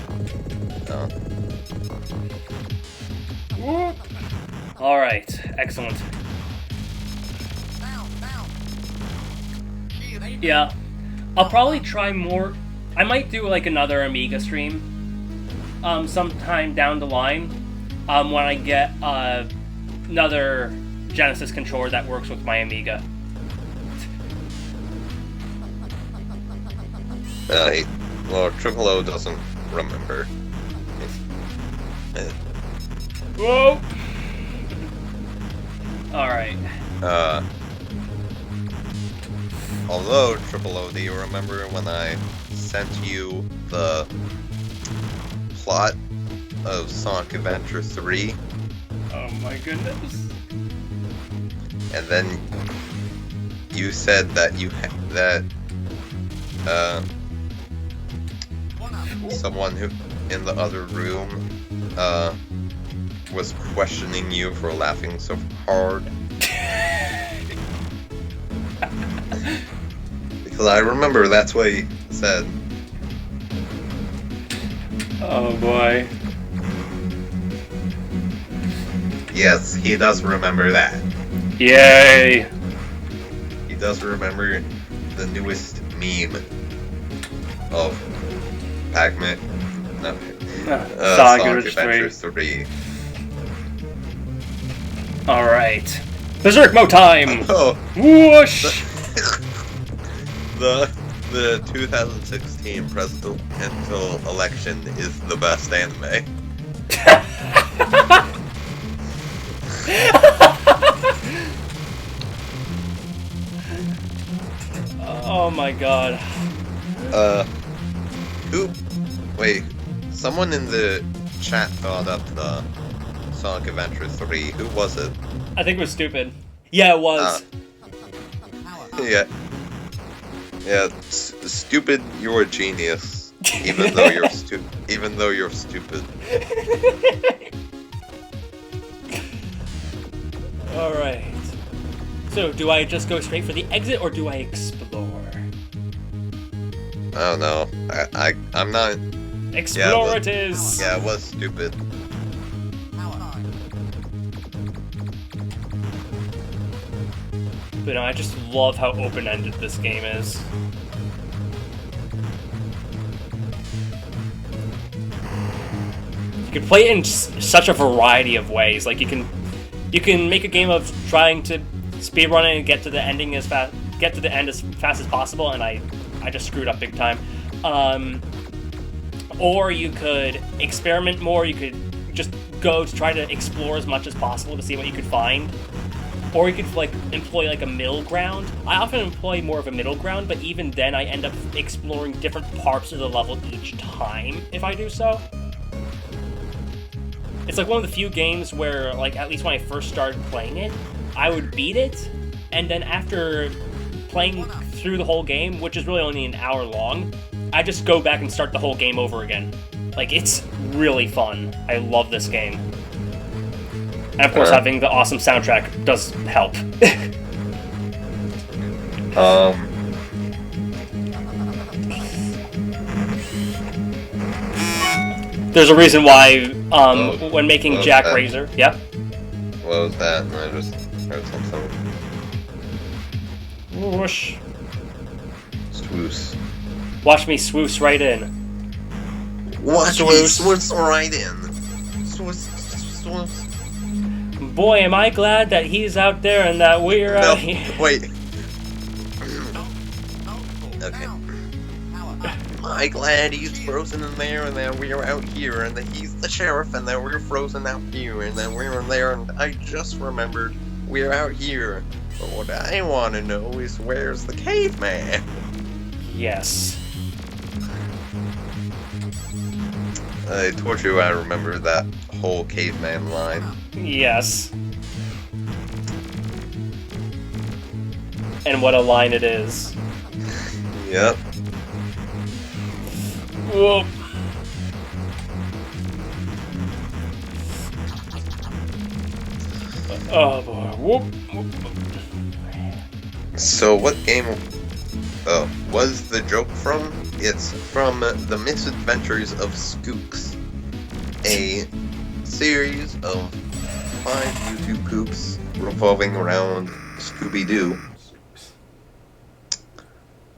All right, excellent. Yeah, I'll probably try more. I might do like another Amiga stream sometime down the line when I get another Genesis controller that works with my Amiga. Well, Triple O doesn't remember. Whoa! Alright. Although, Triple O, do you remember when I sent you the plot of Sonic Adventure 3? Oh my goodness. And then you said that someone who in the other room was questioning you for laughing so hard. Because I remember that's what he said. Oh boy. Yes, he does remember that. Yay! He does remember the newest meme of Pac-Man. No. Sonic Adventure 3. Alright. Berserk Mo time! Oh, Whoosh! the 2016 presidential election is the best anime. Oh my god. Wait, someone in the chat thought up the Sonic Adventure 3. Who was it? I think it was stupid. Yeah, it was. Yeah. Yeah, stupid, you're a genius. Even though you're stupid. Alright. So, do I just go straight for the exit, or do I explore? I don't know. I'm not... Explore it is! Yeah, it was stupid. But no, I just love how open-ended this game is. You can play it in such a variety of ways. Like you can make a game of trying to speedrun it and get to the end as fast as possible, and I just screwed up big time. Or you could experiment more. You could just go to try to explore as much as possible to see what you could find. Or you could employ a middle ground. I often employ more of a middle ground, but even then I end up exploring different parts of the level each time if I do so. It's one of the few games where, at least when I first started playing it, I would beat it, and then after playing through the whole game, which is really only an hour long, I just go back and start the whole game over again. It's really fun. I love this game. And of course, having the awesome soundtrack does help. There's a reason why, when making Jack Razor... Yeah? What was that? I just heard something. Whoosh. Swoos. Watch me swoos right in. Watch me swoos right in. Swoos. Boy, am I glad that he's out there and that we're out here. Wait. Okay. My glad he's frozen in there, and then we're out here, and then he's the sheriff, and then we're frozen out here, and then we're in there, and I just remembered we're out here. But what I want to know is where's the caveman? Yes. I told you I remember that whole caveman line. Yes. And what a line it is. Yep. Whoop. Oh boy. Whoop. Whoop. So what game was the joke from? It's from The Misadventures of Skooks, a series of 5 YouTube poops revolving around Scooby-Doo.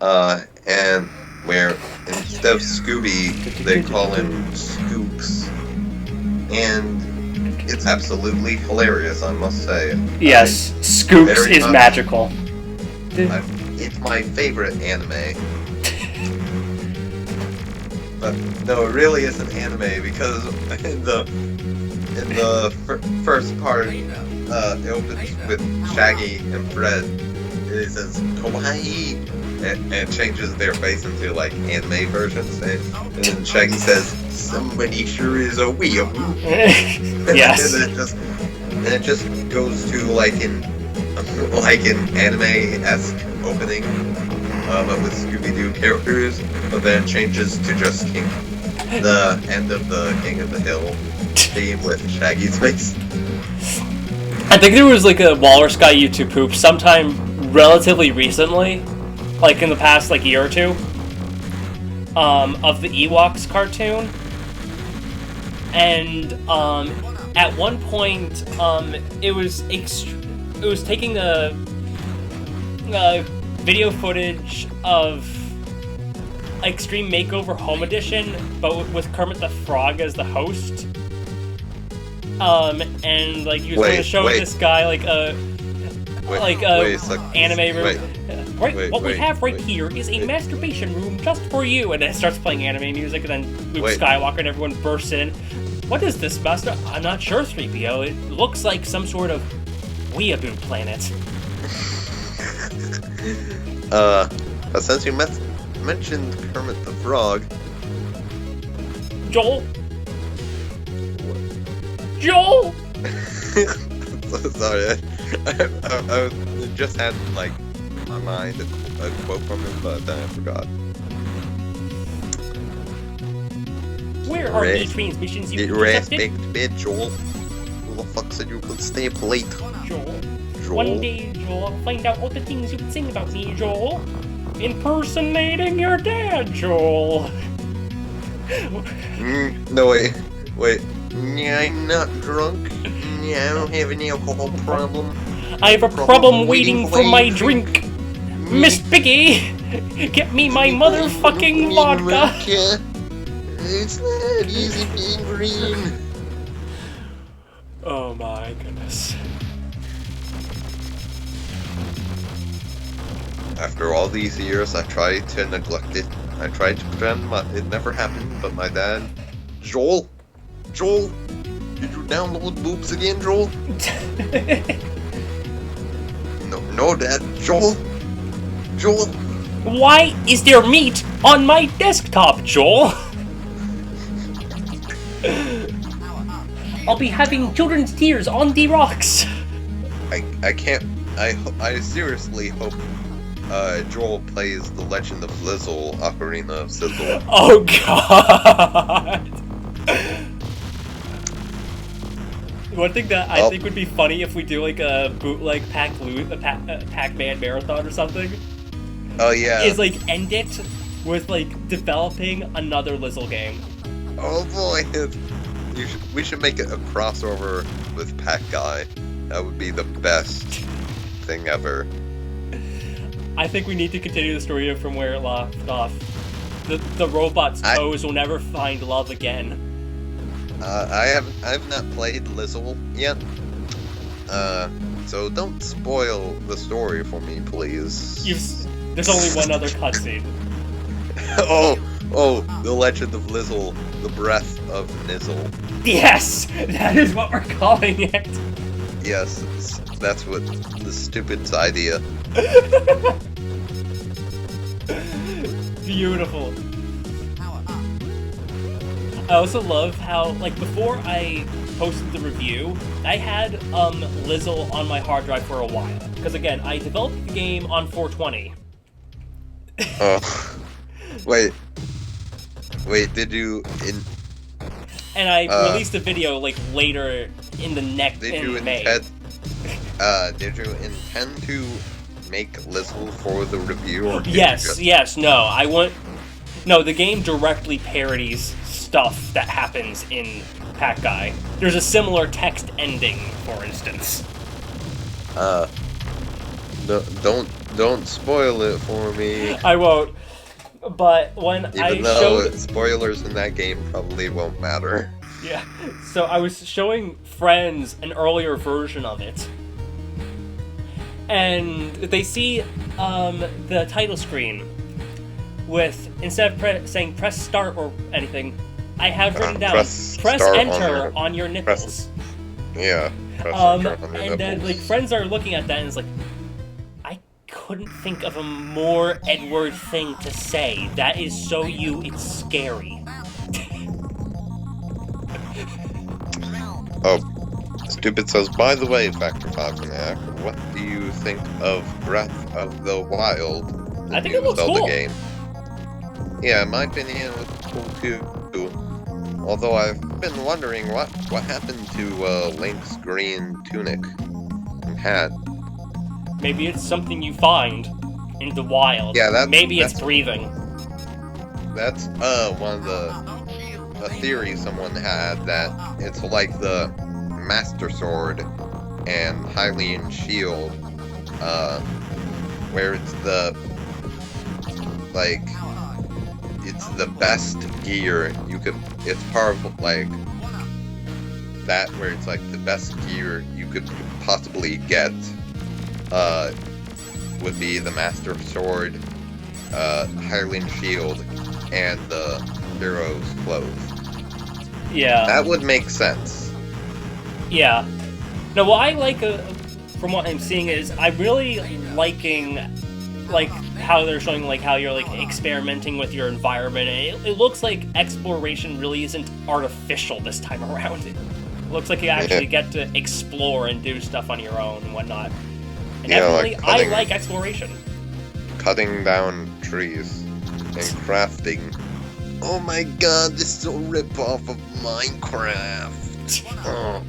And where instead of Scooby, they call him Skooks. And it's absolutely hilarious, I must say. Yes, Scoops is magical. It's my favorite anime. But no, it really isn't anime because in the first part, it opens with Shaggy and Fred. It says kawaii, and it changes their face into like anime versions, and then Shaggy says, "Somebody sure is a weeaboo." Yes. and it just goes to like an anime-esque opening, but with Scooby-Doo characters, but then it changes to just the end of the King of the Hill theme with Shaggy's face. I think there was like a Walrus Guy YouTube poop sometime relatively recently, like in the past like year or two, of the Ewoks cartoon. And at one point, it was taking a video footage of Extreme Makeover Home Edition, but with Kermit the Frog as the host. And like he was going to show this guy like a anime room. What we have right here is a masturbation room just for you, and then it starts playing anime music, and then Luke Skywalker and everyone bursts in. What is this, Master? I'm not sure, 3PO. It looks like some sort of weeaboo planet. But since you mentioned Kermit the Frog, Joel. Joel. So sorry, I just had like in my mind a quote from him, but then I forgot. Where are the transmissions you intercepted? Baked bitch, Joel. Who the fuck said you could stay up late? Joel. One day, Joel, I'll find out all the things you would sing about me, Joel. Impersonating your dad, Joel. No, wait. I'm not drunk. I don't have an alcohol problem. I have a problem waiting for my drink. Miss Piggy, get me my motherfucking vodka. It's not easy being green. Oh my goodness. After all these years, I tried to neglect it. I tried to pretend it never happened, but my dad... Joel, did you download boobs again, Joel? No, Dad. Joel. Why is there meat on my desktop, Joel? I'll be having children's tears on the rocks. I can't. I seriously hope Joel plays The Legend of Lizzle, Ocarina of Sizzle. Oh God. One thing that I think would be funny if we do like a bootleg Pac-Man marathon or something. Oh yeah. Is like end it with like developing another Lizzle game. Oh boy, we should make it a crossover with Pac Guy. That would be the best thing ever. I think we need to continue the story from where it left off. The robot's toes will never find love again. I've not played Lizzle yet. So don't spoil the story for me, please. There's only one other cutscene. Oh, The Legend of Lizzle, The Breath of Nizzle. Yes! That is what we're calling it! Yes, that's what the stupid's idea. Beautiful. I also love how, like, before I posted the review, I had Lizzle on my hard drive for a while. Because, again, I developed the game on 420. Oh. Wait, did you... And I released a video, like, later in the next... Did you intend to make Lizzle for the review? Or Yes, no, No, the game directly parodies stuff that happens in Pack Guy. There's a similar text ending, for instance. Don't spoil it for me. I won't. But when Even though spoilers in that game probably won't matter. Yeah. So I was showing friends an earlier version of it. And they see the title screen with, instead of saying press start or anything, I have written down press enter on your nipples. Yeah. Press enter on your and then like friends are looking at that and it's like, I couldn't think of a more Edward thing to say. That is so you, it's scary. Oh, Stupid says, by the way, factor5fanatic, what do you think of Breath of the Wild? I think it looks cool. Game? Yeah, in my opinion, it looks cool too. Although I've been wondering what happened to Link's green tunic and hat. Maybe it's something you find in the wild. Yeah, maybe it's breathing. That's one of a theory someone had, that it's like the Master Sword and Hylian Shield, where it's the best gear you could. It's powerful, like that, where it's like the best gear you could possibly get. Would be the Master Sword, Hylian Shield, and the hero's clothes. Yeah. That would make sense. Yeah. No, what I like, from what I'm seeing, is I'm really liking, like, how they're showing, like, how you're, like, experimenting with your environment. And it looks like exploration really isn't artificial this time around. It looks like you actually get to explore and do stuff on your own and whatnot. And definitely, I like exploration. Cutting down trees and crafting. Oh my god, this is a rip-off of Minecraft. Oh.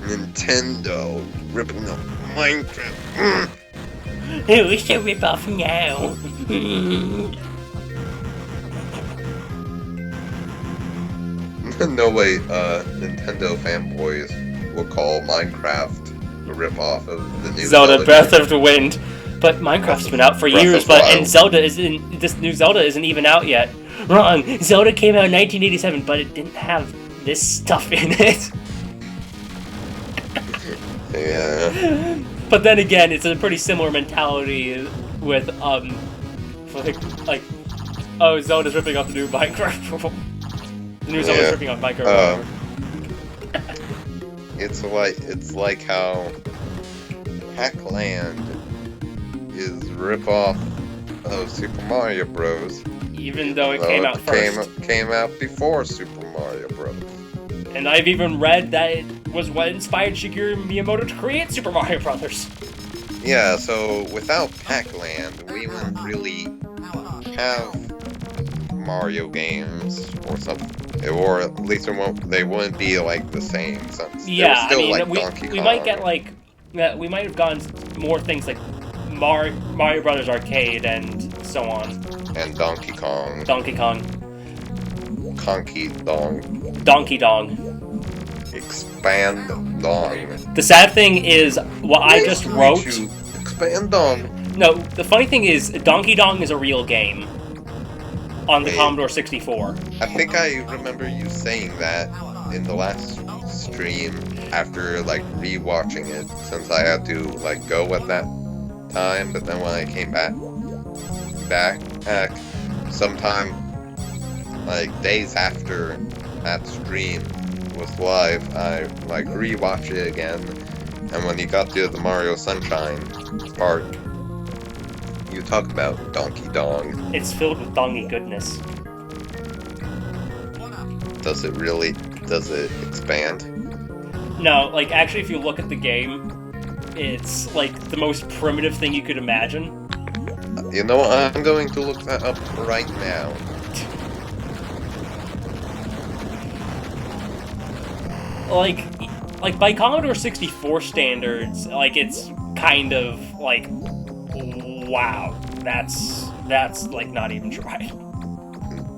Nintendo ripping off Minecraft. Oh, it's a rip-off now. No way, Nintendo fanboys will call Minecraft a rip-off of the new Zelda Breath of the Wind. But Minecraft's been out for years, and this new Zelda isn't even out yet. Wrong. Zelda came out in 1987, but it didn't have this stuff in it. Yeah. But then again, it's a pretty similar mentality with like oh, Zelda's ripping off the new Minecraft. The new Zelda's ripping off Minecraft. It's like how Pac-Land is rip-off of Super Mario Bros. Even though it came out first. Came out before Super Mario Bros. And I've even read that it was what inspired Shigeru Miyamoto to create Super Mario Bros. Yeah, so without Pac-Land, we wouldn't really have Mario games or something. Or at least they wouldn't be like the same. Yeah, still, I mean, like Donkey we Kong. might get like we might have gotten more things like Mario Brothers Arcade and so on. And Donkey Kong. Donkey Kong. Conky Dong. Donkey Dong. Expand Dong. The sad thing is, what I just wrote... Expand Dong. No, the funny thing is, Donkey Dong is a real game. On the Commodore 64. I think I remember you saying that in the last stream after, like, rewatching it, since I had to, like, go with that time, but then when I came back, sometime like days after that stream was live, I like rewatched it again, and when you got to the Mario Sunshine part, you talk about Donkey Dong. It's filled with dongy goodness. Does it really? Does it expand? No, like, actually, if you look at the game, it's, like, the most primitive thing you could imagine. You know what? I'm going to look that up right now. Like by Commodore 64 standards, like, it's kind of, like, wow. That's like, not even tried.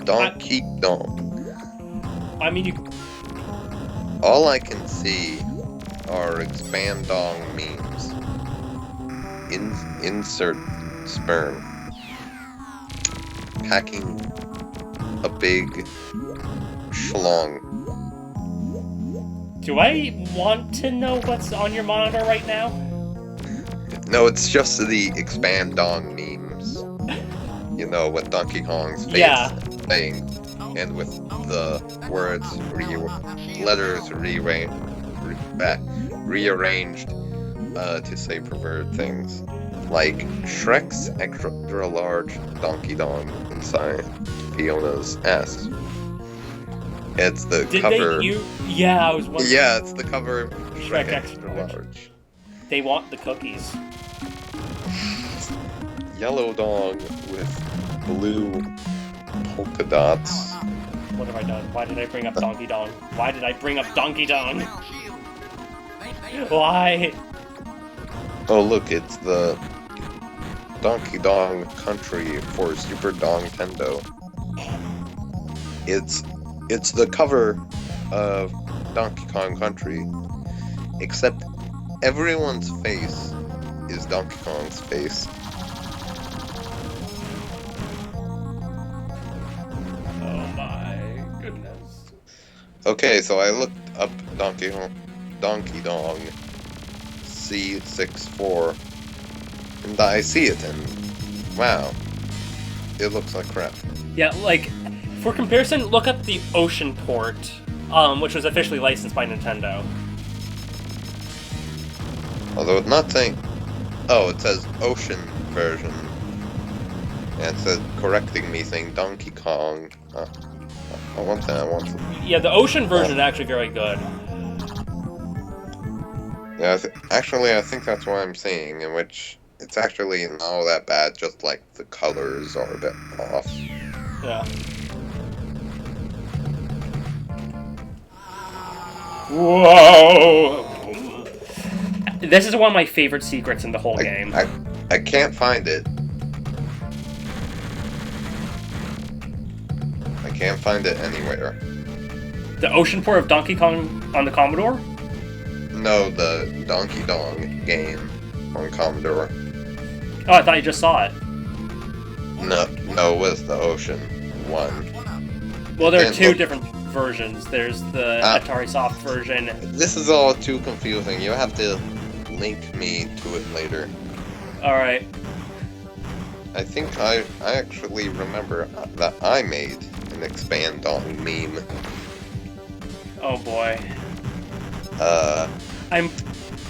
Donkey Dong. I mean, All I can see are expand dong memes. Insert sperm. Packing a big schlong. do I want to know what's on your monitor right now? No, it's just the expand dong memes. You know, with Donkey Kong's face saying, and with the words, letters rearranged to say preferred things. Like Shrek's extra large Donkey Dong inside Fiona's ass. It's the cover. Yeah, I was wondering. Yeah, it's the cover of Shrek Shrek Extra Extra Large. Large. They want the cookies. Yellow dong with blue polka dots. What have I done? Why did I bring up Donkey Dong? Why did I bring up Donkey Dong? Why? Oh look, it's the Donkey Dong Country for Super Dong Tendo. It's the cover of Donkey Kong Country, except everyone's face is Donkey Kong's face. Oh my goodness. Okay, so I looked up Donkey Dong C64, and I see it, and wow, it looks like crap. Yeah, like, for comparison, look up the Ocean port, which was officially licensed by Nintendo. Although it's not saying... Oh, it says Ocean version. And it says, correcting me, saying Donkey Kong. I want to... Yeah, the Ocean version is actually very good. Yeah, actually, I think that's what I'm seeing, in which it's actually not all that bad, just like the colors are a bit off. Yeah. Whoa! This is one of my favorite secrets in the whole game. I can't find it. I can't find it anywhere. The Ocean port of Donkey Kong on the Commodore? No, the Donkey Dong game on Commodore. Oh, I thought you just saw it. No, it was the Ocean one. Well, there are two different versions. There's the Atari Soft version. This is all too confusing. You have to link me to it later. Alright. I think I actually remember that I made an Expand Dong meme. Oh boy. I'm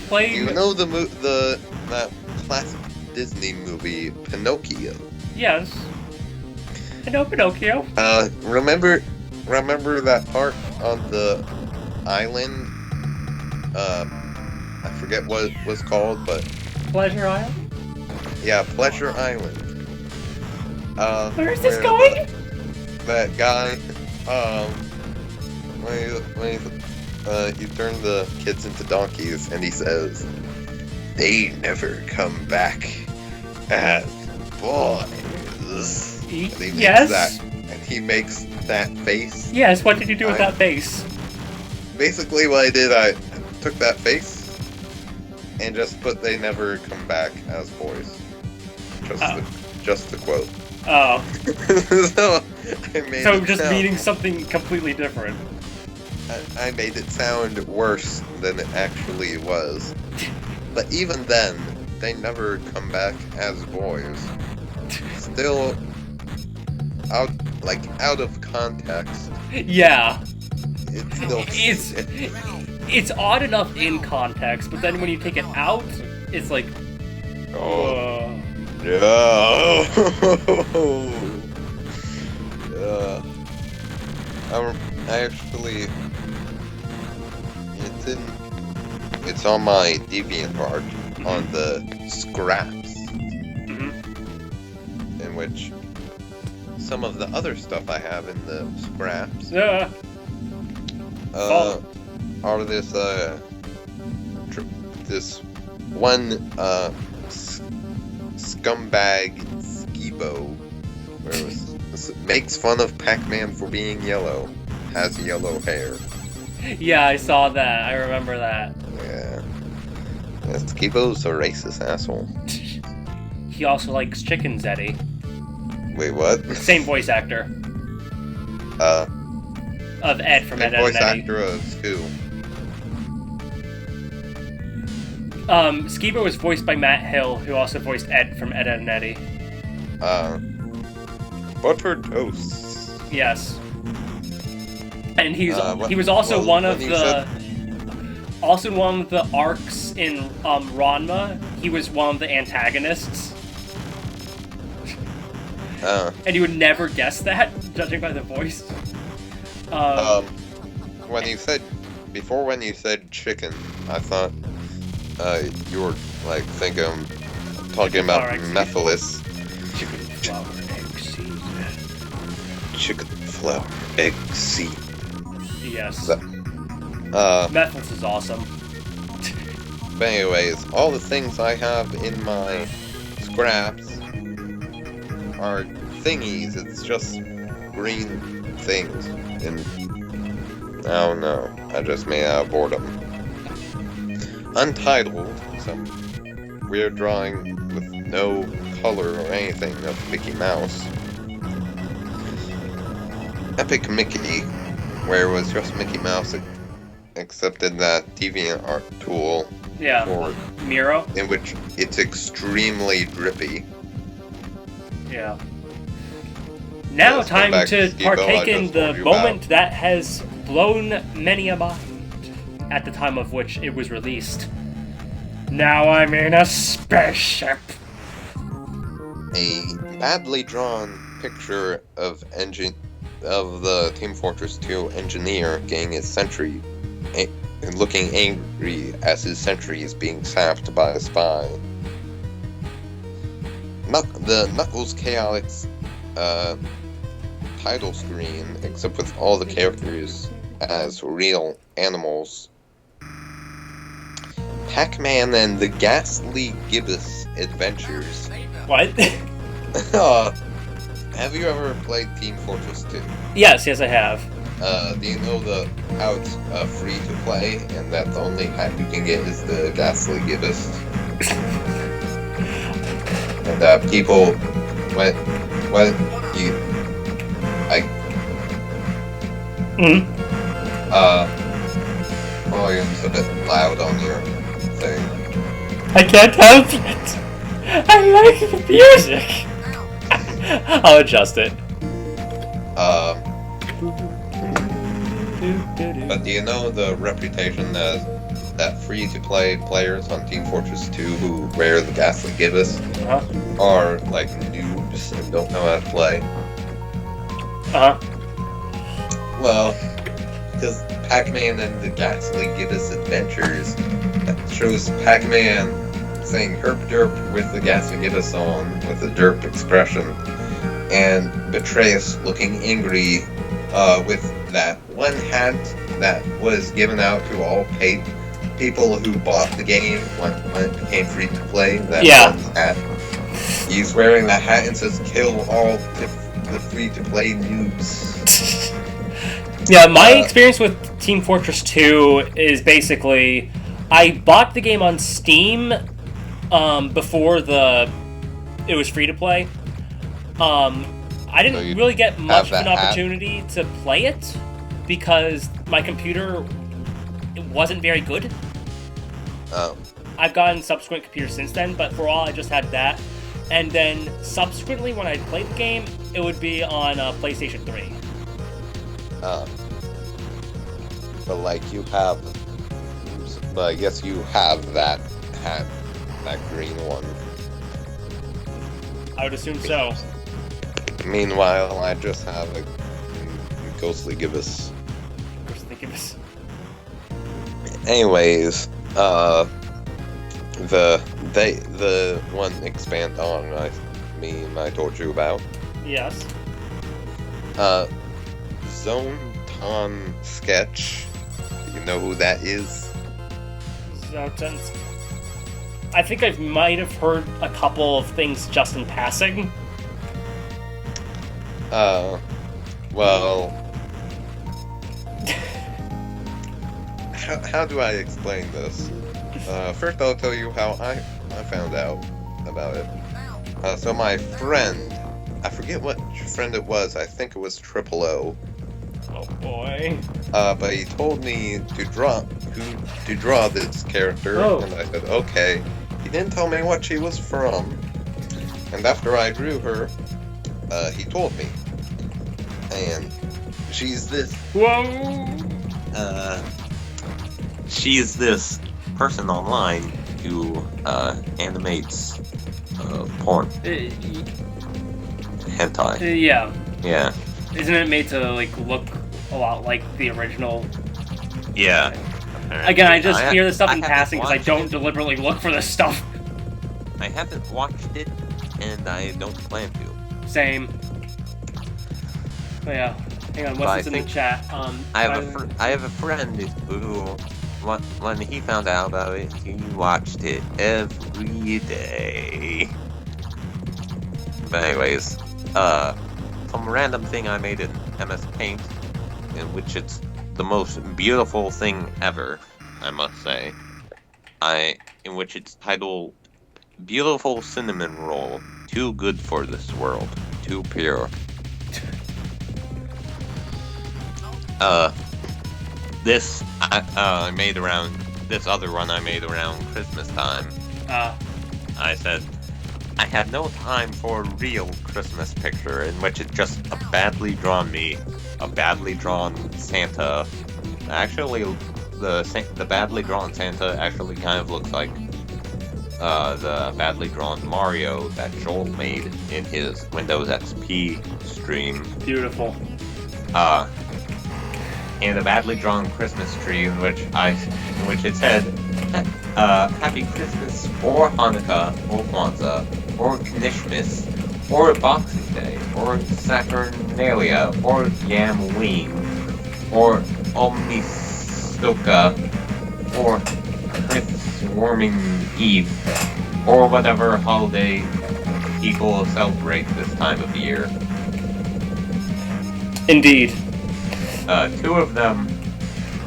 playing... You know that classic Disney movie, Pinocchio? Yes. I know Pinocchio. Remember that part on the island? I forget what it was called, but... Pleasure Island? Yeah, Pleasure Island. Where is this going? That guy, when he turned the kids into donkeys, and he says, "They never come back as boys." And he Yes. he makes that face. Yes, what did you do with that face? Basically, what I did, I took that face and just put "They never come back as boys." Just the quote. Oh. So I made So it just sound, meaning something completely different. I made it sound worse than it actually was. But even then, they never come back as boys. Still, out of context, Yeah. it's still... It's odd enough in context, but then when you take it out, it's like... Oh. No! I actually... It's on my DeviantArt, on the scraps, in which some of the other stuff I have in the scraps are this one scumbag Skibo, where it makes fun of Pac-Man for being yellow, has yellow hair. Yeah, I saw that. I remember that. Yeah. Skibo's a racist asshole. He also likes chickens, Eddie. Wait, what? Same voice actor. Of Ed from Ed, Edd voice and Eddy. actor of who? Skibo was voiced by Matt Hill, who also voiced Ed from Ed, Edd and Eddy. Buttered Toast. Yes. And he was also one of the arcs in Ranma. He was one of the antagonists. And you would never guess that, judging by the voice. When you said chicken, I thought you were like talking about Mephiles. Chicken flour egg seed. Chicken flour egg seed. Yes. Mephiles is awesome. But anyways, all the things I have in my scraps are thingies. It's just green things. And I don't know. I just made out of boredom. Untitled, some weird drawing with no color or anything of Mickey Mouse. Epic Mickey, where it was just Mickey Mouse, except in that DeviantArt tool. Yeah. Miro. In which it's extremely drippy. Yeah. Now time to partake in the moment that has blown many a mind at the time of which it was released. Now I'm in a spaceship. A badly drawn picture of the Team Fortress 2 engineer getting his sentry and looking angry as his sentry is being sapped by a spy. The Knuckles Chaotic title screen, except with all the characters as real animals. Pac-Man and the Ghastly Gibbous Adventures. What? Have you ever played Team Fortress 2? Yes, I have. Do you know how it's free to play, and that the only hat you can get is the Ghastly Gibbous? And people, when you, volume's a bit loud on your thing. I can't help it. I like the music. I'll adjust it. But do you know the reputation that free-to-play players on Team Fortress 2 who wear the Ghastly Gibbous are like noobs and don't know how to play? Well, because Pac-Man and the Ghastly Gibbous Adventures shows Pac-Man saying herp derp with the Ghastly Gibbous on with a derp expression, and Betrayus looking angry with that one hat that was given out to all paid people who bought the game when it became free to play. That one hat. He's wearing that hat and says, "Kill all the free to play noobs." Yeah, my experience with Team Fortress 2 is basically, I bought the game on Steam before it was free to play. I didn't really get much of an opportunity to play it because my computer wasn't very good. I've gotten subsequent computers since then, but for all I just had that. And then subsequently, when I played the game, it would be on PlayStation 3. But like you have, but I guess you have that green one. I would assume so. Meanwhile, I just have a ghostly gibbous. Anyways, the one expand on I told you about. Yes. Zone Ton Sketch. Do you know who that is? Zontons. I think I might have heard a couple of things just in passing. Well, how do I explain this? First I'll tell you how I found out about it. So my friend, I forget what friend it was, I think it was Triple O. Oh boy. But he told me to draw this character, and I said, okay. He didn't tell me what she was from. And after I drew her, he told me. And she's this... Whoa! She's this person online who animates porn. Hentai. Yeah. Yeah. Isn't it made to like look a lot like the original? Yeah. Again, I just hear this stuff in haven't passing because I watched don't it. deliberately look for this stuff. I haven't watched it, and I don't plan to. Same. But yeah, hang on. What's this in the chat? I have a friend who, when he found out about it, he watched it every day. But anyways, some random thing I made in MS Paint, in which it's the most beautiful thing ever, I must say. In which it's titled "Beautiful Cinnamon Roll, Too Good for This World, Too Pure." This I made around this other one I made around Christmas time. I said I had no time for a real Christmas picture in which it's just a badly drawn Santa. Actually, the badly drawn Santa actually kind of looks like the badly drawn Mario that Joel made in his Windows XP stream. Beautiful. And a badly drawn Christmas tree in which it said, Happy Christmas, or Hanukkah, or Kwanzaa, or Knishmas, or Boxing Day, or Saturnalia, or Yamween, or Omnistoka, or Christmas Warming Eve, or whatever holiday people celebrate this time of the year. Indeed. Two of them...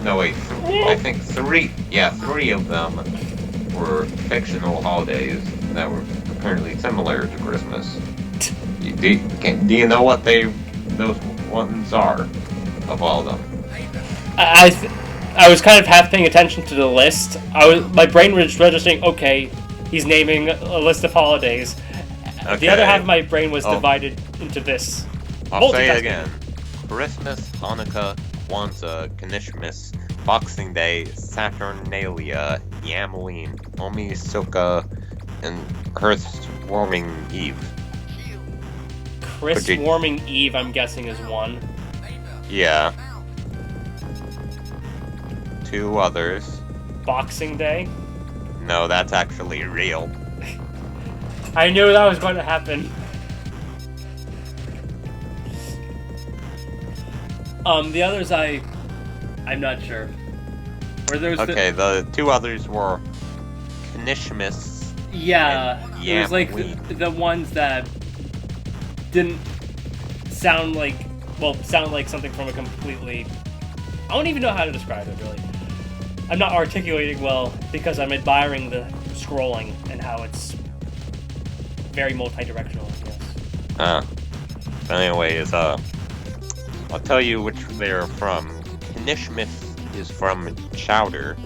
No, wait. I think three of them were fictional holidays that were apparently similar to Christmas. Do you know what those ones are, of all of them? I was kind of half paying attention to the list. My brain was registering, okay, he's naming a list of holidays. Okay. The other half of my brain was divided into this. I'll say it again. Christmas, Hanukkah, Kwanzaa, Knishmas, Boxing Day, Saturnalia, Yamween, Omisoka, and Earth's Warming Eve. Chris Warming Eve, I'm guessing, is one. Yeah. Two others. Boxing Day? No, that's actually real. I knew that was going to happen. The others I'm not sure. Were those the two others were Knishmas. Yeah, it was like the ones that didn't sound like something from a completely... I don't even know how to describe it, really. I'm not articulating well because I'm admiring the scrolling and how it's very multi-directional, yes. But anyways, I'll tell you which they're from. Knishmas is from Chowder.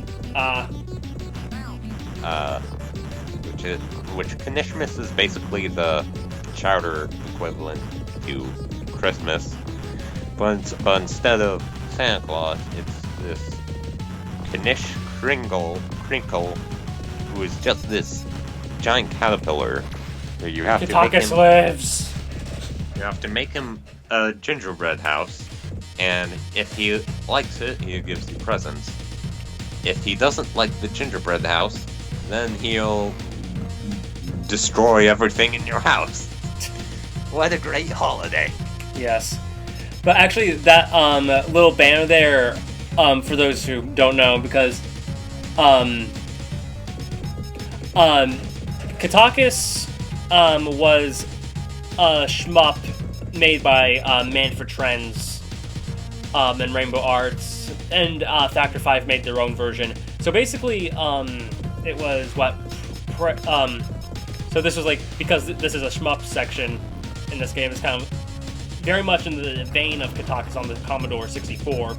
which Kanishmas is basically the chowder equivalent to Christmas, but instead of Santa Claus, it's this Kanish Crinkle, who is just this giant caterpillar. Where you have to make Katakis him. lives. You have to make him a gingerbread house, and if he likes it, he gives you presents. If he doesn't like the gingerbread house, then he'll destroy everything in your house. What a great holiday! Yes. But actually, that little banner there, for those who don't know, because Katakis was a shmup made by Manfred Trends and Rainbow Arts, and Factor5 made their own version. So basically, it was so this was like, because this is a shmup section in this game, it's kind of very much in the vein of Katakis on the Commodore 64.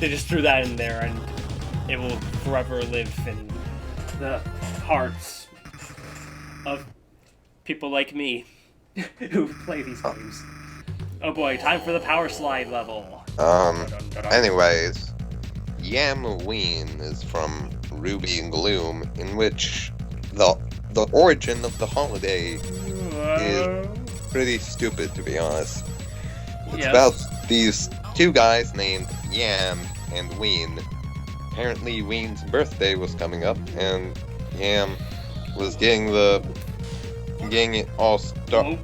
They just threw that in there, and it will forever live in the hearts of people like me who play these games. Oh boy, time for the power slide level. Anyways, Yamween is from Ruby and Gloom, in which the origin of the holiday is pretty stupid, to be honest. It's about these two guys named Yam and Ween. Apparently, Ween's birthday was coming up, and Yam was getting it all started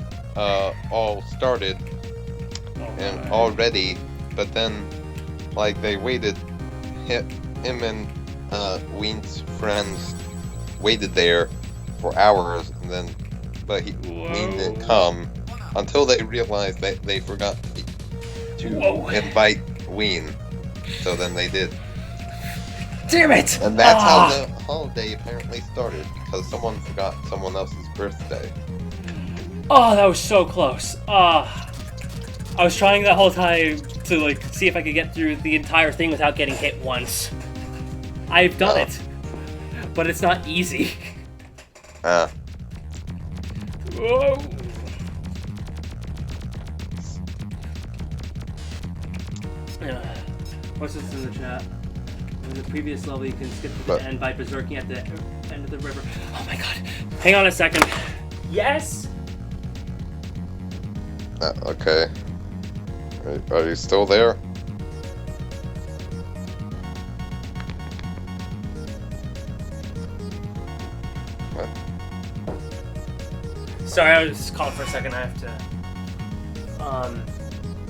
and all ready. But then, like, they waited. Him and Ween's friends waited there for hours, and then, Ween didn't come until they realized that they forgot to invite Ween. So then they did. Damn it! And that's how the holiday apparently started, because someone forgot someone else's birthday. Oh, that was so close. I was trying that whole time to, like, see if I could get through the entire thing without getting hit once. I've done it, but it's not easy. Whoa. What's this in the chat? In the previous level, you can skip to the end by berserking at the end of the river. Oh my god. Hang on a second. Yes? Okay. Are you still there? What? Sorry, I was just calling for a second. I have to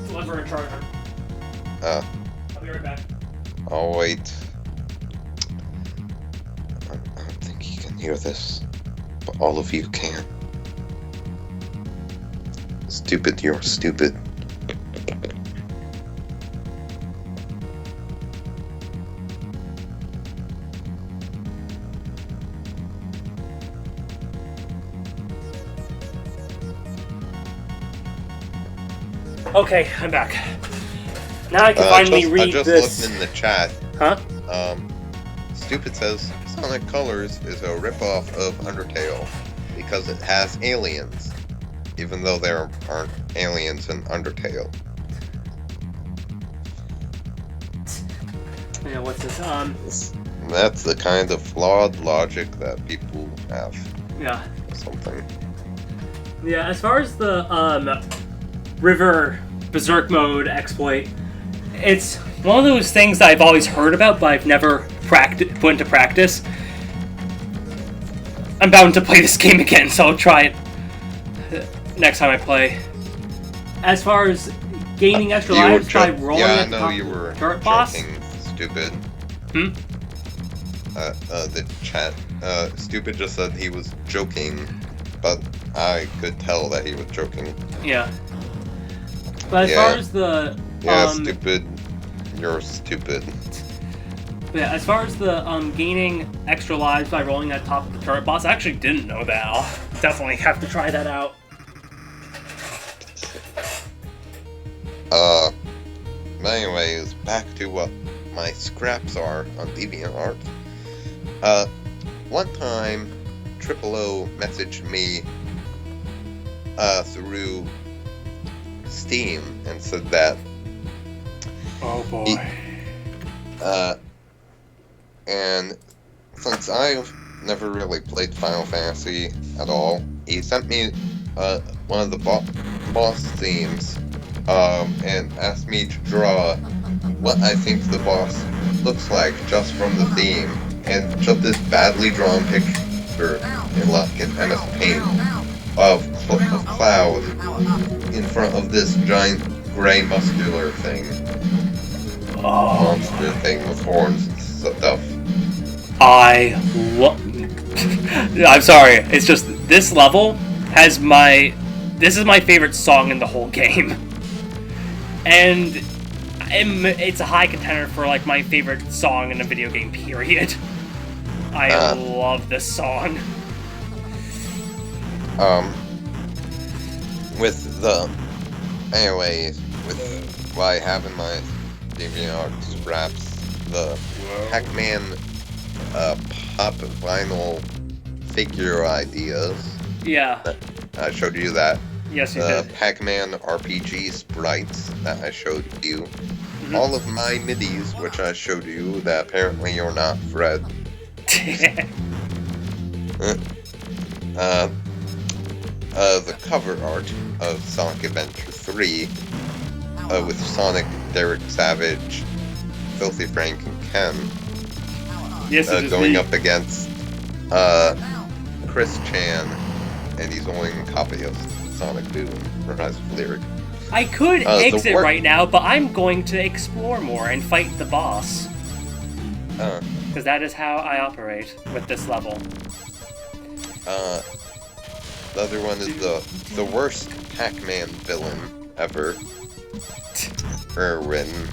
deliver a charger. I'll be right back. I'll wait. I don't think you can hear this, but all of you can. Stupid, you're stupid. Okay, I'm back. Now I can finally read this. I just looked in the chat. Huh? Stupid says Sonic Colors is a ripoff of Undertale because it has aliens, even though there aren't aliens in Undertale. Yeah, what's this? That's the kind of flawed logic that people have. Yeah. Something. Yeah, as far as the River Berserk mode exploit, it's one of those things that I've always heard about, but I've never put into practice. I'm bound to play this game again, so I'll try it next time I play. As far as gaining extra lives by rolling at the top of the turret boss, stupid. The chat. Stupid just said he was joking, but I could tell that he was joking. Yeah. But as far as the stupid. You're stupid. Yeah, as far as the gaining extra lives by rolling at top of the turret boss, I actually didn't know that. I'll definitely have to try that out. Anyways, back to what my scraps are on DeviantArt. one time, Triple O messaged me through Steam and said that. Oh boy. And since I've never really played Final Fantasy at all, he sent me one of the boss themes and asked me to draw what I think the boss looks like just from the theme, and just this badly drawn picture in like an MS Paint of Cloud in front of this giant gray muscular thing. Monster thing with horns and stuff. I'm sorry, it's just this level has this is my favorite song in the whole game. And it's a high contender for like my favorite song in a video game, period. I love this song. With what I have in my DeviantArt wraps, the Pac-Man pop vinyl figure ideas. Yeah. I showed you that. Yes, you The did. Pac-Man RPG sprites that I showed you. Mm-hmm. All of my midis, which I showed you, that apparently you're not, Fred. The cover art of Sonic Adventure 3 with Sonic, Derek Savage, Filthy Frank, and Ken Yes, it is going me. up against Chris Chan, and he's holding a copy of Sonic Boom, Rise of Lyric. I could exit right now, but I'm going to explore more and fight the boss. Because that is how I operate with this level. The other one is the worst Pac-Man villain ever written.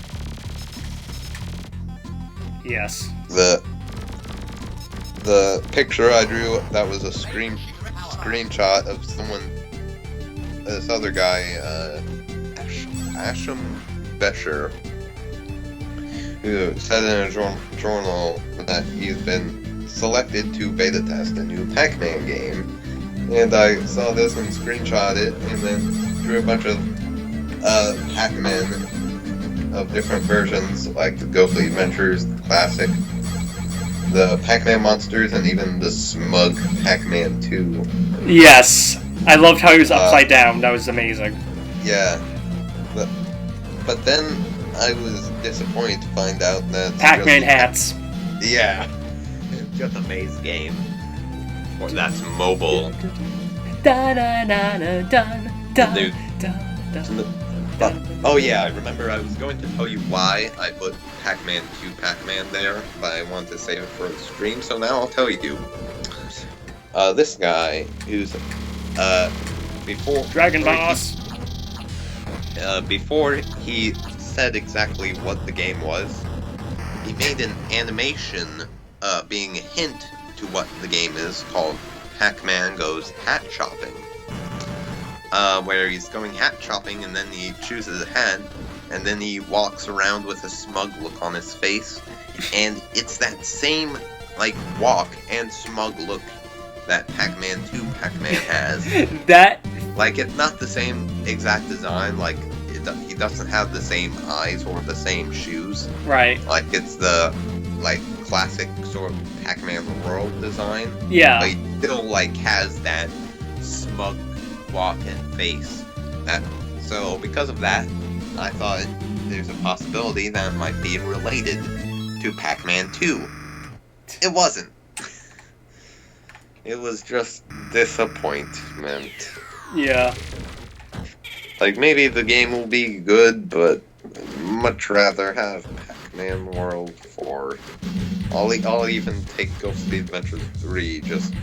Yes. The picture I drew, that was a screenshot of this other guy, Asham Besher, who said in a journal that he's been selected to beta test a new Pac-Man game. And I saw this and screenshot it, and then drew a bunch of Pac-Man of different versions, like the Ghostly Adventures, the classic, the Pac-Man monsters, and even the smug Pac-Man 2. Yes. I loved how he was upside down. That was amazing. Yeah. But then I was disappointed to find out that Pac-Man hats. Yeah. It's just a maze game. Or that's mobile. Dude. Oh yeah, I remember I was going to tell you why I put Pac-Man 2 Pac-Man there, but I wanted to save it for the stream, so now I'll tell you. This guy, who's, before... Dragon Boss! Before he said exactly what the game was, he made an animation, being a hint to what the game is, called Pac-Man Goes Hat Shopping. Where he's going hat shopping, and then he chooses a hat, and then he walks around with a smug look on his face, and it's that same, like, walk and smug look that Pac-Man 2 Pac-Man has. Like, it's not the same exact design, like, he doesn't have the same eyes or the same shoes. Right. Like, it's the, like, classic sort of Pac-Man world design. Yeah. But he still, like, has that smug walk and face. So because of that, I thought there's a possibility that it might be related to Pac-Man 2. It wasn't. It was just disappointment. Yeah. Like, maybe the game will be good, but I'd much rather have Pac-Man World 4. I'll even take Ghostly Adventures 3, just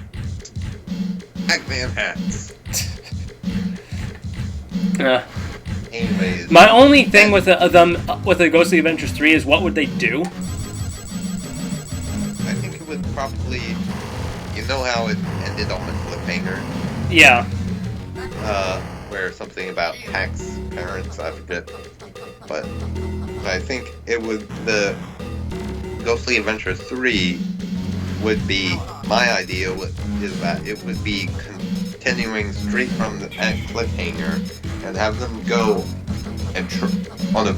Pac-Man hats. Anyways, my only thing with the Ghostly Adventures 3 is what would they do? I think it would probably, you know how it ended on the cliffhanger? Yeah. Where something about Pac's parents, I forget. But I think it would, the Ghostly Adventure 3 would be, my idea is that it would be continuing straight from the cliffhanger and have them go and on a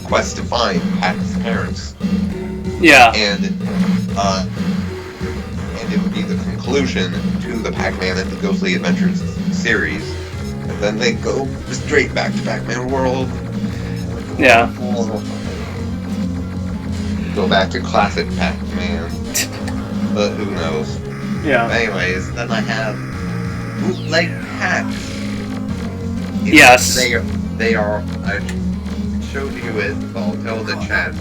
quest to find Pac-'s parents. Yeah. And it would be the conclusion to the Pac-Man and the Ghostly Adventures series. And then they go straight back to Pac-Man World. Yeah. Go back to classic Pac-Man. But who knows? Yeah. Anyways, then I have bootleg packs. Yes. They are. I showed you it, so I'll tell the chat.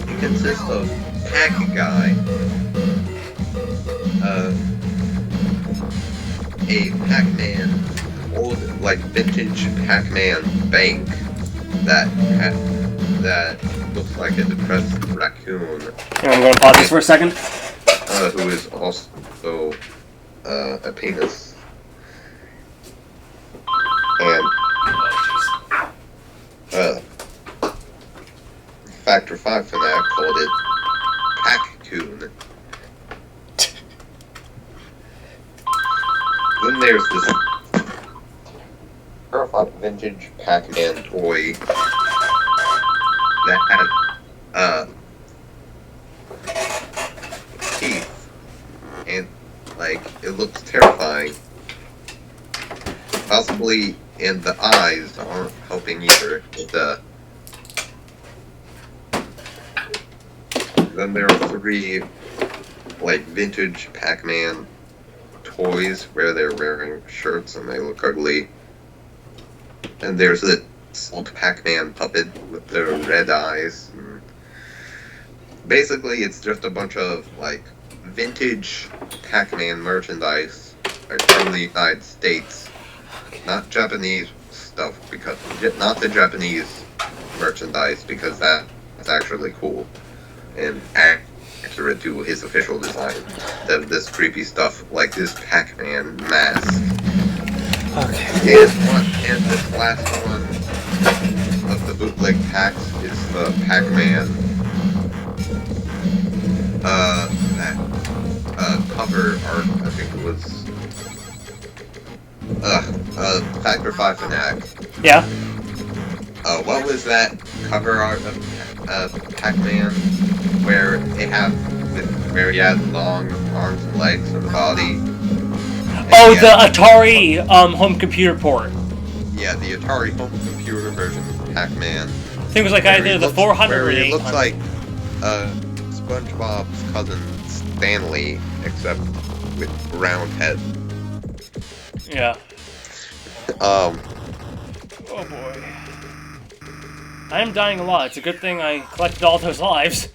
It consists of Pac Guy, a Pac-Man, old like vintage Pac-Man bank that looks like a depressed raccoon. I'm going to pause this for a second. Who is also a penis. And factor5fanatic called it Pac-coon. Then there's this terrifying vintage Pac-Man toy that had teeth, and like it looks terrifying. Possibly, and the eyes aren't helping either. Then there are 3 like vintage Pac-Man toys where they're wearing shirts and they look ugly. And there's this old Pac-Man puppet with the red eyes. And basically, it's just a bunch of like vintage Pac-Man merchandise from the United States, not Japanese stuff, because not the Japanese merchandise, because that's actually cool and accurate to his official design. This creepy stuff, like this Pac-Man mask. Okay. And this last one of the bootleg packs is the Pac-Man cover art. I think it was factor5fanatic. Yeah. What was that cover art of Pac-Man where he had long arms and legs and a body? Oh, the Atari home computer port. Yeah, the Atari home computer version of Pac-Man. I think it was like either the 400 where or the he 800. looks like SpongeBob's cousin Stanley, except with round head. Yeah. Oh boy. I am dying a lot. It's a good thing I collected all those lives.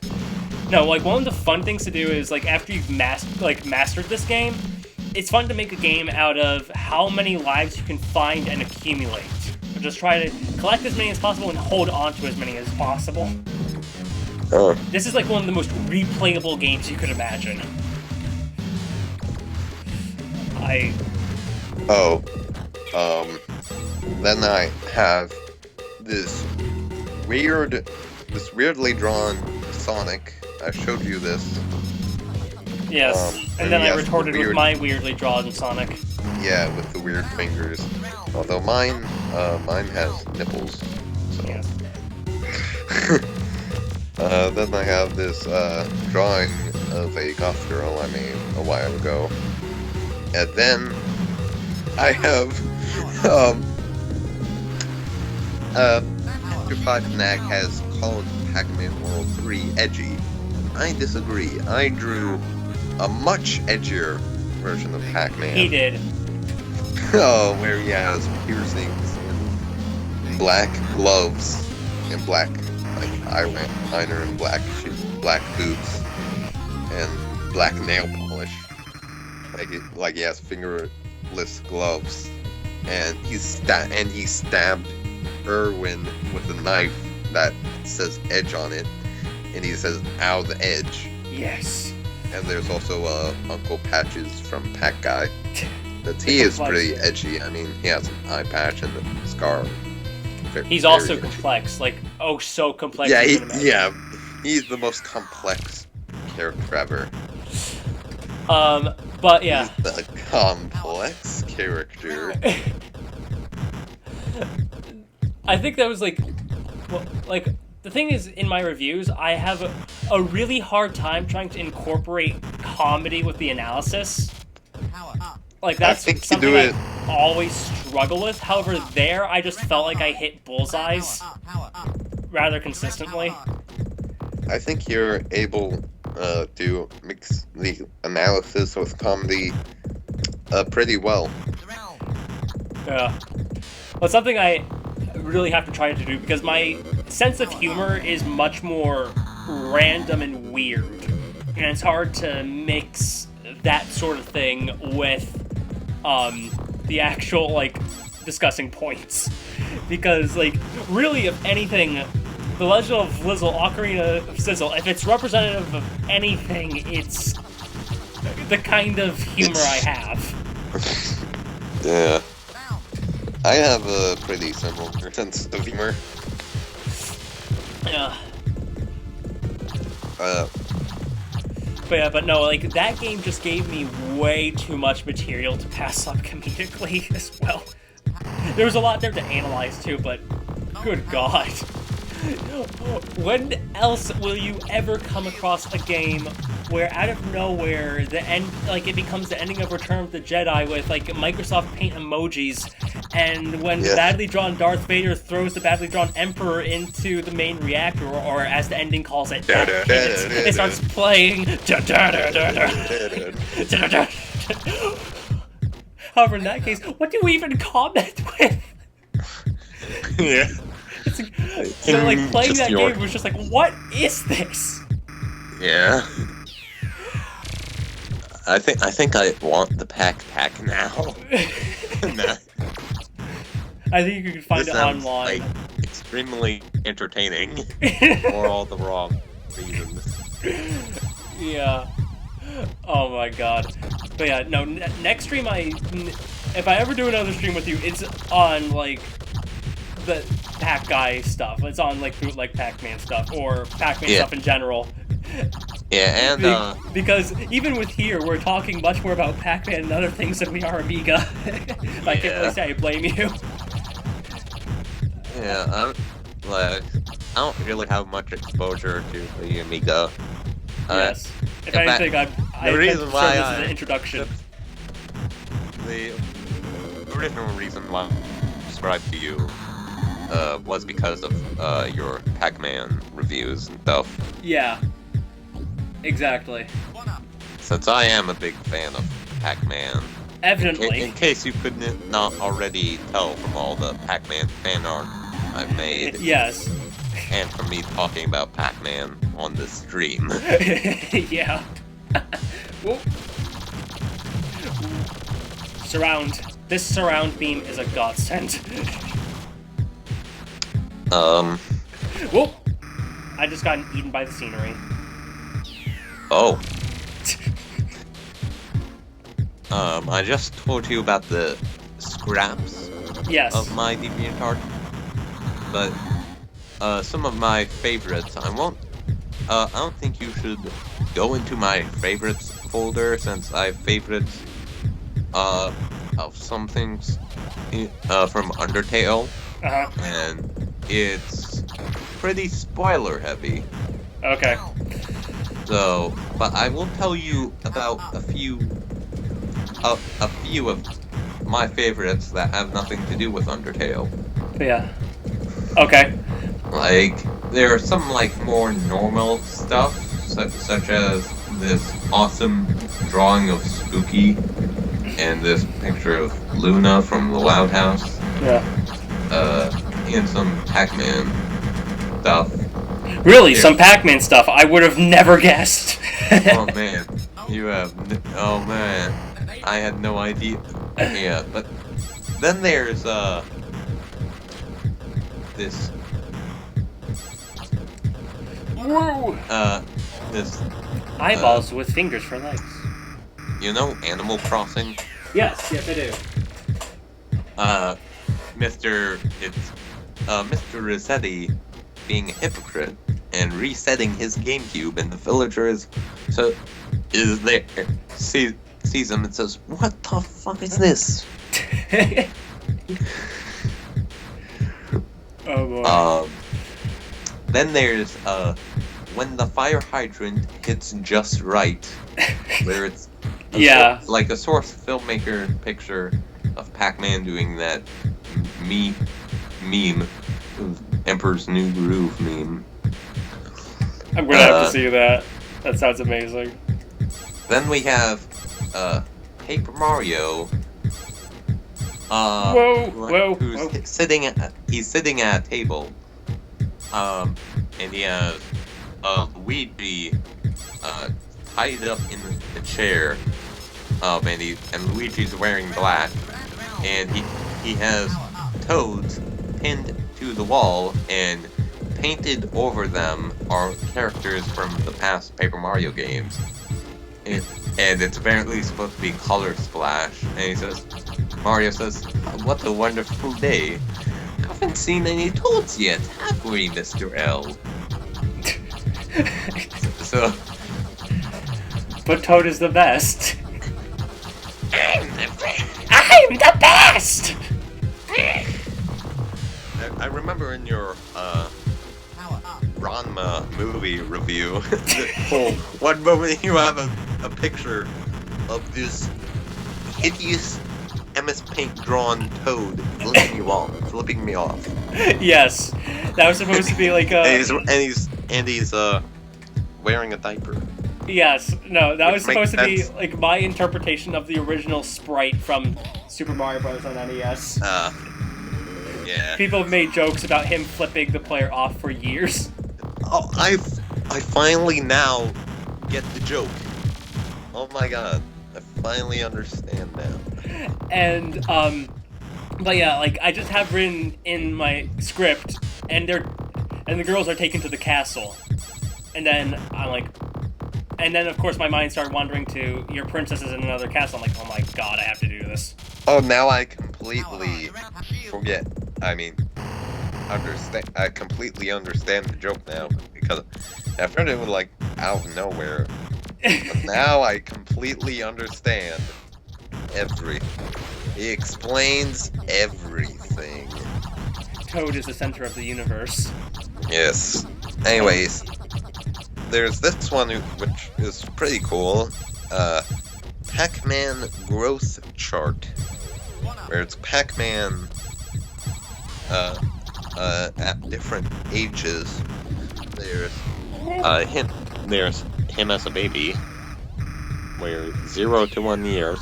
No, like one of the fun things to do is like after you've mastered this game, it's fun to make a game out of how many lives you can find and accumulate. Just try to collect as many as possible and hold on to as many as possible. This is like one of the most replayable games you could imagine. Then I have this weirdly drawn Sonic. I showed you this. Yes, and then I retorted with my weirdly drawn Sonic. Yeah, with the weird fingers. Although mine has nipples. So. Yes. Then I have this drawing of a goth girl I made a while ago. And then I have factor5fanatic has called Pac-Man World 3 edgy. I disagree. I drew a much edgier version of Pac-Man. He did. Oh, where he has piercings and black gloves and black eyeliner and black boots and black nail polish. Like he has fingerless gloves, and he stabbed Irwin with a knife that says Edge on it, and he says "Ow, the Edge." Yes. And there's also Uncle Patches from Pac Guy. He is pretty edgy. I mean, he has an eye patch and a scar. He's also complex, like so complex. Yeah, he's the most complex character ever. But yeah. He's the complex character. I think that was like, well, like the thing is, in my reviews, I have a really hard time trying to incorporate comedy with the analysis. Like that's something I always struggle with. However, there I just felt like I hit bullseyes rather consistently. I think you're able to mix the analysis with comedy pretty well. Yeah. Well, it's something I really have to try to do because my sense of humor is much more random and weird. And it's hard to mix that sort of thing with the actual, like, discussing points. Because, like, really, if anything, The Legend of Lizzle, Ocarina of Sizzle, if it's representative of anything, it's the kind of humor I have. Yeah. I have a pretty similar sense of humor. Yeah. But no, like, that game just gave me way too much material to pass up comedically as well. There was a lot there to analyze too, but good God. When else will you ever come across a game where out of nowhere the end, like, it becomes the ending of Return of the Jedi with like Microsoft Paint emojis, and when the badly drawn Darth Vader throws the badly drawn Emperor into the main reactor, or as the ending calls it, it starts playing. However, in that case, what do we even comment with? Yeah. So, like, playing that game was just like, what is this? Yeah. I think I want the pack now. I think you can find it online. Like, extremely entertaining for all the wrong reasons. Yeah. Oh my God. But yeah, no. Next stream, if I ever do another stream with you, it's on like the Pac Guy stuff. It's on like bootleg Pac-Man stuff or Pac-Man stuff in general. Yeah, and because even with here, we're talking much more about Pac-Man and other things than we are Amiga. I can't really say I blame you. Yeah, I don't really have much exposure to the Amiga. Yes. If anything, I serve this as an introduction. The original reason why I subscribed to you was because of your Pac-Man reviews and stuff. Yeah. Exactly. Since I am a big fan of Pac-Man. Evidently. In case you couldn't not already tell from all the Pac-Man fan art I've made. Yes. And from me talking about Pac-Man on this stream. Yeah. Surround. This surround beam is a godsend. Whoop! I just got eaten by the scenery. Oh. I just told you about the scraps of my DeviantArt, but some of my favorites, I don't think you should go into my favorites folder, since I have favorites of some things from Undertale, and it's pretty spoiler heavy. Okay. So, but I will tell you about a few of my favorites that have nothing to do with Undertale. Yeah. Okay. Like, there are some, like, more normal stuff, such as this awesome drawing of Spooky, and this picture of Luna from the Loud House. Yeah. And some Pac-Man stuff. Really? Some Pac-Man stuff? I would have never guessed. Oh man, oh man, I had no idea. Yeah, but then there's this. Whoa! This. Eyeballs with fingers for legs. You know Animal Crossing? Yes, I do. Mr. Rossetti being a hypocrite and resetting his GameCube, and the villager is there, sees him and says, "What the fuck is this?" Oh boy. Then there's when the fire hydrant hits just right, where it's like a source filmmaker picture of Pac-Man doing that meme, Emperor's New Groove meme. I'm gonna have to see that. That sounds amazing. Then we have Paper Mario. Who's sitting at a table. And he has Luigi tied up in the chair. And Luigi's wearing black, and he has Toads pinned to the wall, and painted over them are characters from the past Paper Mario games. And it's apparently supposed to be Color Splash. And Mario says, "What a wonderful day. Haven't seen any Toads yet, have we, Mr. L?" But Toad is the best. I'm the best! I remember in your Ranma movie review, one moment you have a picture of this hideous MS Paint drawn Toad flipping me off. Yes, that was supposed to be like a. and he's wearing a diaper. Yes, no, that was supposed to be sense. like my interpretation of the original sprite from Super Mario Bros. On NES. Yeah. People have made jokes about him flipping the player off for years. Oh, I finally now get the joke. Oh my god, I finally understand now. And but yeah, like I just have written in my script, and the girls are taken to the castle, and then I'm like. And then, of course, my mind started wandering to your princess is in another castle. I'm like, oh my god, I have to do this. Oh, now I completely forget. I mean, understand. I completely understand the joke now because at first it was like out of nowhere. But now I completely understand everything. He explains everything. Toad is the center of the universe. Yes. Anyways. There's this one which is pretty cool, Pac-Man growth chart, where it's Pac-Man at different ages. There's him as a baby, where 0 to 1 years,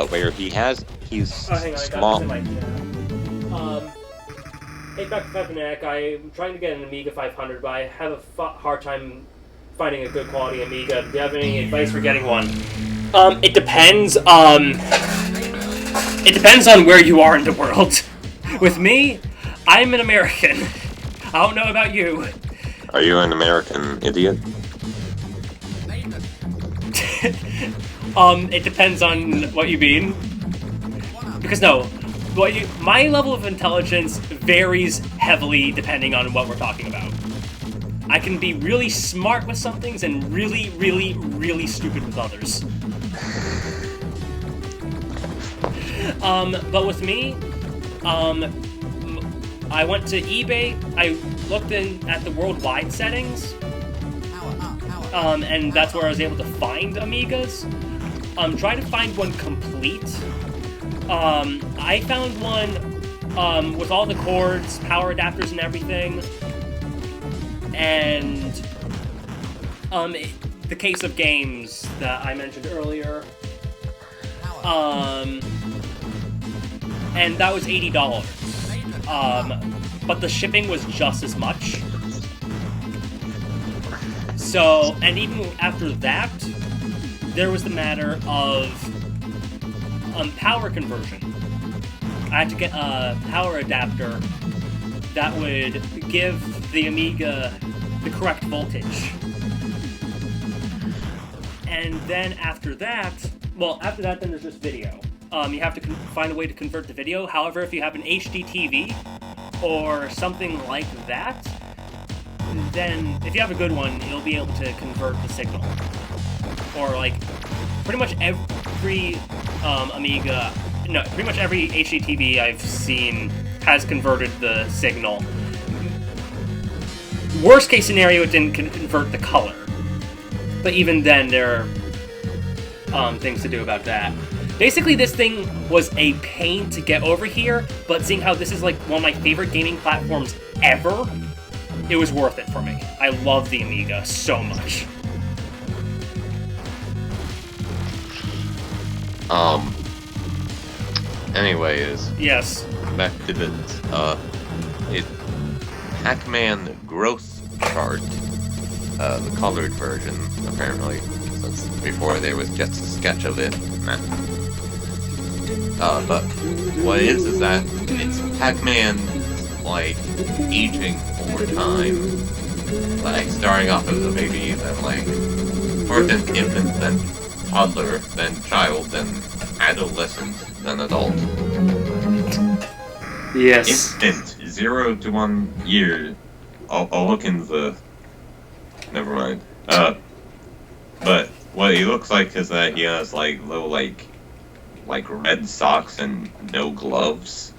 where he's small. Hey, factor5fanatic, I'm trying to get an Amiga 500, but I have a hard time finding a good quality Amiga. Do you have any advice for getting one? It depends. It depends on where you are in the world. With me, I'm an American. I don't know about you. Are you an American idiot? It depends on what you mean. Because no. My level of intelligence varies heavily depending on what we're talking about. I can be really smart with some things and really, really, really stupid with others. But with me, I went to eBay, I looked at the worldwide settings, and that's where I was able to find Amigas. Try to find one complete. I found one with all the cords, power adapters, and everything. And the case of games that I mentioned earlier. And that was $80. But the shipping was just as much. So, and even after that, there was the matter of power conversion. I had to get a power adapter that would give the Amiga the correct voltage. And then after that, then there's just video. You have to find a way to convert the video. However, if you have an HD TV or something like that, then if you have a good one, you'll be able to convert the signal. Or like, pretty much every Amiga, no, pretty much every HDTV I've seen has converted the signal. Worst case scenario, it didn't convert the color. But even then, there are things to do about that. Basically, this thing was a pain to get over here, but seeing how this is like one of my favorite gaming platforms ever, it was worth it for me. I love the Amiga so much. Anyways. Yes. Back to this. Pac-Man growth chart. The colored version, apparently. Since before there was just a sketch of it. But what it is that it's Pac-Man, like, aging over time. Like, starting off as a baby, then, like, first an infant, then toddler, then child, then adolescent, then adult. Yes. Instant 0 to 1 year. I'll look in the. Never mind. But what he looks like is that he has like little like red socks and no gloves,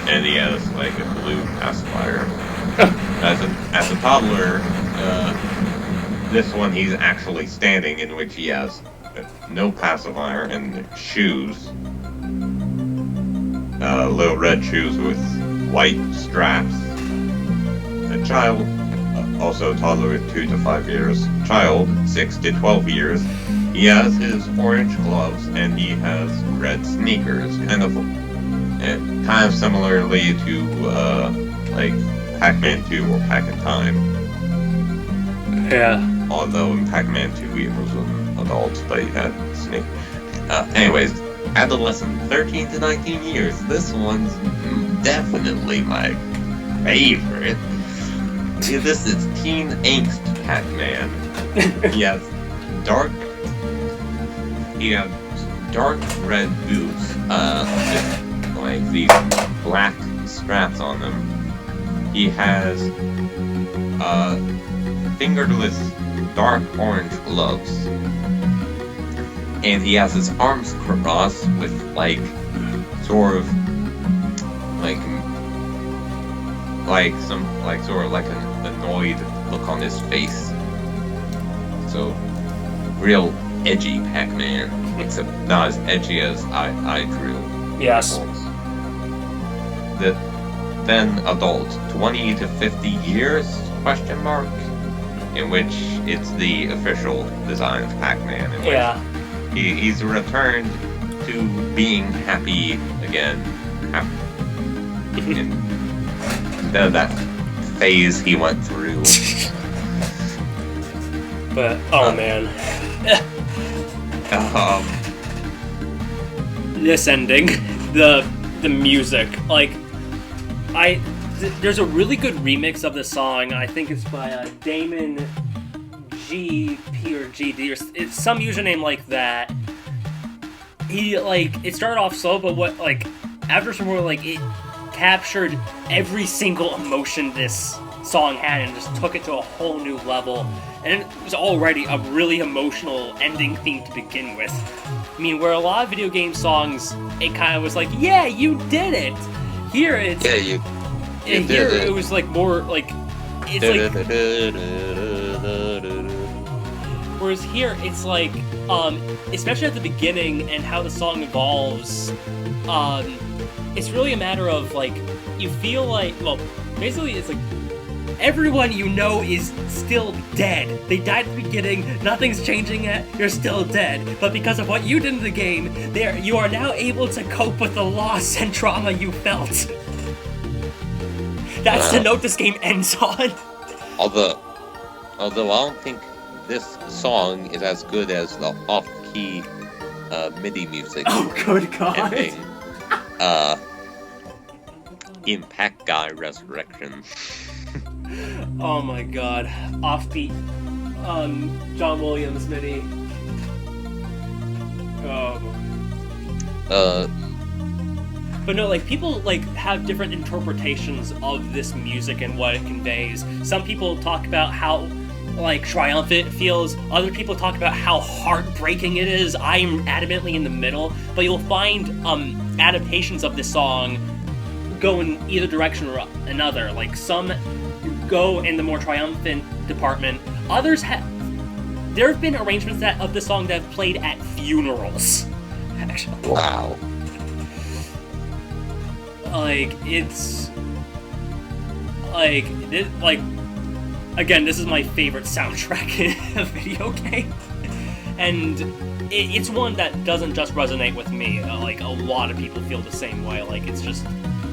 and he has like a blue pacifier. As a toddler, this one he's actually standing, in which he has no pacifier and shoes. Little red shoes with white straps. A child, also a toddler with 2 to 5 years. Child, 6 to 12 years. He has his orange gloves and he has red sneakers, kind of similarly to like Pac-Man 2 or Pac-in-Time. Yeah. Although in Pac-Man 2 he was an adult, but he had sneakers. Anyways, adolescent, 13 to 19 years. This one's definitely my favorite. See, this is Teen Angst Pac-Man. He has dark red boots, with like these black straps on them. He has fingerless dark orange gloves. And he has his arms crossed with, like, sort of, an annoyed look on his face. So, real edgy Pac-Man, except not as edgy as I drew. Yes. Then adult, 20 to 50 years, question mark, in which it's the official design of Pac-Man. Yeah. He's returned to being happy again. Instead of that phase he went through. But, oh man. This ending, the music, like, there's a really good remix of the song. I think it's by Damon GP or GD, or it's some username like that. He, like, it started off slow, but after some more, like, it captured every single emotion this song had and just took it to a whole new level. And it was already a really emotional ending theme to begin with. I mean, where a lot of video game songs, it kind of was like, yeah, you did it! Here it's... Yeah, you did it. It was, like, more, like... It's like... Whereas here, it's like, especially at the beginning and how the song evolves, it's really a matter of, like, you feel like, well, basically it's like, everyone you know is still dead. They died at the beginning, nothing's changing yet, you're still dead. But because of what you did in the game, you are now able to cope with the loss and trauma you felt. That's the note this game ends on. Although I don't think this song is as good as the off-key MIDI music. Oh, good God. Ending. In Pac Guy Resurrection. Oh my God. Offbeat. John Williams MIDI. Oh. But no, like, people, like, have different interpretations of this music and what it conveys. Some people talk about how, like, triumphant it feels. Other people talk about how heartbreaking it is. I'm adamantly in the middle. But you'll find adaptations of this song go in either direction or another. Like, some go in the more triumphant department. Others have... There have been arrangements of this song that have played at funerals. Actually. Wow. Like, it's... Like, again, this is my favorite soundtrack in a video game. And it's one that doesn't just resonate with me. Like, a lot of people feel the same way. Like, it's just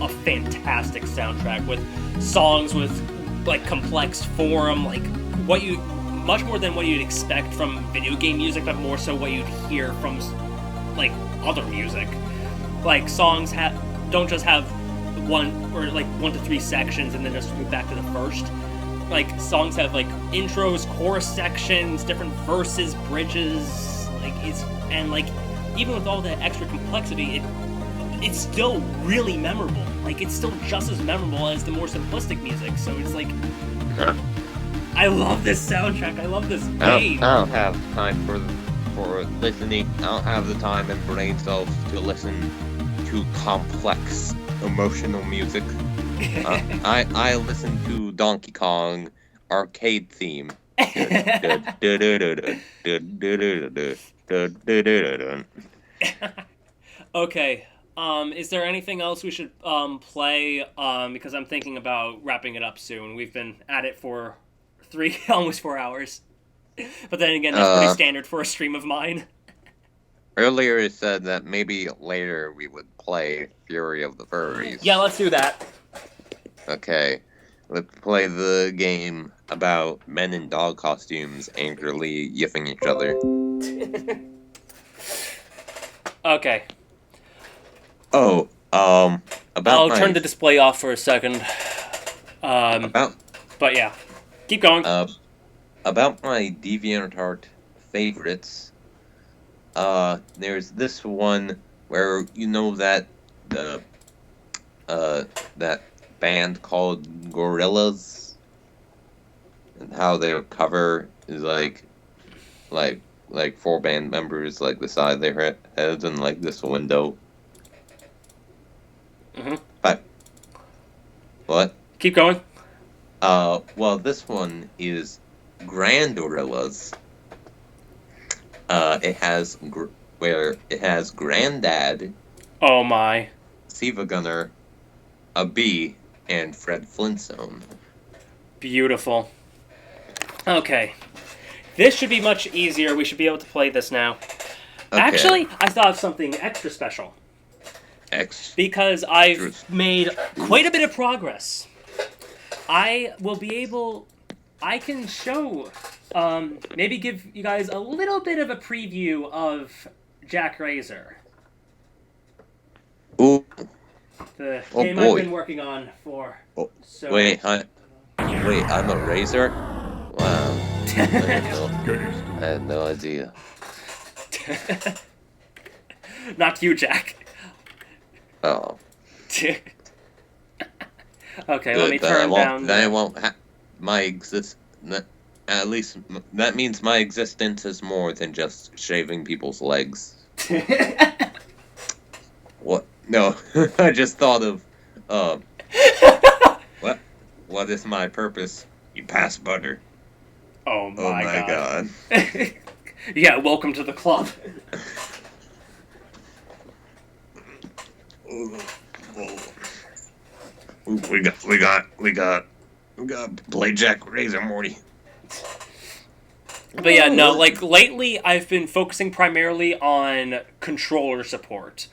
a fantastic soundtrack with songs with, like, complex form, like, much more than what you'd expect from video game music, but more so what you'd hear from, like, other music. Like, songs don't just have one to three sections and then just move back to the first. Like, songs have, like, intros, chorus sections, different verses, bridges, like, even with all that extra complexity, it's still really memorable. Like, it's still just as memorable as the more simplistic music, so it's like... I love this soundtrack, I love this game! I don't have time for listening. I don't have the time and brain cells to listen to complex, emotional music. I listen to Donkey Kong arcade theme. Okay, is there anything else we should play? Because I'm thinking about wrapping it up soon. We've been at it for almost 4 hours. But then again, that's pretty standard for a stream of mine. Earlier it said that maybe later we would play Fury of the Furries. Yeah, let's do that. Okay, let's play the game about men in dog costumes angrily yiffing each other. Okay. Oh, I'll turn the display off for a second. But yeah, keep going. About my DeviantArt favorites, there's this one where, you know, that that band called Gorillaz, and how their cover is like four band members, like the side of their heads and like this window. Mm-hmm. But what? Keep going. Well, this one is Grand Gorillas. It has Granddad. Oh my. Siva Gunner, a bee, and Fred Flintstone. Beautiful. Okay. This should be much easier. We should be able to play this now. Okay. Actually, I thought of something extra special. Because I've made quite a bit of progress. I can show, maybe give you guys a little bit of a preview of Jack Razor. Ooh. The game I've been working on for... So... Wait, I'm a Razor? Wow. I had no idea. Not you, Jack. Oh. Okay, let me turn down... Then I won't at least, that means my existence is more than just shaving people's legs. What? No, I just thought of, what is my purpose? You pass butter. Oh my god. God. Yeah, welcome to the club. We got Blade Jack Razor Morty. But yeah, no, like, lately I've been focusing primarily on controller support.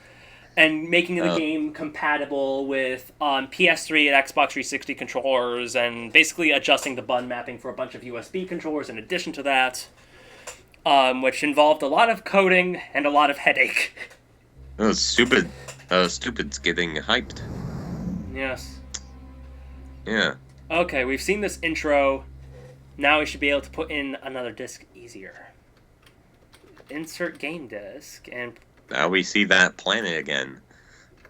And making the game compatible with PS3 and Xbox 360 controllers, and basically adjusting the button mapping for a bunch of USB controllers in addition to that, which involved a lot of coding and a lot of headache. Oh, Stupid's getting hyped. Yes. Yeah. Okay, we've seen this intro. Now we should be able to put in another disc easier. Insert game disc, and... Now we see that planet again.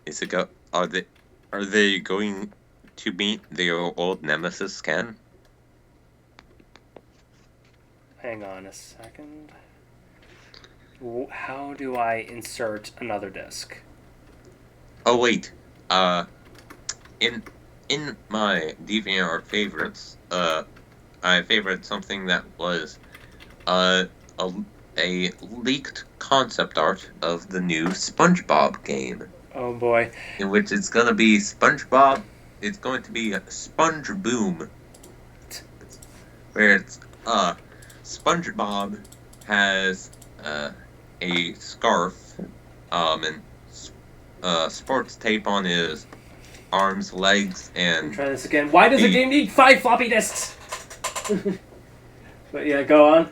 Is it Are they going to meet their old nemesis, Ken? Hang on a second. How do I insert another disc? Oh wait, in my DeviantArt favorites, I favored something that was a leaked concept art of the new SpongeBob game. Oh boy. In which it's gonna be SpongeBob. It's going to be a Sponge Boom, where it's SpongeBob has a scarf, and sports tape on his arms, legs, and... Try this again. Why does a game need 5 floppy disks? But yeah, go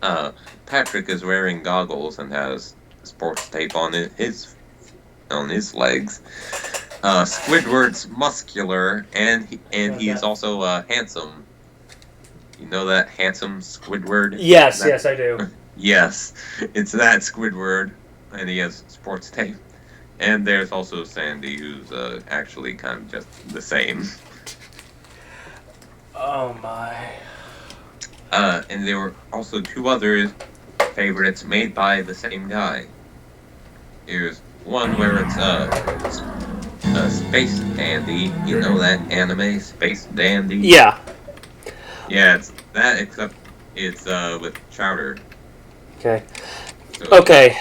on. Patrick is wearing goggles and has sports tape on his legs. Squidward's muscular, and he's also handsome. You know that handsome Squidward? Yes, I do. Yes, it's that Squidward, and he has sports tape. And there's also Sandy, who's actually kind of just the same. Oh my. And there were also 2 other favorites made by the same guy. There's one where it's Space Dandy. You know that anime, Space Dandy? Yeah. Yeah, it's that, except it's with Chowder. Okay. So, Okay.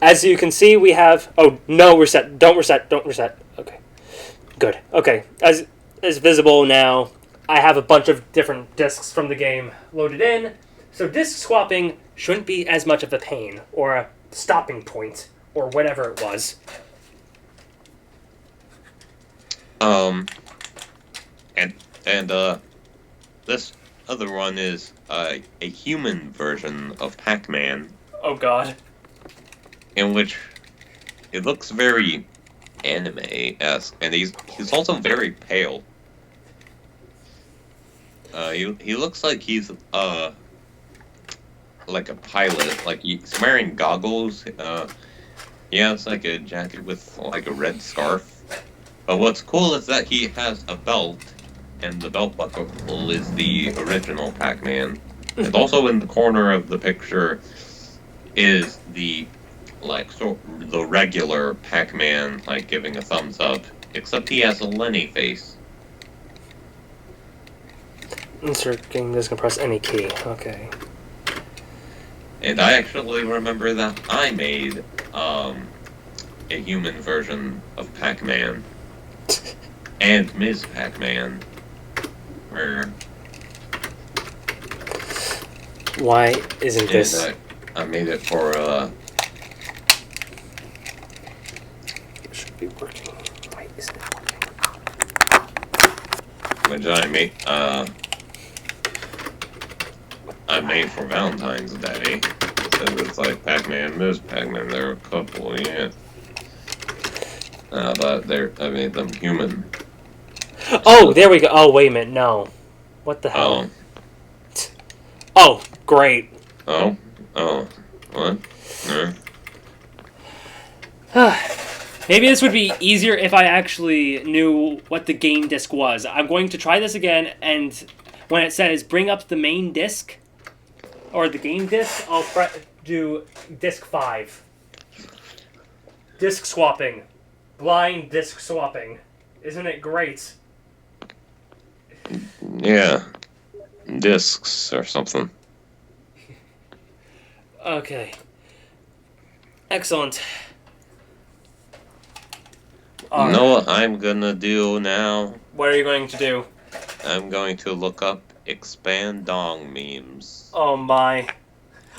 As you can see, we have... Oh, no, reset. Don't reset. Okay. Good. Okay. As is visible now, I have a bunch of different discs from the game loaded in. So disc swapping shouldn't be as much of a pain, or a stopping point, or whatever it was. And this other one is a human version of Pac-Man, Oh god. in which it looks very anime-esque, and he's also very pale. He looks like he's like a pilot, like he's wearing goggles. He has like a jacket with like a red scarf. But what's cool is that he has a belt, and the belt buckle is the original Pac-Man. And also in the corner of the picture is the the regular Pac-Man, like giving a thumbs up, except he has a Lenny face. Insert game disc and press any key. Okay. And I actually remember that I made a human version of Pac-Man and Ms. Pac-Man, where Why isn't this... I made it for It should be working. Why isn't it working? which I made for Valentine's Day. So it's like Pac-Man, Ms. Pac-Man, they're a couple, yeah. But I made them human. Oh, there we go. Oh, wait a minute. No. What the hell? Oh, great. Oh, what? Maybe this would be easier if I actually knew what the game disc was. I'm going to try this again, and when it says bring up the main disc, or the game disc, I'll do disc 5. Disc swapping. Blind disc swapping. Isn't it great? Yeah. Discs or something. Okay. Excellent. You know what I'm gonna do now? What are you going to do? I'm going to look up expand dong memes. Oh my.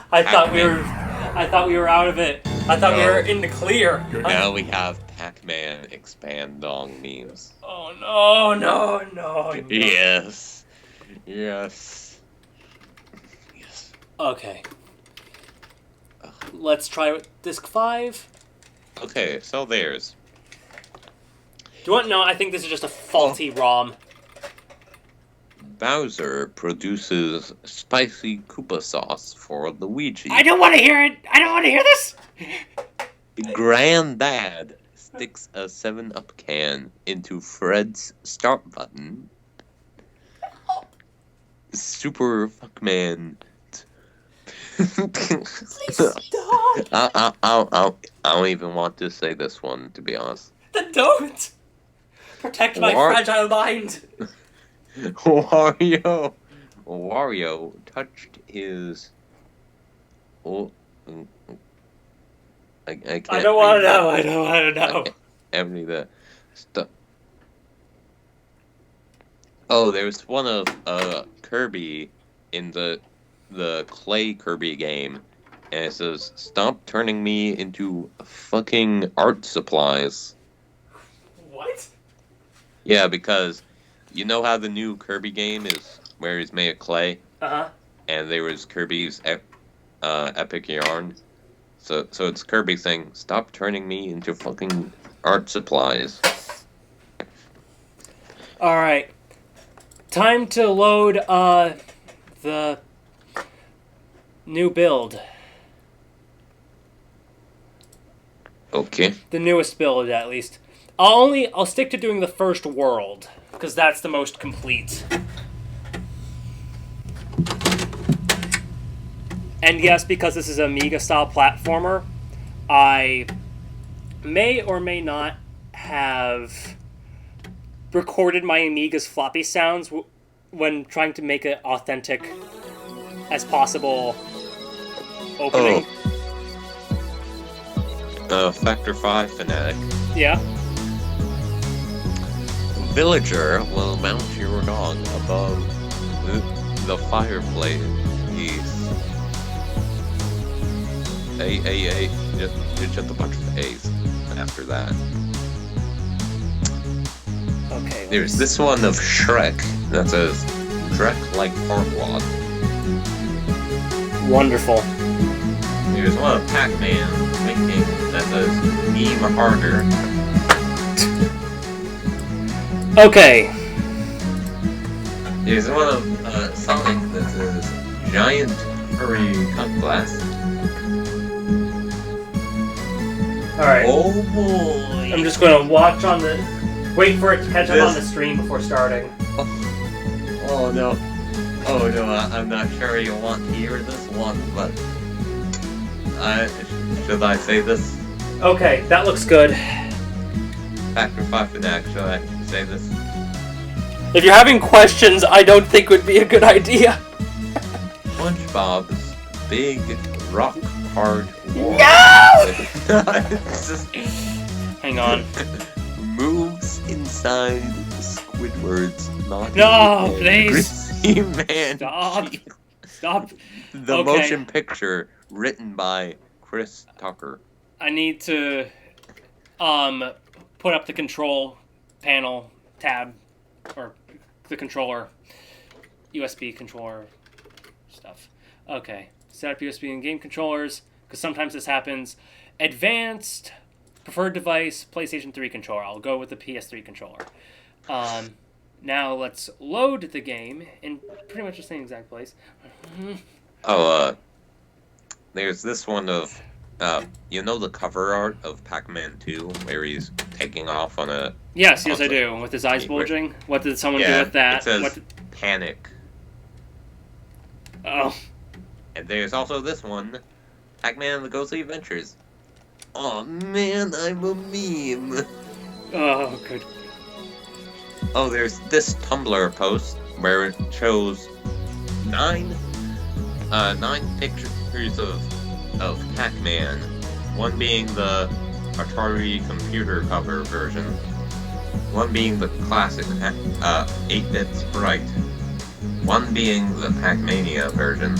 I thought we were out of it. I thought we were in the clear. Now we have Pac-Man expand dong memes. Oh no. Yes. Okay. Let's try with disc 5. Okay, so there's. Do you want to know? I think this is just a faulty ROM. Bowser produces spicy Koopa sauce for Luigi. I don't want to hear it. I don't want to hear this. Granddad sticks a 7-Up can into Fred's start button. Super Fuckman. Please stop. I don't even want to say this one, to be honest. Then don't. Protect my fragile mind. Wario touched his. Oh, I can't. I don't want to know. I don't want to know. Every the stuff. Oh, there's one of Kirby in the Clay Kirby game, and it says, "Stop turning me into fucking art supplies." What? Yeah, because you know how the new Kirby game is where he's made of clay? Uh-huh. And there was Kirby's Epic Yarn. So it's Kirby saying, "Stop turning me into fucking art supplies." Alright. Time to load, the new build. Okay. The newest build, at least. I'll stick to doing the first world, because that's the most complete. And yes, because this is an Amiga-style platformer, I may or may not have recorded my Amiga's floppy sounds when trying to make it authentic as possible opening. factor5fanatic. Yeah. Villager will mount your dog above the fireplace. A. Just a bunch of A's after that. Okay. There's this one of Shrek that says, "Shrek like Farquaad." Wonderful. There's one of Pac-Man thinking that says, "Meme harder." Okay. There's one of Sonic that says, "Giant furry cut glass." Alright. Oh boy! I'm just going to watch on the... Wait for it to catch up on the stream before starting. Oh no. I'm not sure you want to hear this one, but... should I say this? Okay, that looks good. factor5fanatic, should I say this? If you're having questions, I don't think would be a good idea. SpongeBob's Big Rock Hard War. No! Hang on. Moves inside Squidward's naughty No, please. Greasy man. Stop. The Okay. motion picture written by Chris Tucker. I need to put up the control panel tab, or the controller, USB controller stuff. Okay, set up USB and game controllers, because sometimes this happens. Advanced, preferred device, PlayStation 3 controller. I'll go with the PS3 controller. Now let's load the game in pretty much the same exact place. There's this one of, you know the cover art of Pac-Man 2, where he's taking off on a... Yes, I do. With his eyes bulging. What did someone do with that? It says Panic. Oh. And there's also this one, Pac-Man and the Ghostly Adventures. Oh man, I'm a meme. Oh, good. Oh, there's this Tumblr post where it shows nine pictures of Pac-Man. One being the Atari computer cover version. One being the classic 8-bit sprite. One being the Pac-Mania version.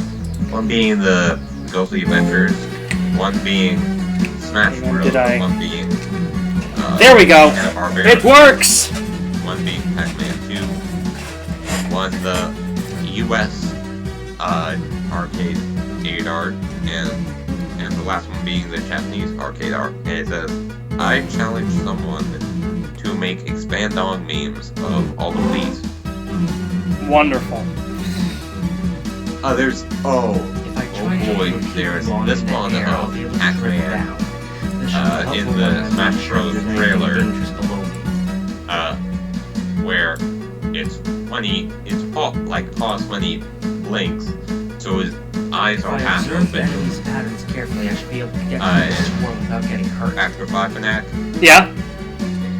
One being the Ghostly Adventures. One being Smash Bros. One being... there we go! It works! One being Pac-Man 2. One the US arcade art, and the last one being the Japanese arcade art. And it says, "I challenge someone to make expand-on memes of all of these." Wonderful. There's this one of Pac-Man in the Smash Bros. Trailer, where it's funny, it's pause when he blinks, so his eyes are half open. These patterns carefully, I should be able to get through this world without getting hurt. Factor5fanatic, Yeah.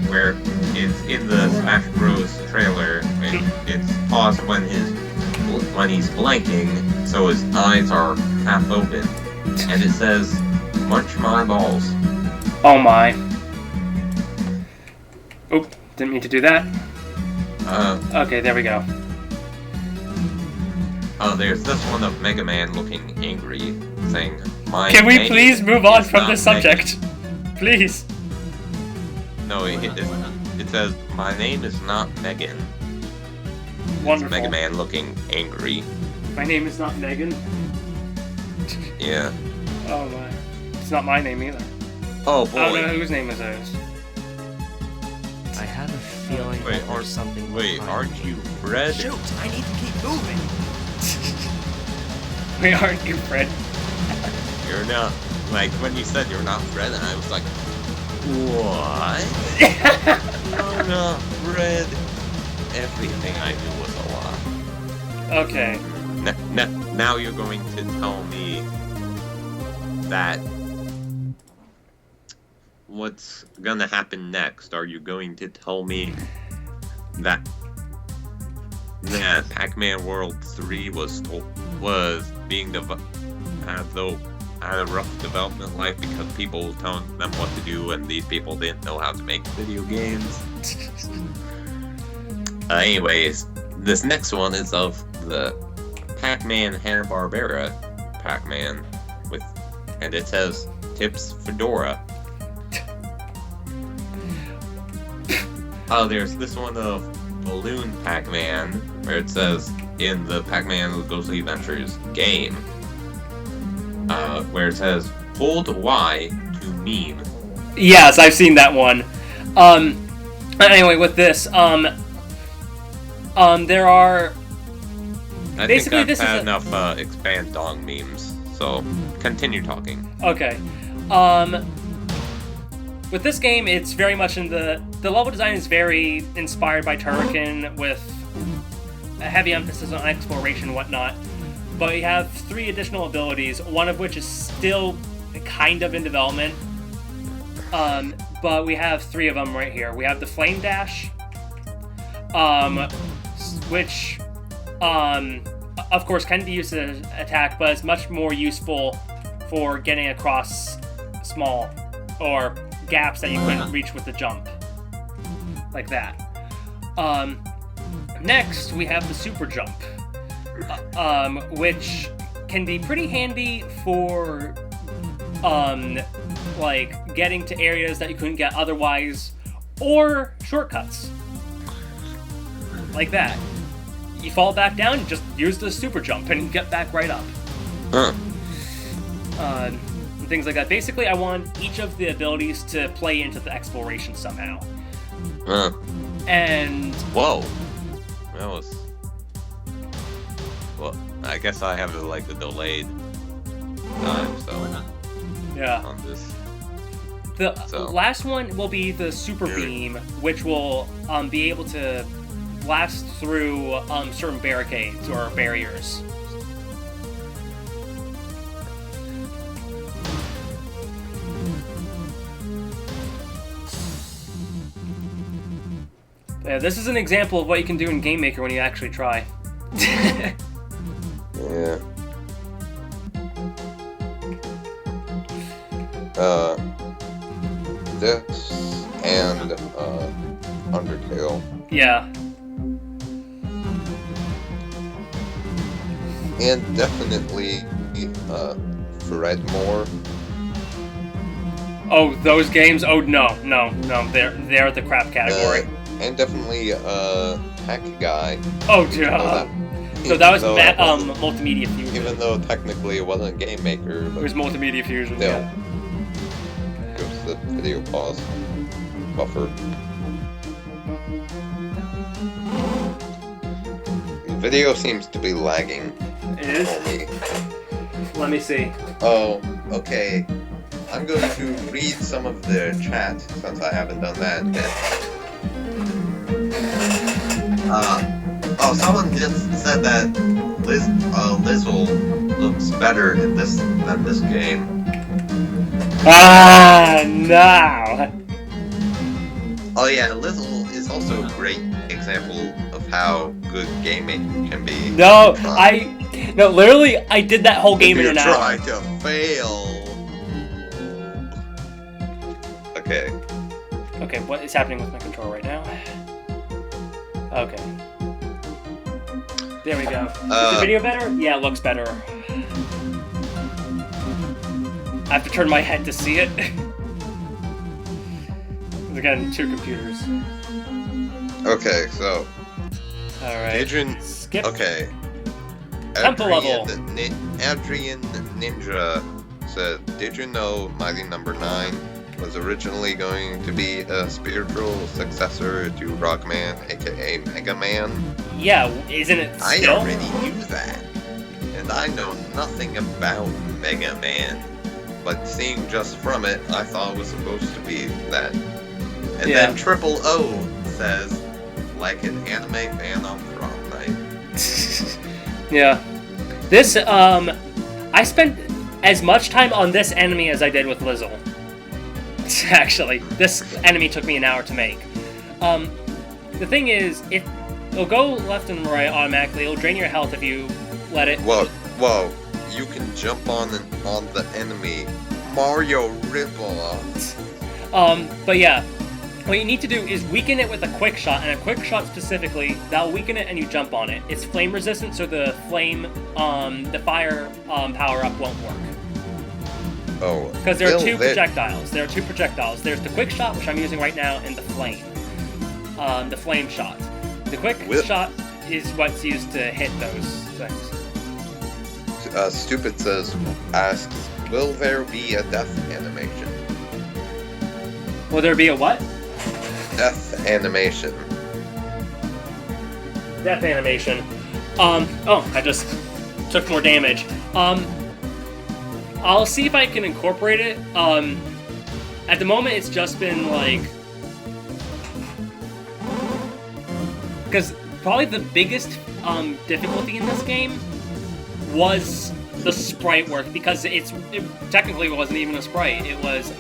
where it's in the Smash Bros. Trailer, it's paused when he's blinking, so his eyes are half open, and it says, "Munch my balls." Oh my. Oop, didn't mean to do that. Okay, there we go. Oh, there's this one of Mega Man looking angry, saying, "My Can we name please move on is from not this Megan." subject? Please. No, it says, "My name is not Megan." It's Wonderful. Mega Man looking angry. My name is not Megan. Yeah. Oh my. It's not my name either. Oh I don't know boy. whose name is those. I have a feeling Wait, that there's something Wait, behind aren't me. you Fred? Shoot, I need to keep moving. We aren't you, Fred. You're not. Like, when you said you're not Fred, and I was like, what? You're not Fred. Everything I knew was a lie. Okay. Now you're going to tell me that what's gonna happen next? Are you going to tell me that Pac-Man World 3 was being had a rough development life because people were telling them what to do and these people didn't know how to make video games? Anyways, this next one is of the Pac-Man Hanna-Barbera Pac-Man and it says Tips Fedora. Oh, there's this one of Balloon Pac-Man where it says in the Pac-Man Ghostly Adventures game, where it says hold Y to meme. Yes, I've seen that one. Anyway, with this, there are... I Basically, think this I've is had enough expand dong memes, so continue talking. Okay. With this game, it's very much in the level design is very inspired by Turrican with a heavy emphasis on exploration and whatnot. But we have 3 additional abilities, one of which is still kind of in development. But we have 3 of them right here. We have the Flame Dash, which, of course, can be used as an attack, but it's much more useful for getting across small or gaps that you couldn't reach with the jump, like that. Next, we have the Super Jump, which can be pretty handy for like getting to areas that you couldn't get otherwise, or shortcuts, like that. You fall back down, you just use the Super Jump and get back right up. Huh. And things like that. Basically, I want each of the abilities to play into the exploration somehow. Huh. And Whoa. That was... Well, I guess I have like a delayed time, so... yeah, On this. the So. last one will be the Super Beam, which will be able to blast through certain barricades or barriers. Yeah, this is an example of what you can do in Game Maker when you actually try. Yeah. This and Undertale. Yeah. And definitely Fredmore. Oh, those games? Oh, no. They're the crap category. And definitely Tech Guy. Oh, yeah. So that was Even though it wasn't- Multimedia Fusion. Even though technically it wasn't Game Maker, It but was Multimedia Fusion, still. yeah. Goes to the video pause buffer. The video seems to be lagging. It is? For me. Let me see. Oh, okay. I'm going to read some of the chat since I haven't done that yet. Someone just said that Lizzle looks better in this than this game. Ah, no. Oh yeah, Lizzle is also a great example of how good gaming can be. No, literally, I did that whole game in an hour. Try to fail. Okay. Okay, what is happening with my controller right now? Okay. There we go. Is the video better? Yeah, it looks better. I have to turn my head to see it. Again, 2 computers. Okay, so. Alright. Adrian. Skip. Okay. Temple level. Adrian Ninja said, "Did you know Mighty Number 9 was originally going to be a spiritual successor to Rockman, aka Mega Man?" Yeah, isn't it still? I already knew that. And I know nothing about Mega Man. But seeing just from it, I thought it was supposed to be that. And then Triple O says, like an anime fan on prom night. Yeah. This, I spent as much time on this enemy as I did with Lizzle. Actually, this enemy took me an hour to make. The thing is, it'll go left and right automatically. It'll drain your health if you let it. Whoa, you can jump on the enemy. Mario Ripple. But yeah, what you need to do is weaken it with a quick shot, and a quick shot specifically, that'll weaken it and you jump on it. It's flame resistant, so the flame, the fire power-up won't work. Oh. Because there are 2 projectiles. There are 2 projectiles. There's the quick shot, which I'm using right now, and the flame. The flame shot. The quick shot is what's used to hit those things. Stupid asks, will there be a death animation? Will there be a what? Death animation. Death animation. Oh, I just took more damage. I'll see if I can incorporate it. At the moment, it's just been like... Because probably the biggest difficulty in this game was the sprite work, because it technically wasn't even a sprite. It was,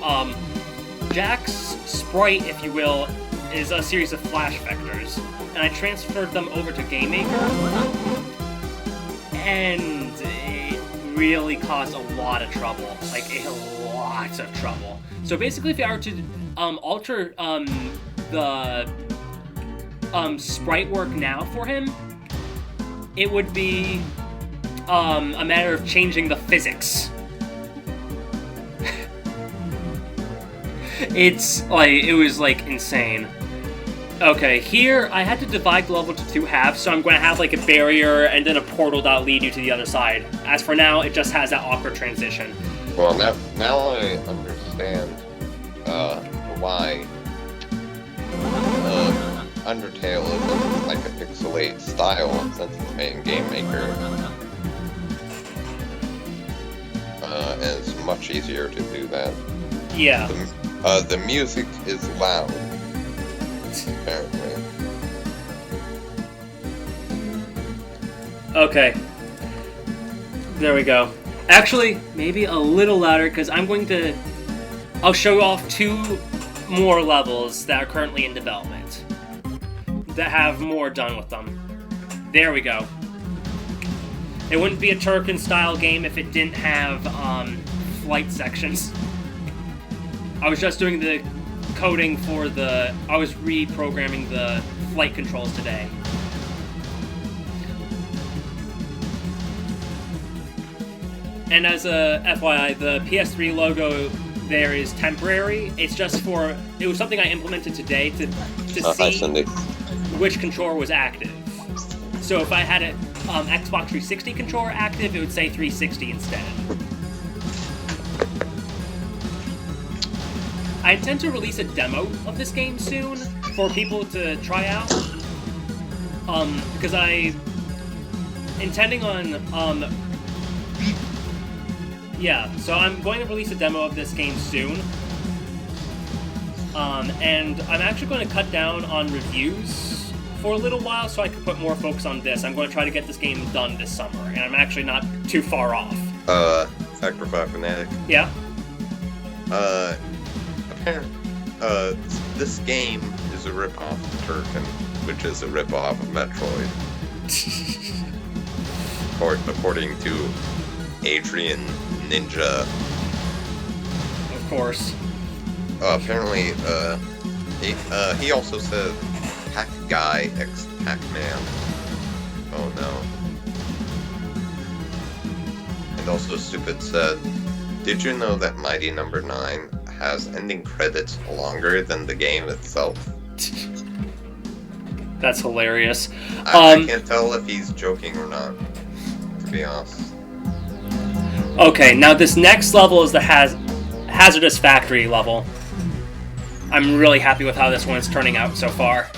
Jack's sprite, if you will, is a series of flash vectors. And I transferred them over to GameMaker, and it really caused a lot of trouble. Like, a lot of trouble. So basically, if I were to alter the sprite work now for him, it would be a matter of changing the physics. It was like insane. Okay, here I had to divide the level to 2 halves, so I'm going to have like a barrier and then a portal that'll lead you to the other side. As for now, it just has that awkward transition. Well, now I understand why Undertale is like a pixelate style since it's made in GameMaker. And it's much easier to do that. Yeah. The music is loud, apparently. Okay. There we go. Actually, maybe a little louder, because I'll show off 2 more levels that are currently in development, that have more done with them. There we go. It wouldn't be a Turrican-style game if it didn't have flight sections. I was just doing the coding for I was reprogramming the flight controls today. And as a FYI, the PS3 logo there is temporary. It's just it was something I implemented today to see which controller was active. So if I had an Xbox 360 controller active, it would say 360 instead. I intend to release a demo of this game soon for people to try out. Because I'm intending on Yeah, so I'm going to release a demo of this game soon. And I'm actually going to cut down on reviews for a little while so I can put more focus on this. I'm going to try to get this game done this summer, and I'm actually not too far off. factor5fanatic. Yeah? Apparently, this game is a rip-off of Turrican, which is a rip-off of Metroid. According to Adrian Ninja. Of course. Apparently, he also said Pac Guy X Pac-Man. Oh no. And also Stupid said, did you know that Mighty Number 9 has ending credits longer than the game itself? That's hilarious. I can't tell if he's joking or not, to be honest. Okay, now this next level is the Hazardous Factory level. I'm really happy with how this one's turning out so far.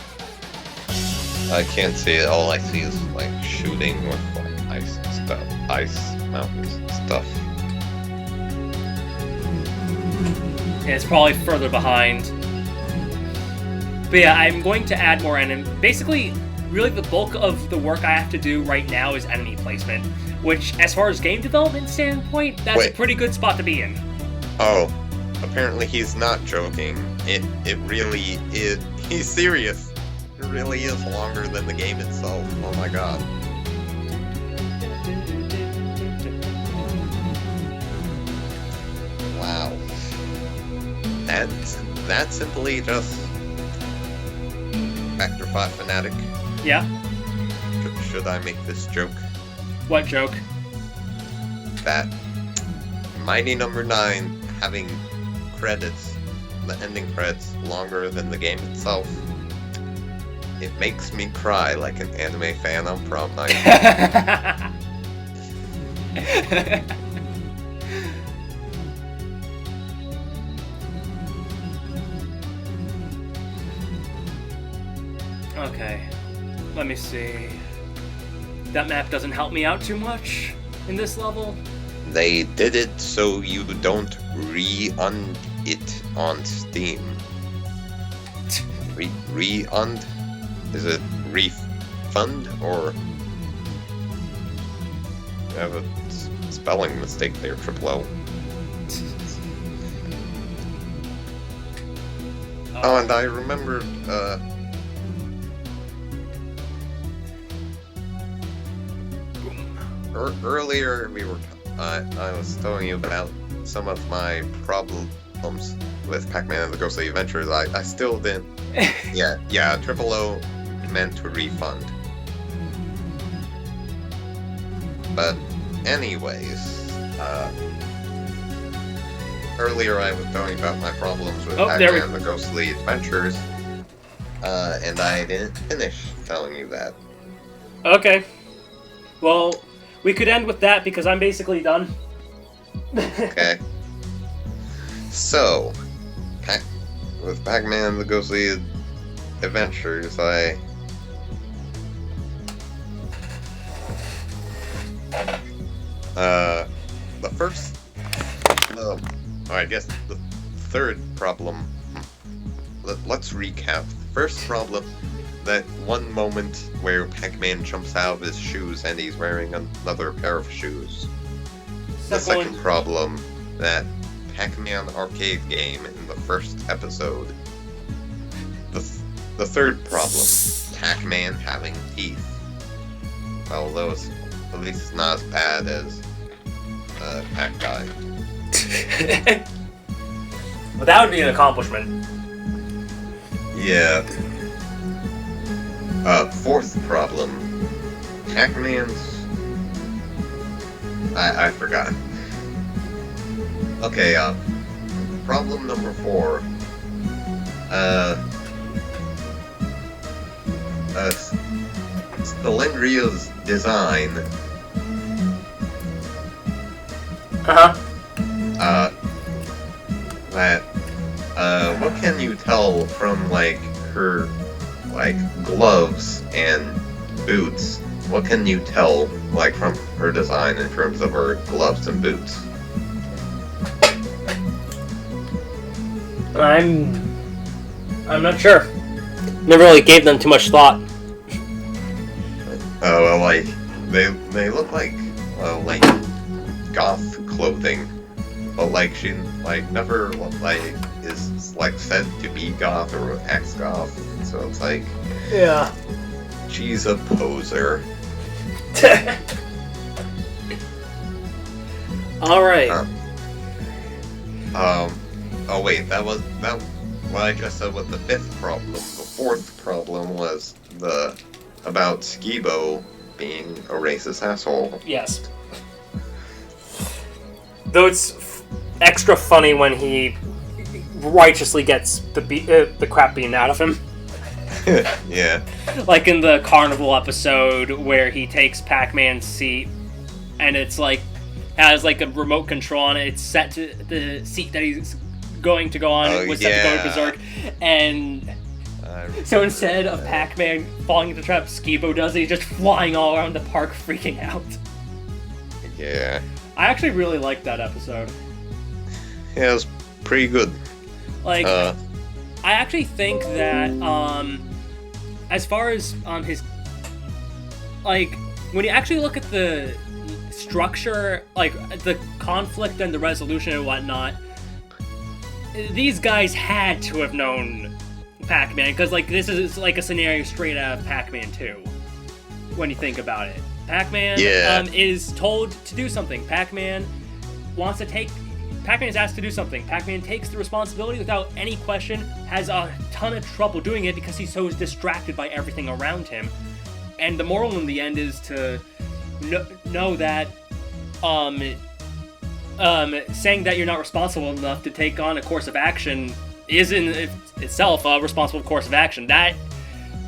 I can't see it. All I see is like shooting with like ice mountains stuff. It's probably further behind. But yeah, I'm going to add more enemy. Basically, really the bulk of the work I have to do right now is enemy placement, which, as far as game development standpoint, that's a pretty good spot to be in. Oh, apparently he's not joking. It really is. He's serious. It really is longer than the game itself. Oh my god. Wow. That's simply just factor5fanatic. Yeah? Should I make this joke? What joke? That Mighty Number 9 having credits, the ending credits, longer than the game itself. It makes me cry like an anime fan on prom night. Okay, let me see. That map doesn't help me out too much in this level. They did it so you don't re-und it on Steam. Re-und? Is it refund or? I have a spelling mistake there, Triple O. Oh, and I remembered, earlier I was telling you about some of my problems with Pac-Man and the Ghostly Adventures. I still didn't. Yeah, Triple O meant to refund. But anyways, earlier I was telling about my problems with Pac-Man and the Ghostly Adventures, and I didn't finish telling you that. Okay. Well, we could end with that because I'm basically done. Okay. So, with Pac-Man and the Ghostly Adventures, the first, I guess the third problem, let's recap. The first problem, that one moment where Pac-Man jumps out of his shoes and he's wearing another pair of shoes. The second problem, that Pac-Man arcade game in the first episode. The third problem, Pac-Man having teeth. Although it's at least not as bad as Pac-Guy. Well, that would be an accomplishment. Yeah. Fourth problem, Pac-Man's... I forgot. Okay, problem number 4. Stalendria's design. What can you tell from, like, her, like, gloves and boots? What can you tell, like, from her design in terms of her gloves and boots? I'm not sure. Never really gave them too much thought. Well, like they look like goth clothing, but like she like never like is like said to be goth or ex-goth, so it's like Yeah. she's a poser. All right. Oh wait, that was what I just said was the fifth problem. The fourth problem was about Skibo being a racist asshole. Yes. Though it's extra funny when he righteously gets the crap beaten out of him. Yeah. Like in the carnival episode where he takes Pac-Man's seat, and it's like has like a remote control on it. It's set to the seat that he's going to go on. Oh, It was set to go berserk, and so instead of Pac-Man falling into the trap, Skibo does it. He's just flying all around the park, freaking out. Yeah. I actually really liked that episode. Yeah, it was pretty good. Like, I actually think that, as far as his, like, when you actually look at the structure, like the conflict and the resolution and whatnot, these guys had to have known Pac-Man, because like this is like a scenario straight out of Pac-Man 2 when you think about it. Pac-Man is told to do something. Pac-Man is asked to do something. Pac-Man takes the responsibility without any question, has a ton of trouble doing it because he's so distracted by everything around him. And the moral in the end is to know that saying that you're not responsible enough to take on a course of action is in itself a responsible course of action. That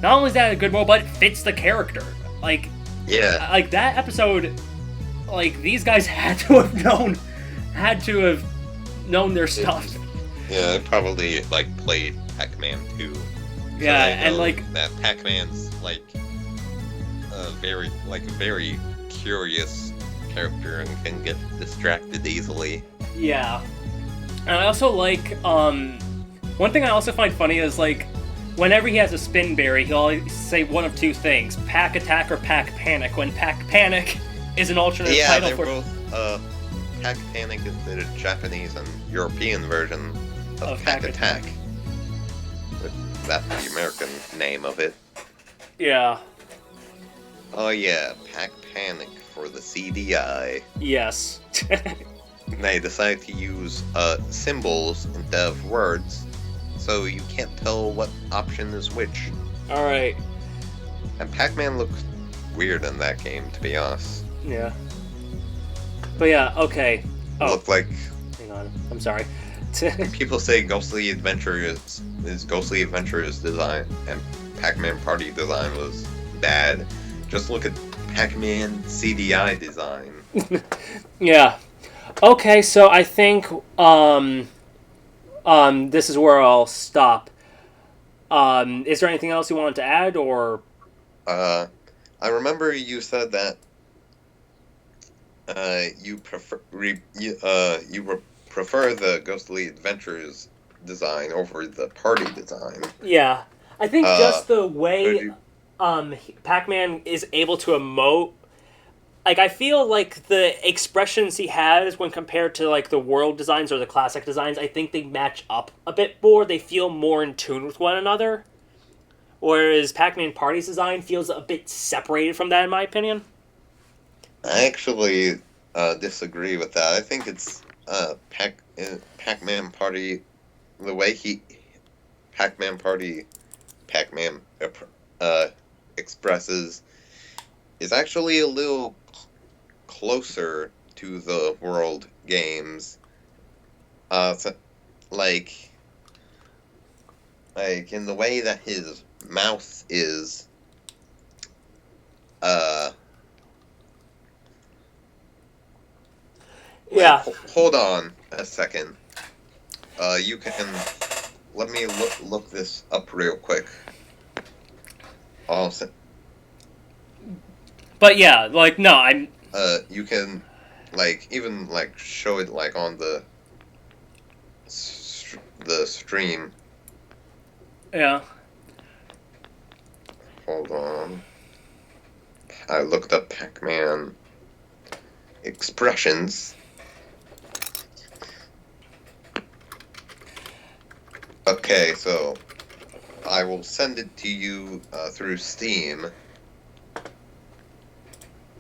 not only is that a good moral, but it fits the character. Like, yeah, like that episode, like these guys had to have known their stuff. Yeah, they probably like played Pac-Man 2. So yeah, and like that Pac-Man's like a very curious character and can get distracted easily. Yeah. And I also like, one thing I also find funny is, like, whenever he has a spin berry, he'll always say one of two things, Pack Attack or Pack Panic, when Pack Panic is an alternate title for... Yeah, they're both, Pack Panic is the Japanese and European version of Pack Attack. That's the American name of it. Yeah. Oh yeah, Pack Panic for the CDI. Yes. They decided to use symbols instead of words, so you can't tell what option is which. Alright. And Pac-Man looks weird in that game, to be honest. Yeah. But yeah, okay. Oh. Looked like... Hang on, I'm sorry. People say Ghostly Adventures design and Pac-Man Party design was bad. Just look at Pac-Man CDI design. Yeah. Okay, so I think this is where I'll stop. Is there anything else you wanted to add, or? I remember you said that you prefer the Ghostly Adventures design over the party design. Yeah, I think just the way Pac-Man is able to emote. Like, I feel like the expressions he has when compared to, like, the world designs or the classic designs, I think they match up a bit more. They feel more in tune with one another. Whereas Pac-Man Party's design feels a bit separated from that, in my opinion. I actually disagree with that. I think it's Pac-Man Party, the way Pac-Man expresses is actually a little closer to the world games. Like in the way that his mouth is yeah. Hold on a second. You can let me look this up real quick. Also, but yeah, like, no, I'm... you can, like, even, like, show it, like, on the the stream. Yeah. Hold on. I looked up Pac-Man expressions. Okay, so I will send it to you through Steam.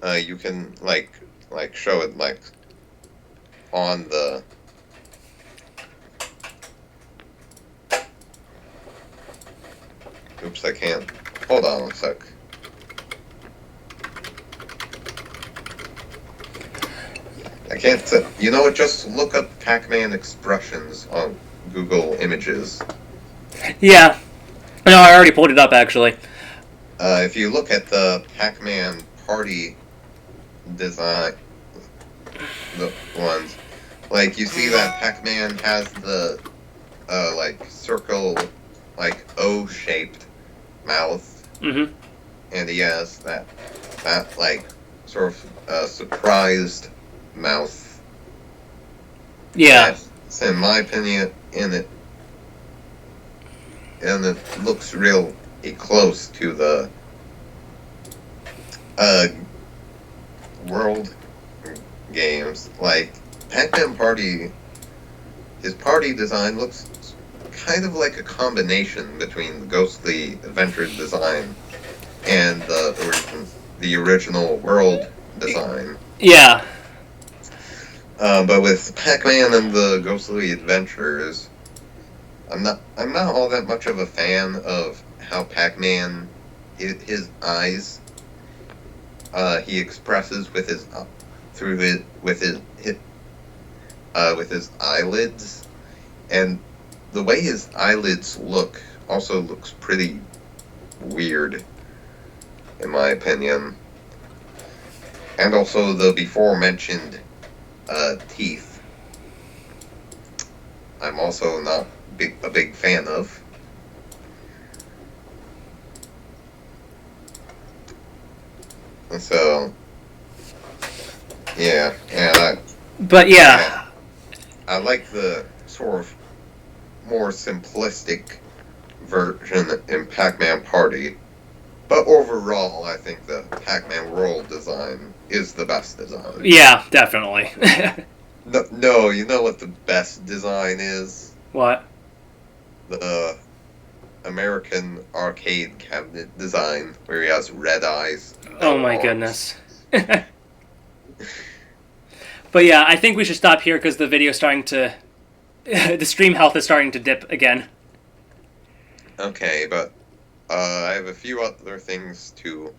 You can like show it like on the. Oops, I can't. Hold on a sec. I can't. You know what? Just look up Pac-Man expressions on Google Images. Yeah. No, I already pulled it up, actually. If you look at the Pac-Man party design, the ones, like, you see that Pac-Man has the, like, circle, like, O-shaped mouth. Mm-hmm. And he has that, like, sort of, surprised mouth. Yeah. That's, in my opinion, and it looks real close to the world games. Like Pac-Man Party, his party design looks kind of like a combination between the Ghostly Adventure design and the original world design. Yeah. But with Pac-Man and the Ghostly Adventures, I'm not all that much of a fan of how Pac-Man, his eyes, he expresses with his with his eyelids, and the way his eyelids look also looks pretty weird, in my opinion. And also the before mentioned teeth, I'm also not a big fan of. And so, yeah, and But yeah. I like the sort of more simplistic version in Pac-Man Party, but overall, I think the Pac-Man World design is the best design. Yeah, definitely. No, you know what the best design is? What? The American arcade cabinet design, where he has red eyes. Oh my goodness. But yeah, I think we should stop here because the video's starting to... the stream health is starting to dip again. Okay, but I have a few other things to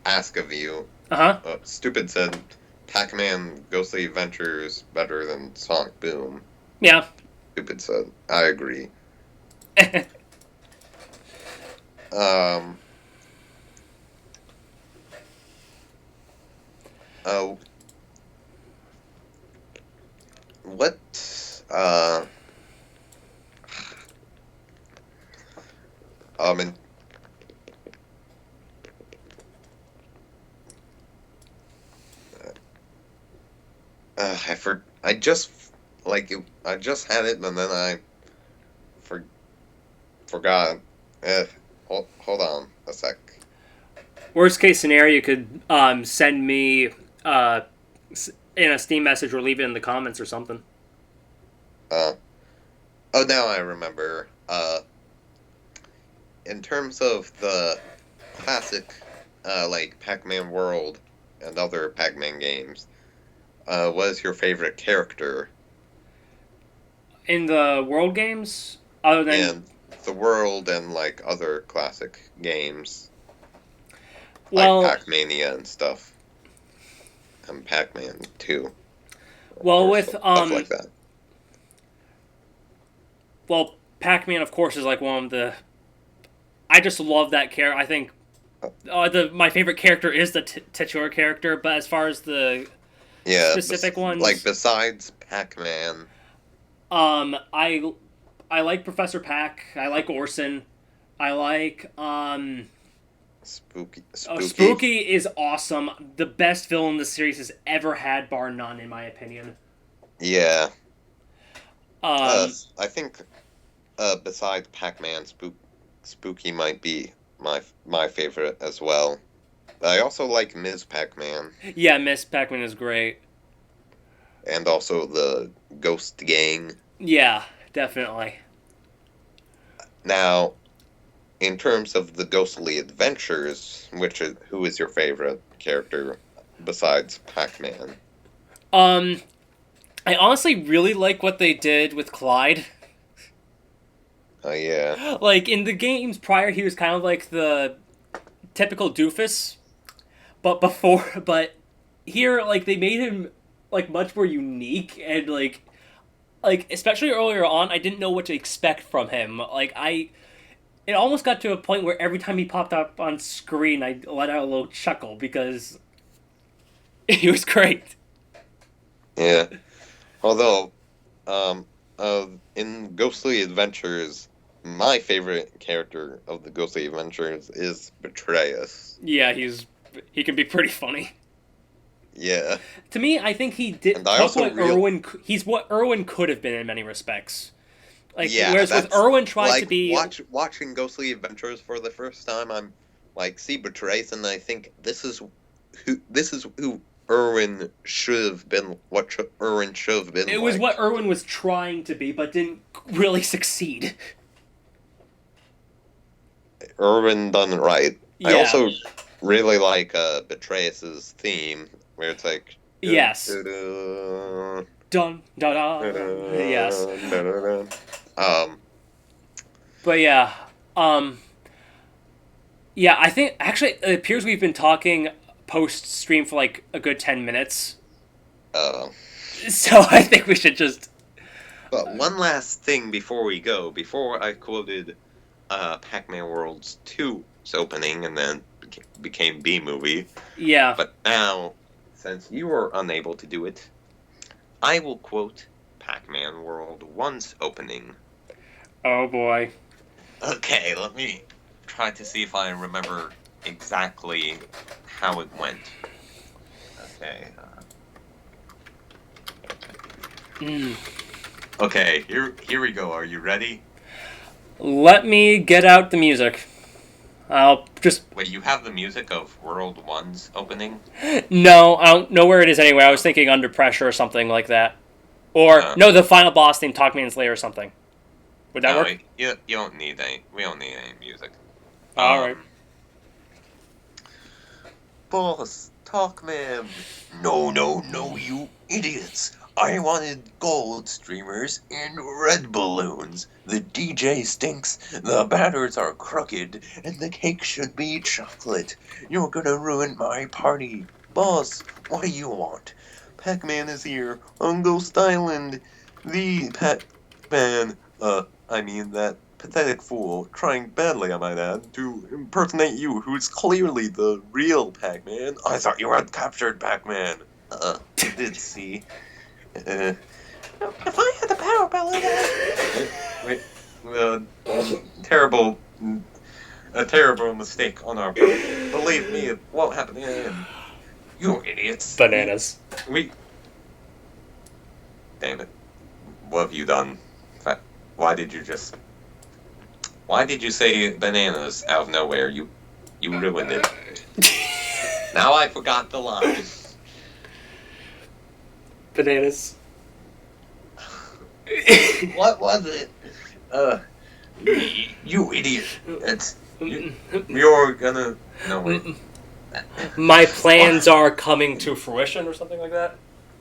ask of you. Uh-huh. Stupid said Pac-Man Ghostly Adventures better than Sonic Boom. Yeah. Stupid said. I agree. What, and I just had it, and then I forgot. Hold on a sec. Worst case scenario, you could send me in a Steam message or leave it in the comments or something. Oh, now I remember. In terms of the classic, like Pac-Man World and other Pac-Man games, what is your favorite character? In the world games, other than... And the world and, like, other classic games. Well, like Pac-Mania and stuff. And Pac-Man 2. Well, with stuff like that. Well, Pac-Man, of course, is like one of the... I just love that character. I think my favorite character is the titular character, but as far as the specific ones... Like, besides Pac-Man... I like Professor Pac. I like Orson. I like, Spooky. Spooky is awesome. The best villain the series has ever had, bar none, in my opinion. Yeah. I think besides Pac-Man, Spooky might be my favorite as well. I also like Ms. Pac-Man. Yeah, Miss Pac-Man is great. And also the Ghost Gang. Yeah, definitely. Now, in terms of the Ghostly Adventures, who is your favorite character besides Pac-Man? I honestly really like what they did with Clyde. Oh, yeah. Like, in the games prior, he was kind of like the typical doofus. But here, like, they made him, like, much more unique. And, like, especially earlier on, I didn't know what to expect from him. It almost got to a point where every time he popped up on screen, I let out a little chuckle because he was great. Yeah. Although, in Ghostly Adventures, my favorite character of the Ghostly Adventures is Betrayus. Yeah, he can be pretty funny. Yeah. To me, I think he did. And I also he's what Irwin could have been in many respects. Like, yeah, whereas with Irwin tried to be watching Ghostly Adventures for the first time, I'm like see Betrayus, and I think this is who Irwin should have been. What Irwin should have been. It was what Irwin was trying to be, but didn't really succeed. Irwin done it right. Yeah. I also really like Betrayus's theme, where it's like yes. Dun dun dun. Yes. But yeah, yeah. I think actually it appears we've been talking post stream for like a good 10 minutes. So I think we should just. But one last thing before we go. Before I quoted Pac-Man World's 2's opening and then became B-movie. Yeah. But now, since you were unable to do it, I will quote Pac-Man World 1's opening. Oh boy. Okay, let me try to see if I remember exactly how it went. Okay. Okay, here we go. Are you ready? Let me get out the music. I'll just... Wait, you have the music of World 1's opening? No, I don't know where it is anyway. I was thinking Under Pressure or something like that. Or, no, the final boss theme, Talk Man's Lair or something. Would that work? You don't need any... We don't need any music. Alright. Boss, Talkman. No, you idiots. I wanted gold streamers and red balloons. The DJ stinks, the batters are crooked, and the cake should be chocolate. You're gonna ruin my party. Boss, what do you want? Pac-Man is here on Ghost Island. The Pac-Man, that pathetic fool, trying badly, I might add, to impersonate you, who's clearly the real Pac-Man. I thought you had captured Pac-Man. Did see. If I had the power balloon... A terrible mistake on our part. Believe me, it won't happen again. You idiots. Bananas. Damn it. What have you done? Why did you say bananas out of nowhere? You ruined it. Now I forgot the line. Bananas. What was it? You idiot. You're gonna... No, wait. My plans are coming to fruition or something like that?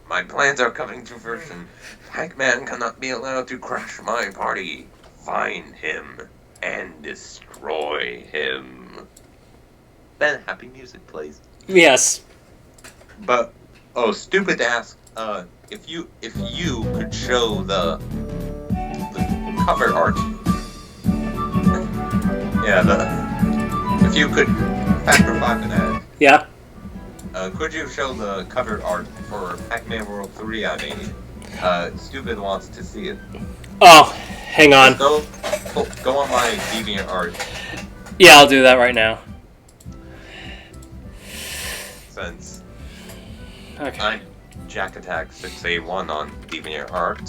My plans are coming to fruition. Pac-Man cannot be allowed to crash my party. Find him and destroy him. Then happy music plays. Yes. But, stupid to ask, if you could show the cover art. If you could, factor5fanatic. Yeah. Could you show the cover art for Pac-Man World 3 I made? Stupid wants to see it. Oh, hang on. Go on my DeviantArt. Yeah, I'll do that right now. Since okay. Jack Attack 6A1 on DeviantArt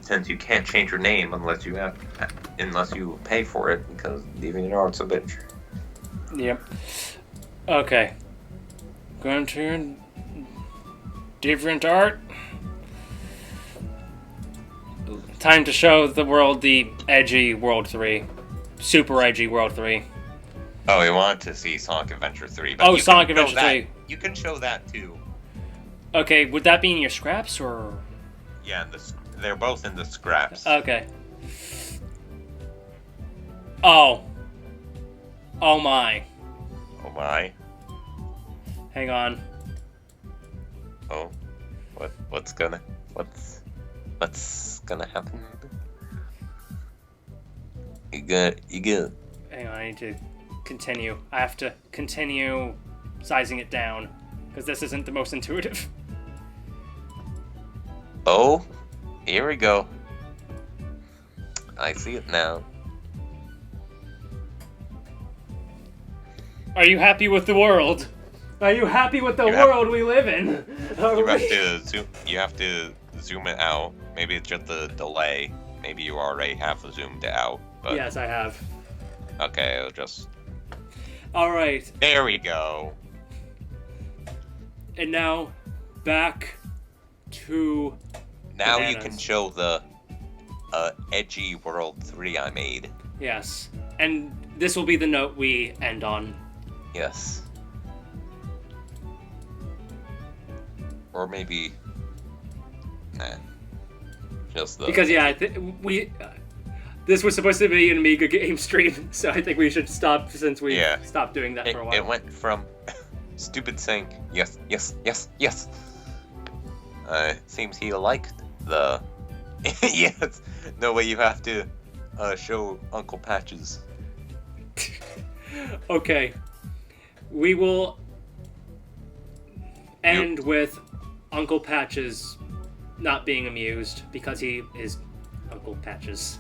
since you can't change your name unless you pay for it because DeviantArt's a bitch. Yep. Okay. Going to DeviantArt. Time to show the world the edgy World 3. Super edgy World 3. Oh, we want to see Sonic Adventure 3. But Oh, Sonic Adventure 3. You can show that too. Okay, would that be in your scraps or? Yeah, they're both in the scraps. Okay. Oh. Oh my. Oh my. Hang on. Oh. What's gonna happen? You good. Hang on, I need to continue. I have to continue sizing it down because this isn't the most intuitive. Oh, here we go. I see it now. Are you happy with the world? Are you happy with the world we live in? You have to zoom it out. Maybe it's just the delay. Maybe you already have zoomed it out. But yes, I have. okay, I'll just. All right. There we go. And now, back to. Now bananas. you can show the edgy World 3 I made. Yes, and this will be the note we end on. Yes. Or maybe. Nah. Just the. Because yeah, we. This was supposed to be an Amiga game stream, so I think we should stop since we stopped doing that for a while. It went from stupid saying yes, yes, yes, yes. Seems he liked the. Yes. No way. You have to show Uncle Patches. Okay. We will end with Uncle Patches not being amused because he is Uncle Patches.